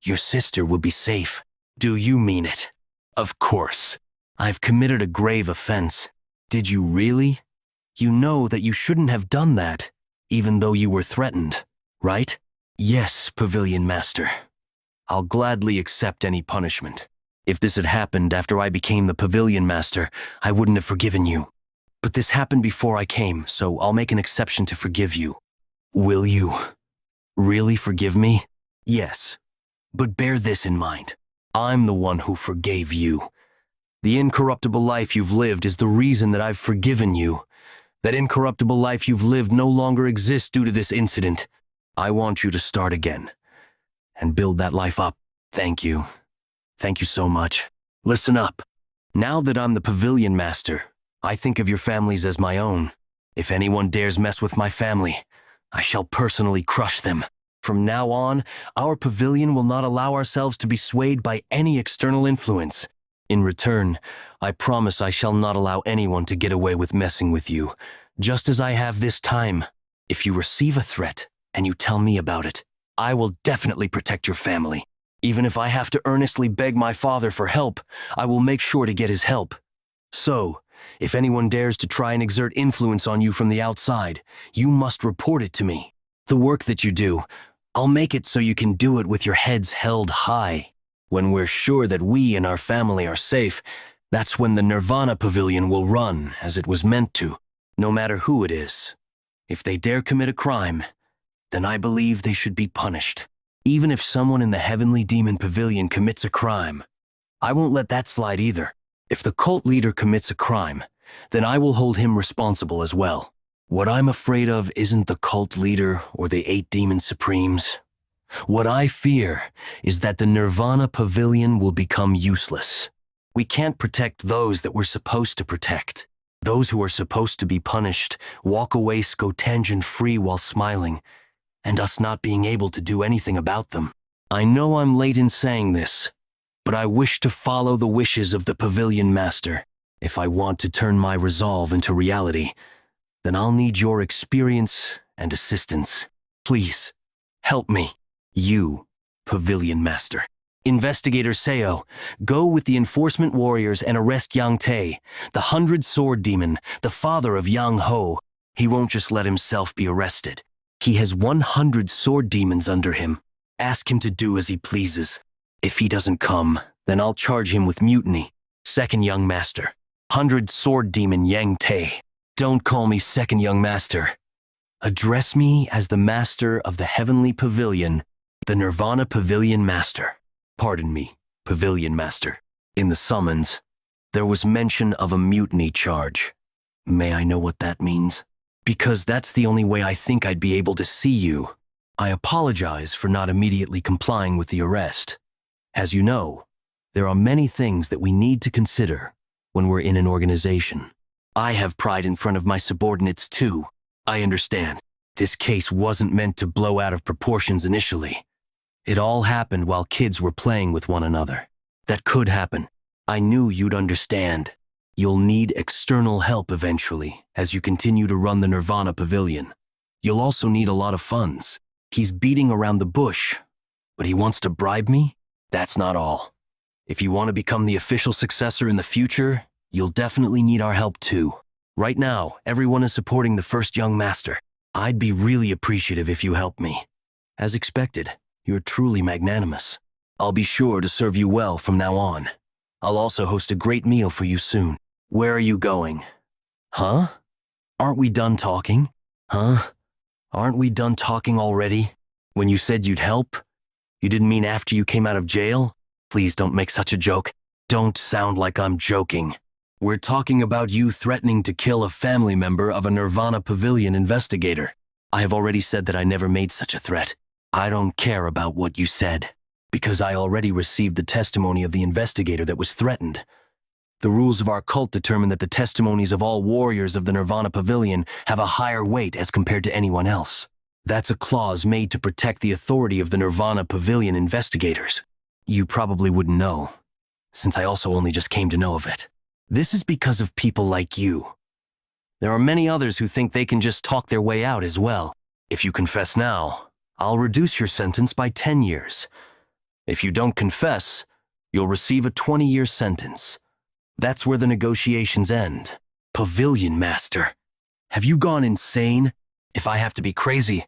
your sister will be safe. Do you mean it? Of course. I've committed a grave offense. Did you really? You know that you shouldn't have done that, even though you were threatened, right? Yes, Pavilion Master. I'll gladly accept any punishment. If this had happened after I became the Pavilion Master, I wouldn't have forgiven you. But this happened before I came, so I'll make an exception to forgive you. Will you really forgive me? Yes. But bear this in mind. I'm the one who forgave you. The incorruptible life you've lived is the reason that I've forgiven you. That incorruptible life you've lived no longer exists due to this incident. I want you to start again and build that life up. Thank you. Thank you so much. Listen up. Now that I'm the Pavilion Master, I think of your families as my own. If anyone dares mess with my family, I shall personally crush them. From now on, our pavilion will not allow ourselves to be swayed by any external influence. In return, I promise I shall not allow anyone to get away with messing with you, just as I have this time. If you receive a threat and you tell me about it, I will definitely protect your family. Even if I have to earnestly beg my father for help, I will make sure to get his help. So, if anyone dares to try and exert influence on you from the outside, you must report it to me. The work that you do, I'll make it so you can do it with your heads held high. When we're sure that we and our family are safe, that's when the Nirvana Pavilion will run as it was meant to, no matter who it is. If they dare commit a crime, then I believe they should be punished. Even if someone in the Heavenly Demon Pavilion commits a crime, I won't let that slide either. If the cult leader commits a crime, then I will hold him responsible as well. What I'm afraid of isn't the cult leader or the 8 Demon Supremes. What I fear is that the Nirvana Pavilion will become useless. We can't protect those that we're supposed to protect. Those who are supposed to be punished walk away scotangent-free while smiling, and us not being able to do anything about them. I know I'm late in saying this, but I wish to follow the wishes of the Pavilion Master. If I want to turn my resolve into reality, then I'll need your experience and assistance. Please, help me. You, Pavilion Master. Investigator Seo, go with the enforcement warriors and arrest Yang Te, the 100-sword demon, the father of Yang Ho. He won't just let himself be arrested. He has 100 sword demons under him. Ask him to do as he pleases. If he doesn't come, then I'll charge him with mutiny. Second young master. 100 sword demon Yang Te. Don't call me second young master. Address me as the master of the heavenly pavilion, the Nirvana Pavilion Master. Pardon me, Pavilion Master. In the summons, there was mention of a mutiny charge. May I know what that means? Because that's the only way I think I'd be able to see you. I apologize for not immediately complying with the arrest. As you know, there are many things that we need to consider when we're in an organization. I have pride in front of my subordinates too. I understand. This case wasn't meant to blow out of proportions initially. It all happened while kids were playing with one another. That could happen. I knew you'd understand. You'll need external help eventually as you continue to run the Nirvana Pavilion. You'll also need a lot of funds. He's beating around the bush, but he wants to bribe me? That's not all. If you want to become the official successor in the future, you'll definitely need our help too. Right now, everyone is supporting the first young master. I'd be really appreciative if you help me. As expected, you're truly magnanimous. I'll be sure to serve you well from now on. I'll also host a great meal for you soon. Where are you going? Huh? Aren't we done talking? Huh? Aren't we done talking already? When you said you'd help? You didn't mean after you came out of jail? Please don't make such a joke. Don't sound like I'm joking. We're talking about you threatening to kill a family member of a Nirvana Pavilion investigator. I have already said that I never made such a threat. I don't care about what you said, because I already received the testimony of the investigator that was threatened. The rules of our cult determine that the testimonies of all warriors of the Nirvana Pavilion have a higher weight as compared to anyone else. That's a clause made to protect the authority of the Nirvana Pavilion investigators. You probably wouldn't know, since I also only just came to know of it. This is because of people like you. There are many others who think they can just talk their way out as well. If you confess now, I'll reduce your sentence by 10 years. If you don't confess, you'll receive a 20-year sentence. That's where the negotiations end. Pavilion Master. Have you gone insane? If I have to be crazy,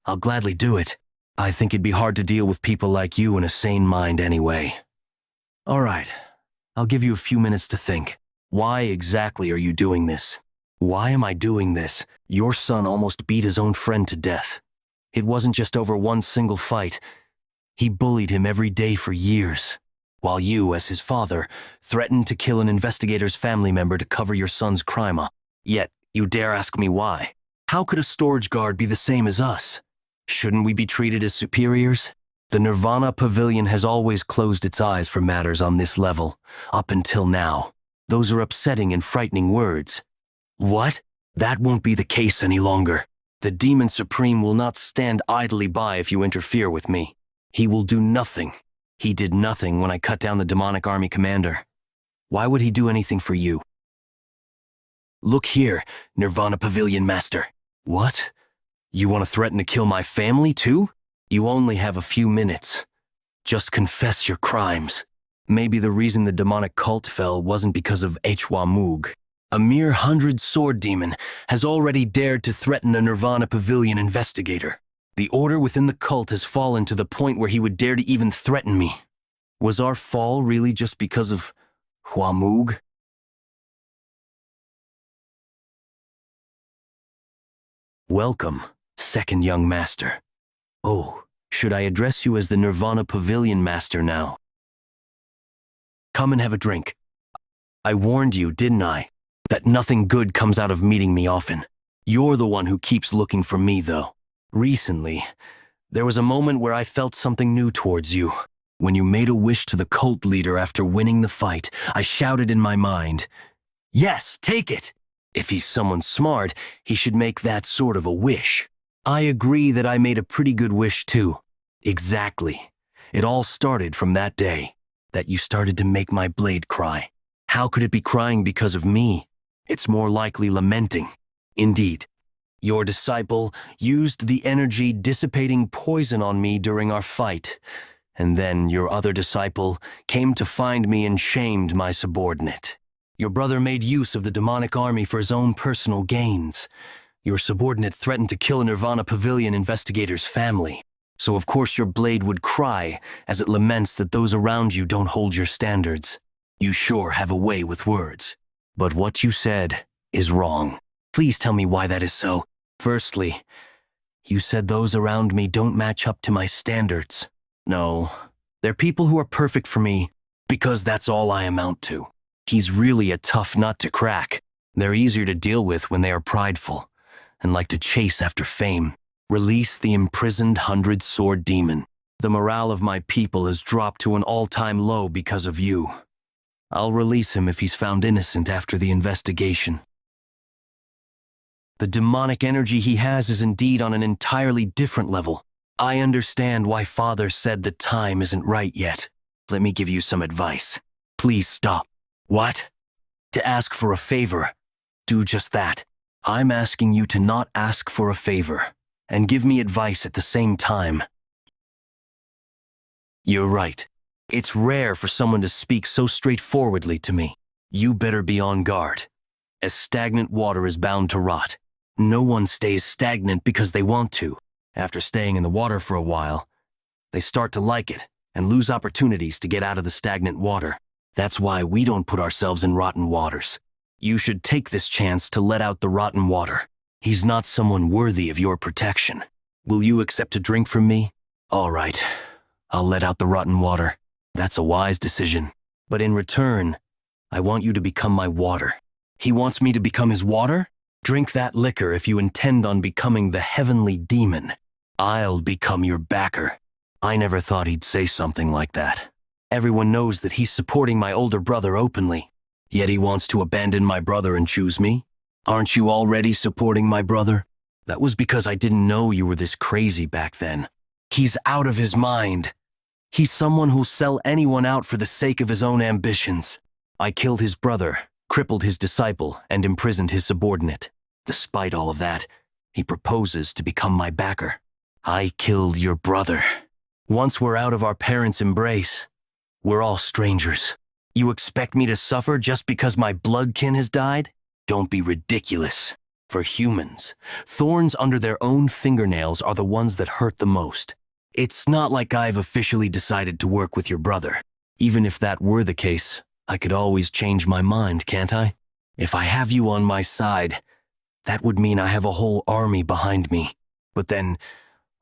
I'll gladly do it. I think it'd be hard to deal with people like you in a sane mind anyway. All right, I'll give you a few minutes to think. Why exactly are you doing this? Why am I doing this? Your son almost beat his own friend to death. It wasn't just over one single fight. He bullied him every day for years, while you, as his father, threatened to kill an investigator's family member to cover your son's crime. Yet, you dare ask me why? How could a storage guard be the same as us? Shouldn't we be treated as superiors? The Nirvana Pavilion has always closed its eyes for matters on this level, up until now. Those are upsetting and frightening words. What? That won't be the case any longer. The Demon Supreme will not stand idly by if you interfere with me. He will do nothing. He did nothing when I cut down the demonic army commander. Why would he do anything for you? Look here, Nirvana Pavilion Master. What? You want to threaten to kill my family too? You only have a few minutes. Just confess your crimes. Maybe the reason the demonic cult fell wasn't because of Hua Moog. A mere 100 sword demon has already dared to threaten a Nirvana Pavilion investigator. The order within the cult has fallen to the point where he would dare to even threaten me. Was our fall really just because of Hua Moog? Welcome, second young master. Oh, should I address you as the Nirvana Pavilion Master now? Come and have a drink. I warned you, didn't I, that nothing good comes out of meeting me often. You're the one who keeps looking for me, though. Recently, there was a moment where I felt something new towards you. When you made a wish to the cult leader after winning the fight, I shouted in my mind, "Yes, take it!" If he's someone smart, he should make that sort of a wish. I agree that I made a pretty good wish too. Exactly. It all started from that day, that you started to make my blade cry. How could it be crying because of me? It's more likely lamenting. Indeed. Your disciple used the energy dissipating poison on me during our fight, and then your other disciple came to find me and shamed my subordinate. Your brother made use of the demonic army for his own personal gains. Your subordinate threatened to kill a Nirvana Pavilion investigator's family. So of course your blade would cry as it laments that those around you don't hold your standards. You sure have a way with words. But what you said is wrong. Please tell me why that is so. Firstly, you said those around me don't match up to my standards. No, they're people who are perfect for me because that's all I amount to. He's really a tough nut to crack. They're easier to deal with when they are prideful and like to chase after fame. Release the imprisoned 100-sword demon. The morale of my people has dropped to an all-time low because of you. I'll release him if he's found innocent after the investigation. The demonic energy he has is indeed on an entirely different level. I understand why Father said the time isn't right yet. Let me give you some advice. Please stop. What? To ask for a favor. Do just that. I'm asking you to not ask for a favor and give me advice at the same time. You're right. It's rare for someone to speak so straightforwardly to me. You better be on guard. As stagnant water is bound to rot. No one stays stagnant because they want to. After staying in the water for a while, they start to like it and lose opportunities to get out of the stagnant water. That's why we don't put ourselves in rotten waters. You should take this chance to let out the rotten water. He's not someone worthy of your protection. Will you accept a drink from me? All right, I'll let out the rotten water. That's a wise decision. But in return, I want you to become my water. He wants me to become his water? Drink that liquor if you intend on becoming the heavenly demon. I'll become your backer. I never thought he'd say something like that. Everyone knows that he's supporting my older brother openly. Yet he wants to abandon my brother and choose me? Aren't you already supporting my brother? That was because I didn't know you were this crazy back then. He's out of his mind. He's someone who'll sell anyone out for the sake of his own ambitions. I killed his brother, crippled his disciple, and imprisoned his subordinate. Despite all of that, he proposes to become my backer. I killed your brother. Once we're out of our parents' embrace, we're all strangers. You expect me to suffer just because my blood kin has died? Don't be ridiculous. For humans, thorns under their own fingernails are the ones that hurt the most. It's not like I've officially decided to work with your brother. Even if that were the case, I could always change my mind, can't I? If I have you on my side, that would mean I have a whole army behind me. But then,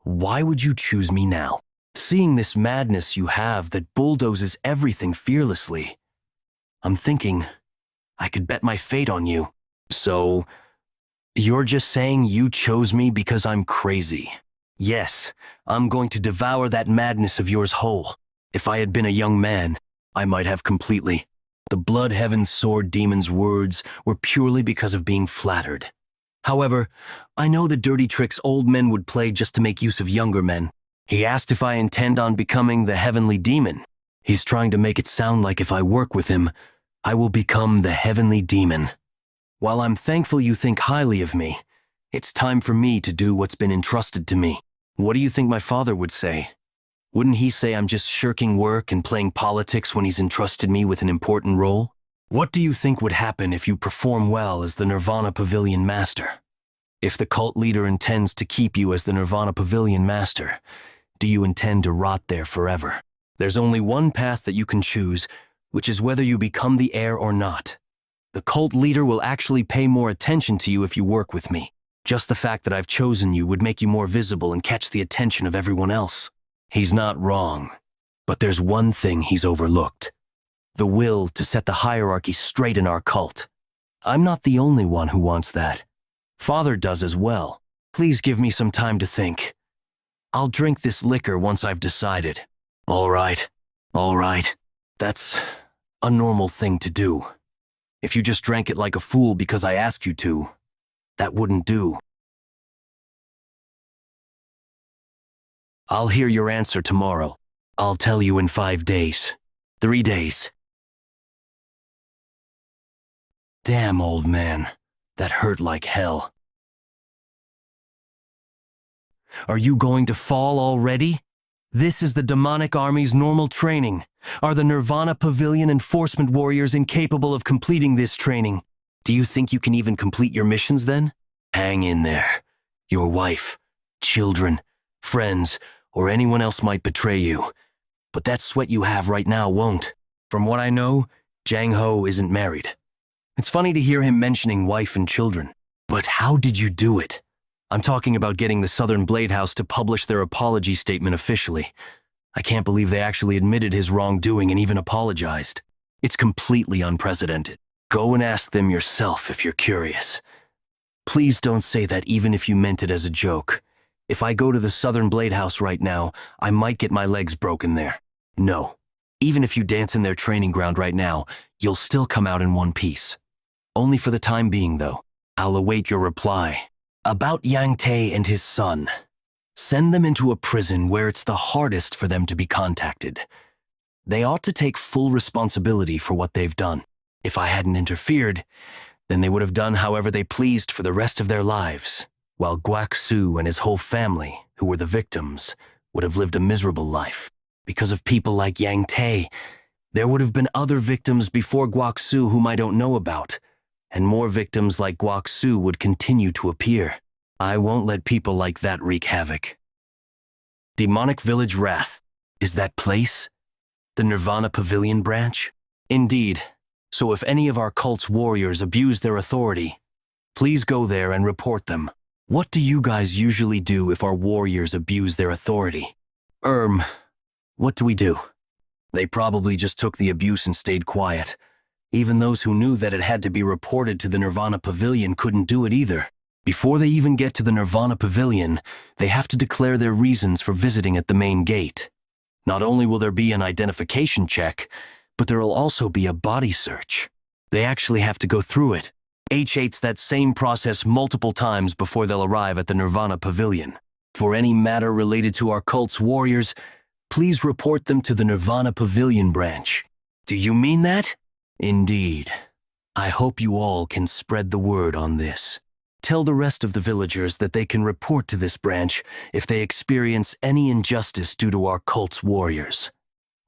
why would you choose me now? Seeing this madness you have that bulldozes everything fearlessly, I'm thinking I could bet my fate on you. So, you're just saying you chose me because I'm crazy. Yes, I'm going to devour that madness of yours whole. If I had been a young man, I might have completely. The Blood Heaven Sword Demon's words were purely because of being flattered. However, I know the dirty tricks old men would play just to make use of younger men. He asked if I intend on becoming the Heavenly Demon. He's trying to make it sound like if I work with him, I will become the Heavenly Demon. While I'm thankful you think highly of me, it's time for me to do what's been entrusted to me. What do you think my father would say? Wouldn't he say I'm just shirking work and playing politics when he's entrusted me with an important role? What do you think would happen if you perform well as the Nirvana Pavilion Master? If the cult leader intends to keep you as the Nirvana Pavilion Master, do you intend to rot there forever? There's only one path that you can choose, which is whether you become the heir or not. The cult leader will actually pay more attention to you if you work with me. Just the fact that I've chosen you would make you more visible and catch the attention of everyone else. He's not wrong, but there's one thing he's overlooked. The will to set the hierarchy straight in our cult. I'm not the only one who wants that. Father does as well. Please give me some time to think. I'll drink this liquor once I've decided. All right. That's a normal thing to do. If you just drank it like a fool because I asked you to, that wouldn't do. I'll hear your answer tomorrow. I'll tell you in 5 days. 3 days. Damn, old man. That hurt like hell. Are you going to fall already? This is the demonic army's normal training. Are the Nirvana Pavilion enforcement warriors incapable of completing this training? Do you think you can even complete your missions then? Hang in there. Your wife, children, friends, or anyone else might betray you. But that sweat you have right now won't. From what I know, Jang Ho isn't married. It's funny to hear him mentioning wife and children. But how did you do it? I'm talking about getting the Southern Blade House to publish their apology statement officially. I can't believe they actually admitted his wrongdoing and even apologized. It's completely unprecedented. Go and ask them yourself if you're curious. Please don't say that even if you meant it as a joke. If I go to the Southern Blade House right now, I might get my legs broken there. No. Even if you dance in their training ground right now, you'll still come out in one piece. Only for the time being, though. I'll await your reply. About Yang Tae and his son. Send them into a prison where it's the hardest for them to be contacted. They ought to take full responsibility for what they've done. If I hadn't interfered, then they would have done however they pleased for the rest of their lives, while Guak Su and his whole family, who were the victims, would have lived a miserable life. Because of people like Yang Tae, there would have been other victims before Guak Su whom I don't know about, and more victims like Guak Su would continue to appear. I won't let people like that wreak havoc. Demonic Village Wrath. Is that place the Nirvana Pavilion branch? Indeed. So if any of our cult's warriors abuse their authority, please go there and report them. What do you guys usually do if our warriors abuse their authority? What do we do? They probably just took the abuse and stayed quiet. Even those who knew that it had to be reported to the Nirvana Pavilion couldn't do it either. Before they even get to the Nirvana Pavilion, they have to declare their reasons for visiting at the main gate. Not only will there be an identification check, but there will also be a body search. They actually have to go through it. H8's that same process multiple times before they'll arrive at the Nirvana Pavilion. For any matter related to our cult's warriors, please report them to the Nirvana Pavilion branch. Do you mean that? Indeed. I hope you all can spread the word on this. Tell the rest of the villagers that they can report to this branch if they experience any injustice due to our cult's warriors.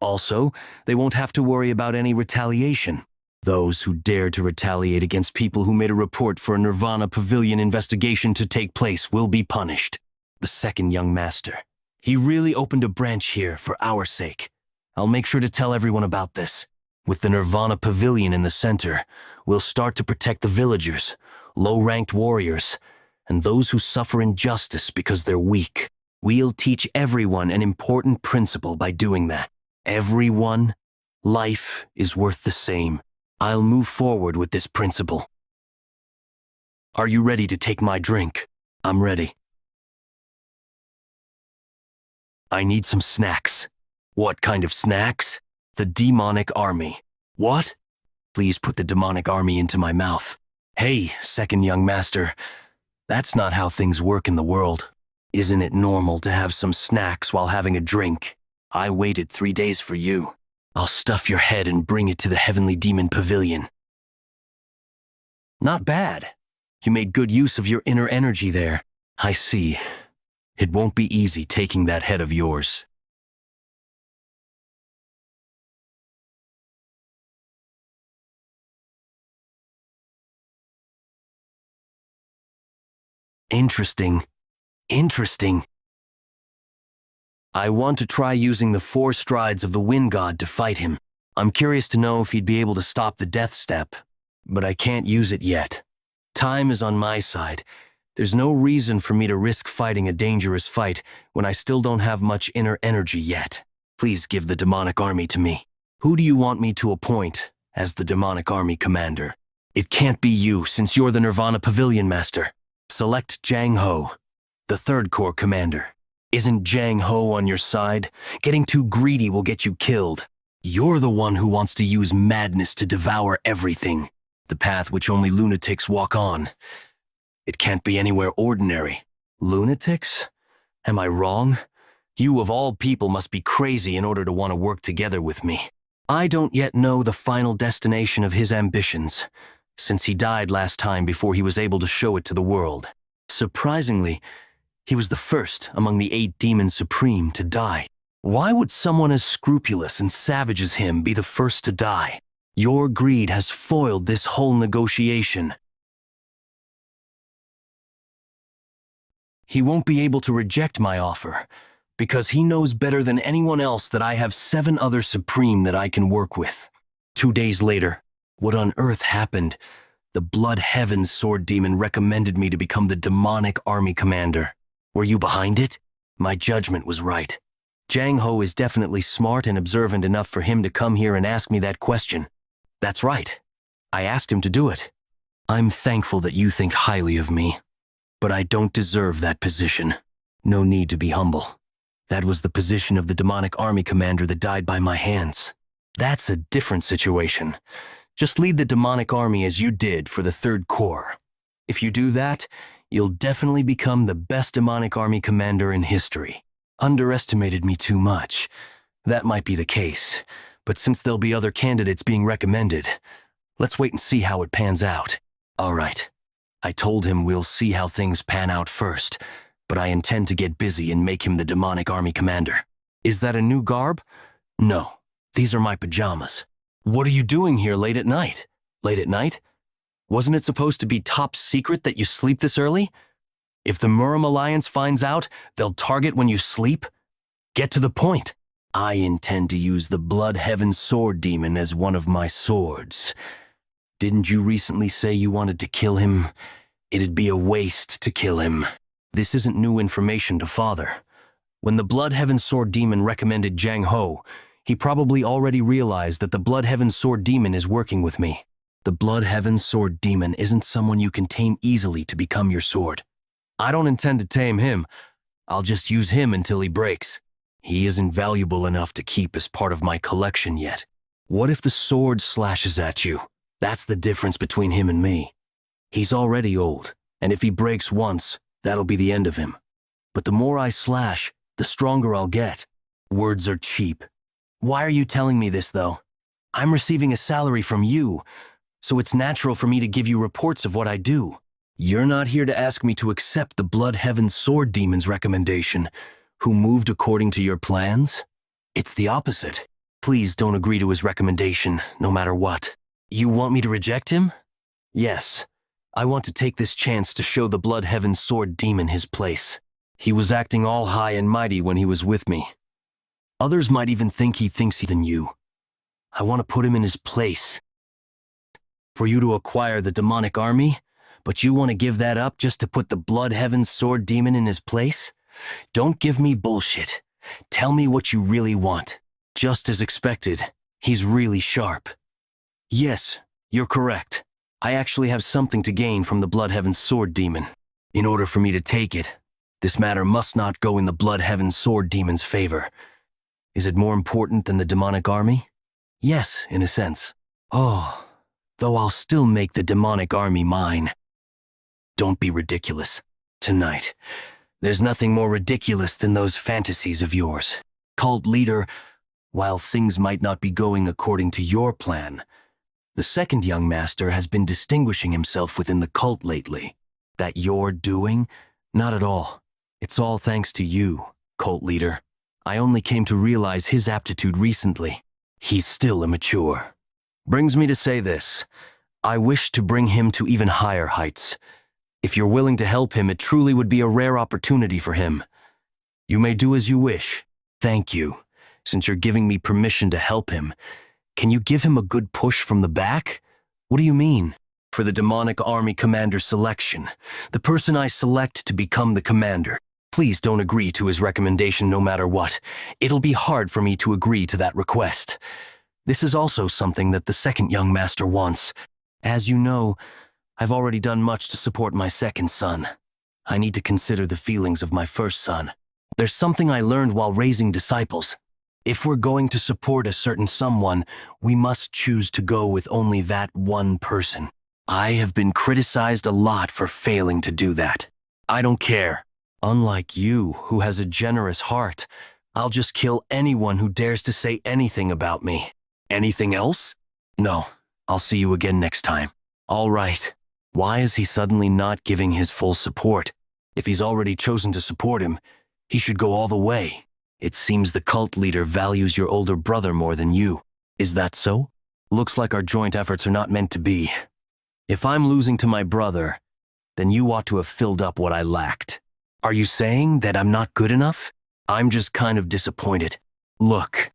Also, they won't have to worry about any retaliation. Those who dare to retaliate against people who made a report for a Nirvana Pavilion investigation to take place will be punished. The second young master. He really opened a branch here for our sake. I'll make sure to tell everyone about this. With the Nirvana Pavilion in the center, we'll start to protect the villagers, low-ranked warriors, and those who suffer injustice because they're weak. We'll teach everyone an important principle by doing that. Everyone, life is worth the same. I'll move forward with this principle. Are you ready to take my drink? I'm ready. I need some snacks. What kind of snacks? The demonic army. What? Please put the demonic army into my mouth. Hey, second young master, that's not how things work in the world. Isn't it normal to have some snacks while having a drink? I waited 3 days for you. I'll stuff your head and bring it to the Heavenly Demon Pavilion. Not bad. You made good use of your inner energy there. I see. It won't be easy taking that head of yours. Interesting. Interesting. I want to try using the 4 strides of the Wind God to fight him. I'm curious to know if he'd be able to stop the death step, but I can't use it yet. Time is on my side. There's no reason for me to risk fighting a dangerous fight when I still don't have much inner energy yet. Please give the demonic army to me. Who do you want me to appoint as the demonic army commander? It can't be you since you're the Nirvana Pavilion master. Select Jang Ho, the 3rd Corps commander. Isn't Jang Ho on your side? Getting too greedy will get you killed. You're the one who wants to use madness to devour everything, the path which only lunatics walk on. It can't be anywhere ordinary. Lunatics? Am I wrong? You of all people must be crazy in order to want to work together with me. I don't yet know the final destination of his ambitions, since he died last time before he was able to show it to the world. Surprisingly, he was the first among the 8 demons supreme to die. Why would someone as scrupulous and savage as him be the first to die? Your greed has foiled this whole negotiation. He won't be able to reject my offer, because he knows better than anyone else that I have 7 other Supreme that I can work with. 2 days later, what on earth happened? The Blood Heaven Sword Demon recommended me to become the demonic army commander. Were you behind it? My judgment was right. Jang Ho is definitely smart and observant enough for him to come here and ask me that question. That's right. I asked him to do it. I'm thankful that you think highly of me, but I don't deserve that position. No need to be humble. That was the position of the demonic army commander that died by my hands. That's a different situation. Just lead the demonic army as you did for the 3rd Corps. If you do that, you'll definitely become the best demonic army commander in history. Underestimated me too much. That might be the case, but since there'll be other candidates being recommended, let's wait and see how it pans out. All right. I told him we'll see how things pan out first, but I intend to get busy and make him the demonic army commander. Is that a new garb? No, these are my pajamas. What are you doing here late at night? Late at night? Wasn't it supposed to be top secret that you sleep this early? If the Murim Alliance finds out, they'll target when you sleep? Get to the point. I intend to use the Blood Heaven Sword Demon as one of my swords. Didn't you recently say you wanted to kill him? It'd be a waste to kill him. This isn't new information to Father. When the Blood Heaven Sword Demon recommended Jang Ho, he probably already realized that the Blood Heaven Sword Demon is working with me. The Blood Heaven Sword Demon isn't someone you can tame easily to become your sword. I don't intend to tame him. I'll just use him until he breaks. He isn't valuable enough to keep as part of my collection yet. What if the sword slashes at you? That's the difference between him and me. He's already old, and if he breaks once, that'll be the end of him. But the more I slash, the stronger I'll get. Words are cheap. Why are you telling me this, though? I'm receiving a salary from you, so it's natural for me to give you reports of what I do. You're not here to ask me to accept the Blood Heaven Sword Demon's recommendation, who moved according to your plans? It's the opposite. Please don't agree to his recommendation, no matter what. You want me to reject him? Yes. I want to take this chance to show the Blood Heaven Sword Demon his place. He was acting all high and mighty when he was with me. Others might even think he thinks he's than you. I want to put him in his place. For you to acquire the demonic army, but you want to give that up just to put the Blood Heaven Sword Demon in his place? Don't give me bullshit. Tell me what you really want. Just as expected, he's really sharp. Yes, you're correct. I actually have something to gain from the Blood Heaven Sword Demon. In order for me to take it, this matter must not go in the Blood Heaven Sword Demon's favor. Is it more important than the demonic army? Yes, in a sense. Oh, though I'll still make the demonic army mine. Don't be ridiculous. Tonight, there's nothing more ridiculous than those fantasies of yours. Cult leader, while things might not be going according to your plan, the second young master has been distinguishing himself within the cult lately. That you're doing? Not at all. It's all thanks to you, cult leader. I only came to realize his aptitude recently. He's still immature. Brings me to say this. I wish to bring him to even higher heights. If you're willing to help him, it truly would be a rare opportunity for him. You may do as you wish. Thank you. Since you're giving me permission to help him, can you give him a good push from the back? What do you mean? For the demonic army commander selection, the person I select to become the commander. Please don't agree to his recommendation no matter what. It'll be hard for me to agree to that request. This is also something that the second young master wants. As you know, I've already done much to support my second son. I need to consider the feelings of my first son. There's something I learned while raising disciples. If we're going to support a certain someone, we must choose to go with only that one person. I have been criticized a lot for failing to do that. I don't care. Unlike you, who has a generous heart, I'll just kill anyone who dares to say anything about me. Anything else? No. I'll see you again next time. All right. Why is he suddenly not giving his full support? If he's already chosen to support him, he should go all the way. It seems the cult leader values your older brother more than you. Is that so? Looks like our joint efforts are not meant to be. If I'm losing to my brother, then you ought to have filled up what I lacked. Are you saying that I'm not good enough? I'm just kind of disappointed. Look,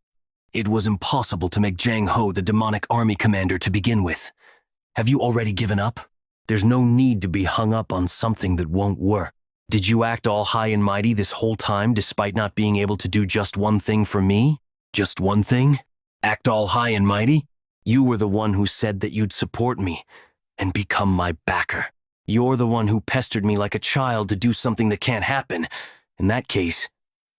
it was impossible to make Jang Ho the demonic army commander to begin with. Have you already given up? There's no need to be hung up on something that won't work. Did you act all high and mighty this whole time despite not being able to do just one thing for me? Just one thing? Act all high and mighty? You were the one who said that you'd support me and become my backer. You're the one who pestered me like a child to do something that can't happen. In that case,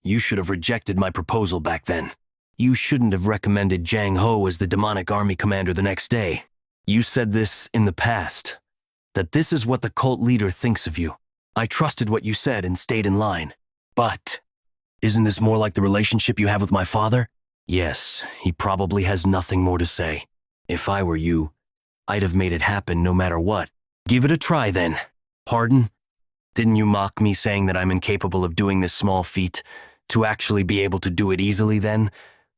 you should have rejected my proposal back then. You shouldn't have recommended Jang Ho as the demonic army commander the next day. You said this in the past, that this is what the cult leader thinks of you. I trusted what you said and stayed in line. But isn't this more like the relationship you have with my father? Yes, he probably has nothing more to say. If I were you, I'd have made it happen no matter what. Give it a try then. Pardon? Didn't you mock me saying that I'm incapable of doing this small feat? To actually be able to do it easily then?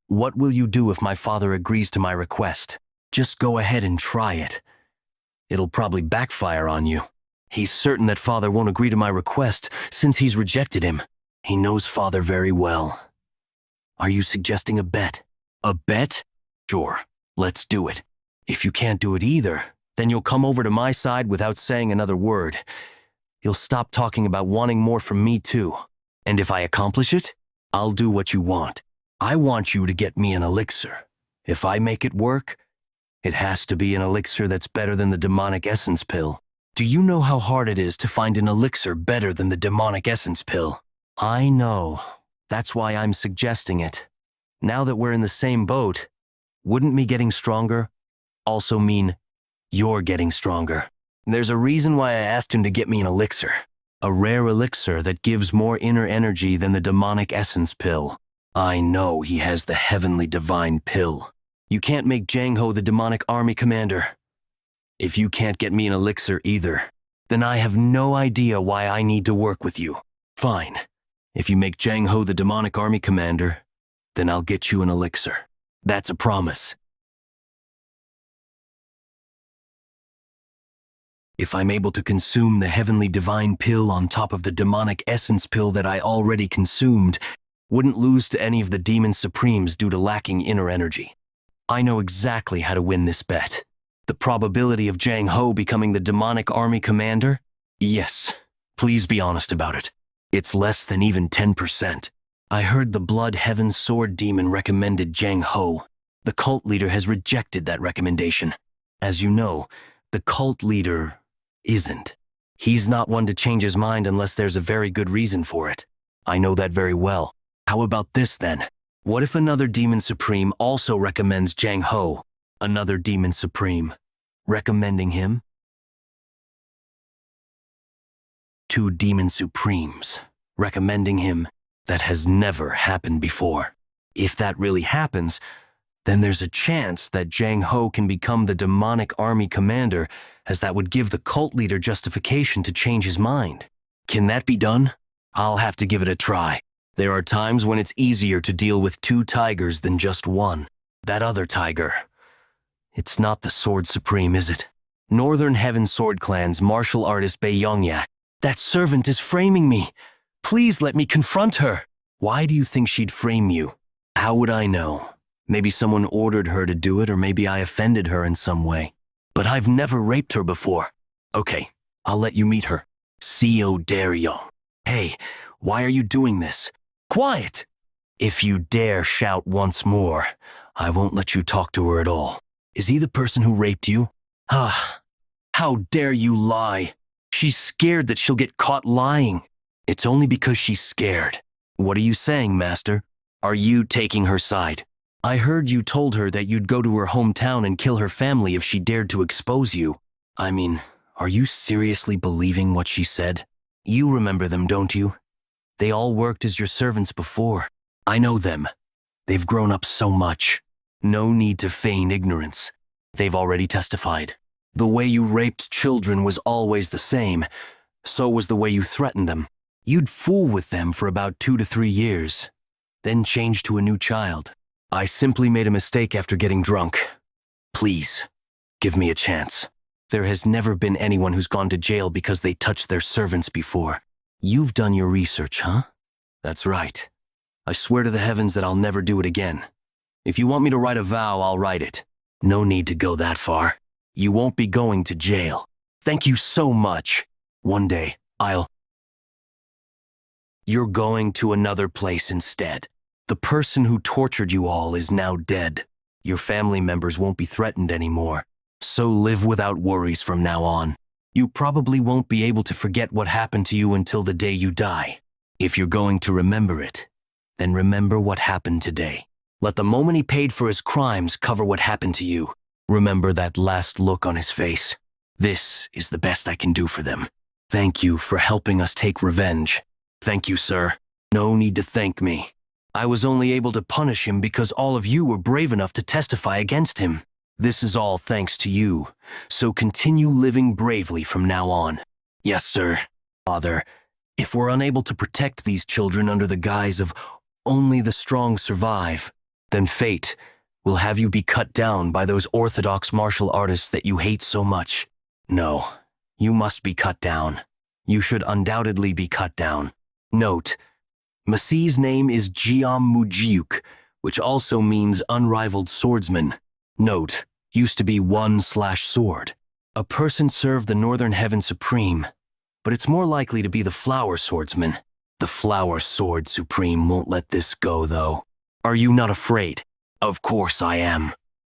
What will you do if my father agrees to my request? Just go ahead and try it. It'll probably backfire on you. He's certain that father won't agree to my request since he's rejected him. He knows father very well. Are you suggesting a bet? A bet? Sure, let's do it. If you can't do it either, then you'll come over to my side without saying another word. You'll stop talking about wanting more from me too. And if I accomplish it, I'll do what you want. I want you to get me an elixir. If I make it work, it has to be an elixir that's better than the demonic essence pill. Do you know how hard it is to find an elixir better than the demonic essence pill? I know. That's why I'm suggesting it. Now that we're in the same boat, wouldn't me getting stronger also mean you're getting stronger? There's a reason why I asked him to get me an elixir. A rare elixir that gives more inner energy than the demonic essence pill. I know he has the heavenly divine pill. You can't make Jang Ho the demonic army commander. If you can't get me an elixir either, then I have no idea why I need to work with you. Fine. If you make Jang Ho the demonic army commander, then I'll get you an elixir. That's a promise. If I'm able to consume the heavenly divine pill on top of the demonic essence pill that I already consumed, wouldn't lose to any of the demon supremes due to lacking inner energy. I know exactly how to win this bet. The probability of Jang Ho becoming the demonic army commander? Yes, please be honest about it. It's less than even 10%. I heard the Blood Heaven Sword Demon recommended Jang Ho. The cult leader has rejected that recommendation. As you know, the cult leader isn't. He's not one to change his mind unless there's a very good reason for it. I know that very well. How about this then? What if another Demon Supreme also recommends Jang Ho? Another Demon Supreme recommending him? Two Demon Supremes recommending him? That has never happened before. If that really happens, then there's a chance that Jang Ho can become the demonic army commander, as that would give the cult leader justification to change his mind. Can that be done? I'll have to give it a try. There are times when it's easier to deal with two tigers than just one. That other tiger. It's not the Sword Supreme, is it? Northern Heaven Sword Clan's martial artist Bei Yongyak. That servant is framing me. Please let me confront her. Why do you think she'd frame you? How would I know? Maybe someone ordered her to do it, or maybe I offended her in some way. But I've never raped her before. Okay, I'll let you meet her. Co Daryong. Hey, why are you doing this? Quiet! If you dare shout once more, I won't let you talk to her at all. Is he the person who raped you? Ah, how dare you lie? She's scared that she'll get caught lying. It's only because she's scared. What are you saying, Master? Are you taking her side? I heard you told her that you'd go to her hometown and kill her family if she dared to expose you. I mean, are you seriously believing what she said? You remember them, don't you? They all worked as your servants before. I know them. They've grown up so much. No need to feign ignorance. They've already testified. The way you raped children was always the same. So was the way you threatened them. You'd fool with them for about 2 to 3 years, then change to a new child. I simply made a mistake after getting drunk. Please, give me a chance. There has never been anyone who's gone to jail because they touched their servants before. You've done your research, huh? That's right. I swear to the heavens that I'll never do it again. If you want me to write a vow, I'll write it. No need to go that far. You won't be going to jail. Thank you so much. One day, You're going to another place instead. The person who tortured you all is now dead. Your family members won't be threatened anymore. So live without worries from now on. You probably won't be able to forget what happened to you until the day you die. If you're going to remember it, then remember what happened today. Let the moment he paid for his crimes cover what happened to you. Remember that last look on his face. This is the best I can do for them. Thank you for helping us take revenge. Thank you, sir. No need to thank me. I was only able to punish him because all of you were brave enough to testify against him. This is all thanks to you, so continue living bravely from now on. Yes, sir. Father, if we're unable to protect these children under the guise of only the strong survive, then fate will have you be cut down by those orthodox martial artists that you hate so much. No, you must be cut down. You should undoubtedly be cut down. Note, Masi's name is Jiam Mujiuk, which also means unrivaled swordsman. Note, used to be 1/sword. A person served the Northern Heaven Supreme, but it's more likely to be the Flower Swordsman. The Flower Sword Supreme won't let this go, though. Are you not afraid? Of course I am.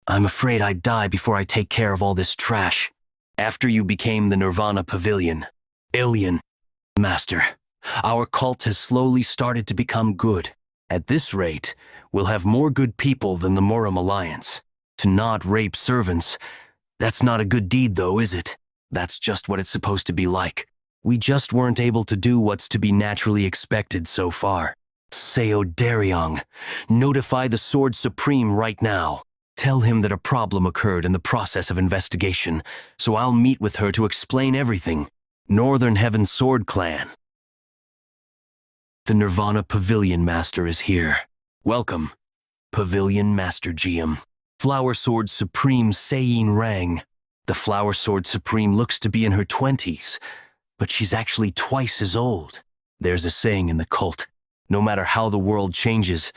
I'm afraid I'd die before I take care of all this trash. After you became the Nirvana Pavilion, Alien Master, our cult has slowly started to become good. At this rate, we'll have more good people than the Moram Alliance. To not rape servants, that's not a good deed though, is it? That's just what it's supposed to be like. We just weren't able to do what's to be naturally expected so far. Seo Daryong, notify the Sword Supreme right now. Tell him that a problem occurred in the process of investigation, so I'll meet with her to explain everything. Northern Heaven Sword Clan. The Nirvana Pavilion Master is here. Welcome, Pavilion Master Jiam. Flower Sword Supreme Seiyin Rang. The Flower Sword Supreme looks to be in her 20s, but she's actually twice as old. There's a saying in the cult, no matter how the world changes,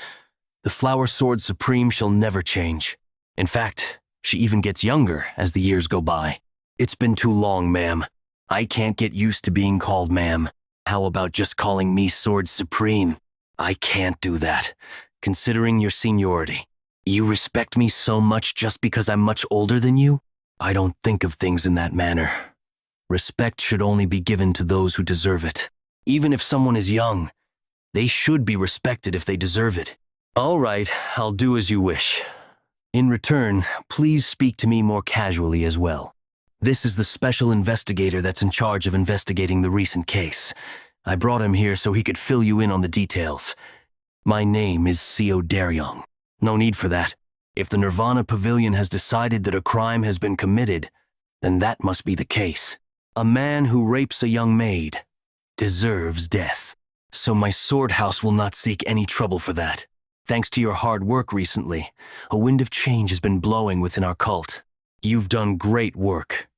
the Flower Sword Supreme shall never change. In fact, she even gets younger as the years go by. It's been too long, ma'am. I can't get used to being called ma'am. How about just calling me Sword Supreme? I can't do that, considering your seniority. You respect me so much just because I'm much older than you? I don't think of things in that manner. Respect should only be given to those who deserve it. Even if someone is young, they should be respected if they deserve it. All right, I'll do as you wish. In return, please speak to me more casually as well. This is the special investigator that's in charge of investigating the recent case. I brought him here so he could fill you in on the details. My name is Seo Daryong. No need for that. If the Nirvana Pavilion has decided that a crime has been committed, then that must be the case. A man who rapes a young maid deserves death. So my sword house will not seek any trouble for that. Thanks to your hard work recently, a wind of change has been blowing within our cult. You've done great work.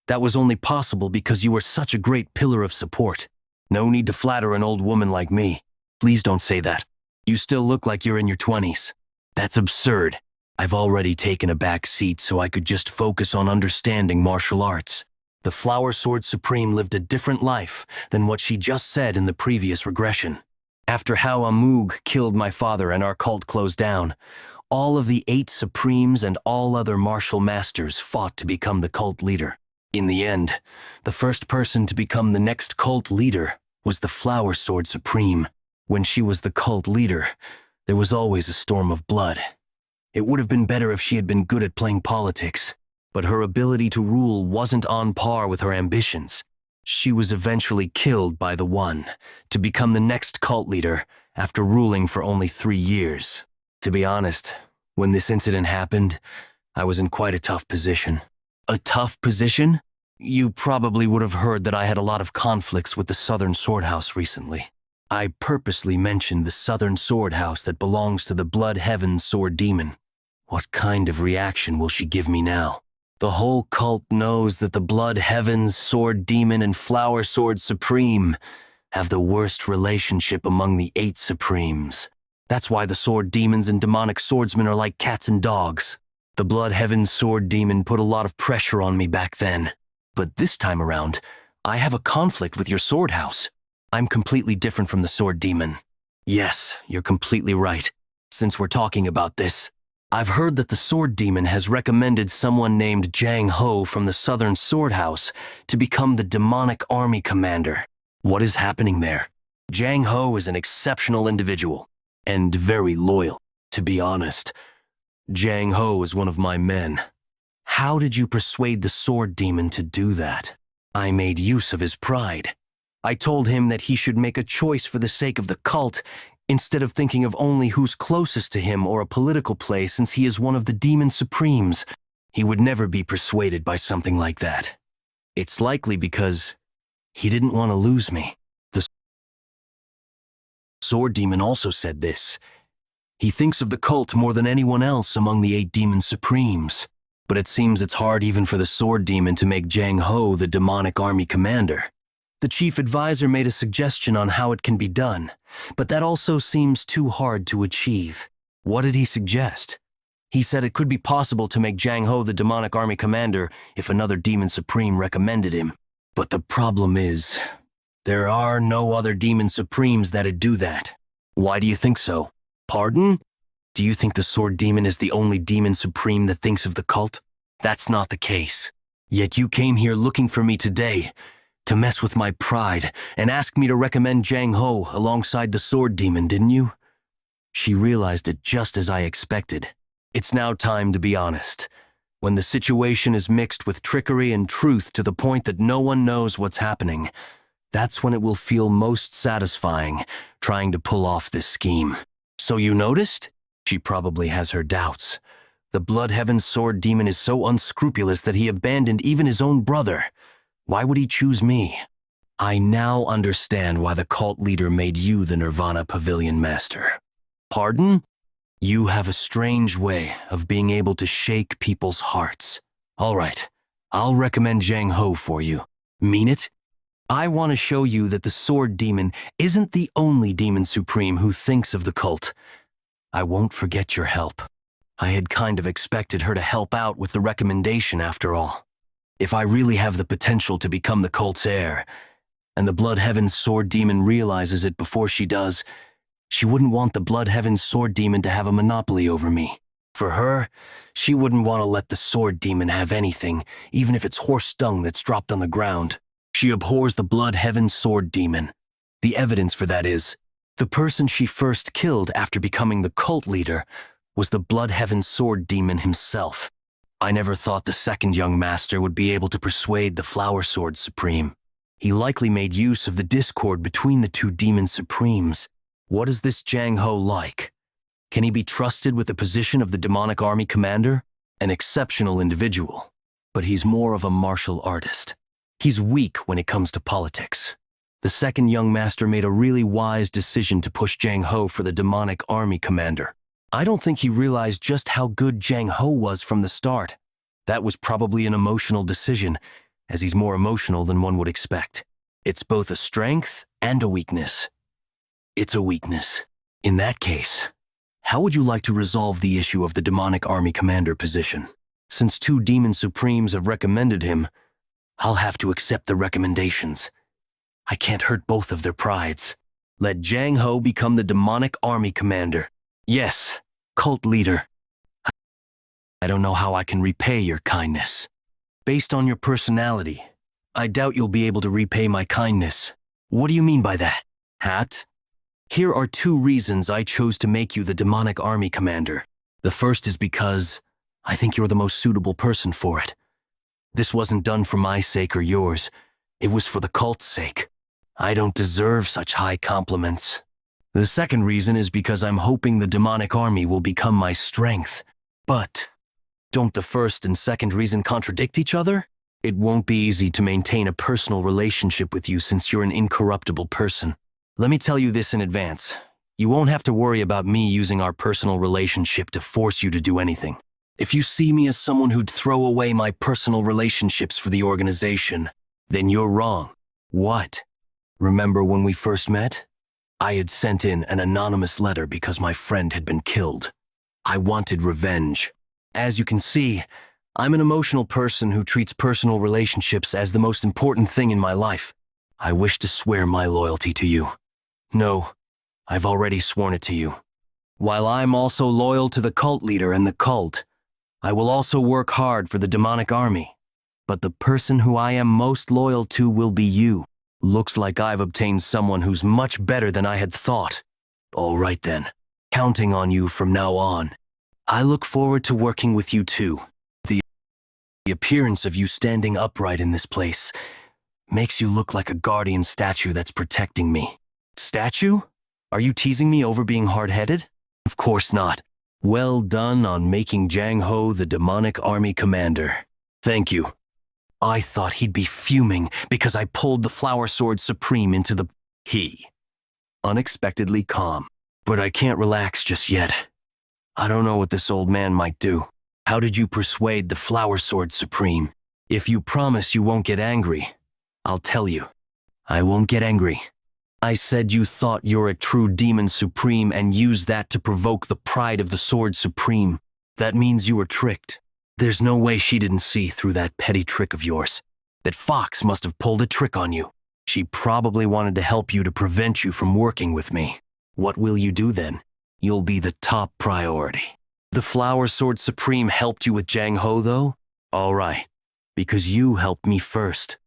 That was only possible because you were such a great pillar of support. No need to flatter an old woman like me. Please don't say that. You still look like you're in your 20s. That's absurd. I've already taken a back seat so I could just focus on understanding martial arts. The Flower Sword Supreme lived a different life than what she just said in the previous regression. After how Amug killed my father and our cult closed down, all of the 8 Supremes and all other martial masters fought to become the cult leader. In the end, the first person to become the next cult leader was the Flower Sword Supreme. When she was the cult leader, there was always a storm of blood. It would have been better if she had been good at playing politics, but her ability to rule wasn't on par with her ambitions. She was eventually killed by the One to become the next cult leader after ruling for only 3 years. To be honest, when this incident happened, I was in quite a tough position. A tough position? You probably would have heard that I had a lot of conflicts with the Southern Sword House recently. I purposely mentioned the Southern Sword House that belongs to the Blood Heaven Sword Demon. What kind of reaction will she give me now? The whole cult knows that the Blood Heavens, Sword Demon, and Flower Sword Supreme have the worst relationship among the 8 Supremes. That's why the sword demons and demonic swordsmen are like cats and dogs. The Blood Heaven sword demon put a lot of pressure on me back then. But this time around, I have a conflict with your sword house. I'm completely different from the sword demon. Yes, you're completely right. Since we're talking about this, I've heard that the sword demon has recommended someone named Jang Ho from the Southern Sword House to become the demonic army commander. What is happening there? Jang Ho is an exceptional individual and very loyal. To be honest, Jang Ho is one of my men. How did you persuade the sword demon to do that? I made use of his pride. I told him that he should make a choice for the sake of the cult instead of thinking of only who's closest to him or a political play, since he is one of the demon supremes. He would never be persuaded by something like that. It's likely because he didn't want to lose me. The sword demon also said this. He thinks of the cult more than anyone else among the 8 demon supremes. But it seems it's hard even for the sword demon to make Jang Ho the demonic army commander. The chief advisor made a suggestion on how it can be done, but that also seems too hard to achieve. What did he suggest? He said it could be possible to make Jang Ho the demonic army commander if another demon supreme recommended him. But the problem is, there are no other demon supremes that'd do that. Why do you think so? Pardon? Do you think the sword demon is the only demon supreme that thinks of the cult? That's not the case. Yet you came here looking for me today to mess with my pride and ask me to recommend Jang Ho alongside the sword demon, didn't you? She realized it just as I expected. It's now time to be honest. When the situation is mixed with trickery and truth to the point that no one knows what's happening, that's when it will feel most satisfying, trying to pull off this scheme. So you noticed? She probably has her doubts. The Blood Heaven sword demon is so unscrupulous that he abandoned even his own brother. Why would he choose me? I now understand why the cult leader made you the Nirvana Pavilion Master. Pardon? You have a strange way of being able to shake people's hearts. All right, I'll recommend Jang Ho for you. Mean it? I want to show you that the sword demon isn't the only demon supreme who thinks of the cult. I won't forget your help. I had kind of expected her to help out with the recommendation after all. If I really have the potential to become the cult's heir, and the Blood Heaven sword demon realizes it before she does, she wouldn't want the Blood Heaven sword demon to have a monopoly over me. For her, she wouldn't want to let the sword demon have anything, even if it's horse dung that's dropped on the ground. She abhors the Blood Heaven sword demon. The evidence for that is, the person she first killed after becoming the cult leader was the Blood Heaven sword demon himself. I never thought the second young master would be able to persuade the Flower Sword Supreme. He likely made use of the discord between the 2 demon supremes. What is this Jang Ho like? Can he be trusted with the position of the demonic army commander? An exceptional individual, but he's more of a martial artist. He's weak when it comes to politics. The second young master made a really wise decision to push Jang Ho for the demonic army commander. I don't think he realized just how good Jang Ho was from the start. That was probably an emotional decision, as he's more emotional than one would expect. It's both a strength and a weakness. It's a weakness. In that case, how would you like to resolve the issue of the demonic army commander position? Since 2 demon supremes have recommended him, I'll have to accept the recommendations. I can't hurt both of their prides. Let Jang Ho become the demonic army commander. Yes, cult leader. I don't know how I can repay your kindness. Based on your personality, I doubt you'll be able to repay my kindness. What do you mean by that? Hat? Here are 2 reasons I chose to make you the demonic army commander. The first is because I think you're the most suitable person for it. This wasn't done for my sake or yours. It was for the cult's sake. I don't deserve such high compliments. The second reason is because I'm hoping the demonic army will become my strength. But don't the first and second reason contradict each other? It won't be easy to maintain a personal relationship with you since you're an incorruptible person. Let me tell you this in advance. You won't have to worry about me using our personal relationship to force you to do anything. If you see me as someone who'd throw away my personal relationships for the organization, then you're wrong. What? Remember when we first met? I had sent in an anonymous letter because my friend had been killed. I wanted revenge. As you can see, I'm an emotional person who treats personal relationships as the most important thing in my life. I wish to swear my loyalty to you. No, I've already sworn it to you. While I'm also loyal to the cult leader and the cult, I will also work hard for the demonic army. But the person who I am most loyal to will be you. Looks like I've obtained someone who's much better than I had thought. All right then, counting on you from now on. I look forward to working with you too. The appearance of you standing upright in this place makes you look like a guardian statue that's protecting me. Statue? Are you teasing me over being hard-headed? Of course not. Well done on making Jang Ho the demonic army commander. Thank you. I thought he'd be fuming because I pulled the Flower Sword Supreme into the... He. Unexpectedly calm. But I can't relax just yet. I don't know what this old man might do. How did you persuade the Flower Sword Supreme? If you promise you won't get angry, I'll tell you. I won't get angry. I said you thought you're a true Demon Supreme and used that to provoke the pride of the Sword Supreme. That means you were tricked. There's no way she didn't see through that petty trick of yours. That Fox must have pulled a trick on you. She probably wanted to help you to prevent you from working with me. What will you do then? You'll be the top priority. The Flower Sword Supreme helped you with Jang Ho, though? All right, because you helped me first.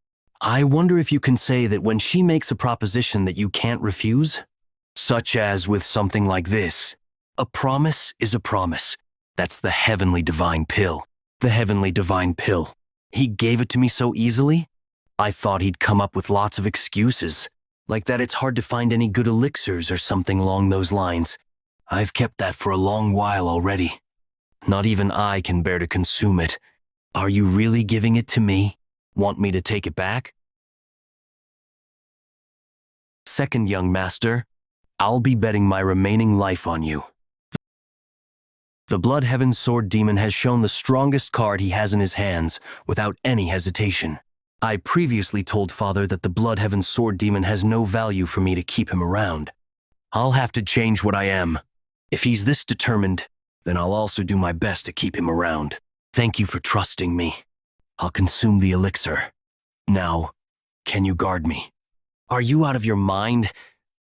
I wonder if you can say that when she makes a proposition that you can't refuse? Such as with something like this. A promise is a promise. That's the heavenly divine pill. The heavenly divine pill. He gave it to me so easily? I thought he'd come up with lots of excuses, like that it's hard to find any good elixirs or something along those lines. I've kept that for a long while already. Not even I can bear to consume it. Are you really giving it to me? Want me to take it back? Second young master, I'll be betting my remaining life on you. The Blood Heaven Sword Demon has shown the strongest card he has in his hands, without any hesitation. I previously told Father that the Blood Heaven Sword Demon has no value for me to keep him around. I'll have to change what I am. If he's this determined, then I'll also do my best to keep him around. Thank you for trusting me. I'll consume the elixir. Now, can you guard me? Are you out of your mind?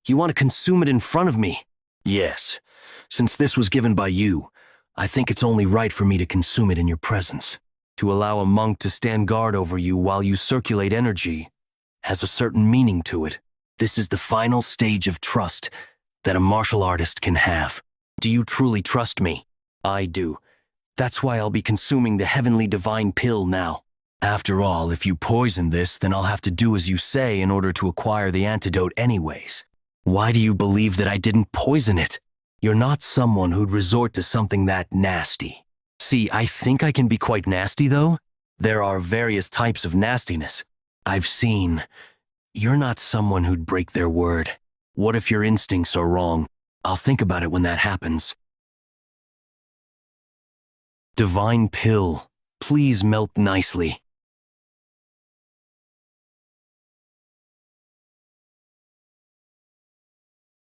You want to consume it in front of me? Yes. Since this was given by you, I think it's only right for me to consume it in your presence. To allow a monk to stand guard over you while you circulate energy has a certain meaning to it. This is the final stage of trust that a martial artist can have. Do you truly trust me? I do. That's why I'll be consuming the heavenly divine pill now. After all, if you poison this, then I'll have to do as you say in order to acquire the antidote anyways. Why do you believe that I didn't poison it? You're not someone who'd resort to something that nasty. See, I think I can be quite nasty, though. There are various types of nastiness. I've seen. You're not someone who'd break their word. What if your instincts are wrong? I'll think about it when that happens. Divine pill, please melt nicely.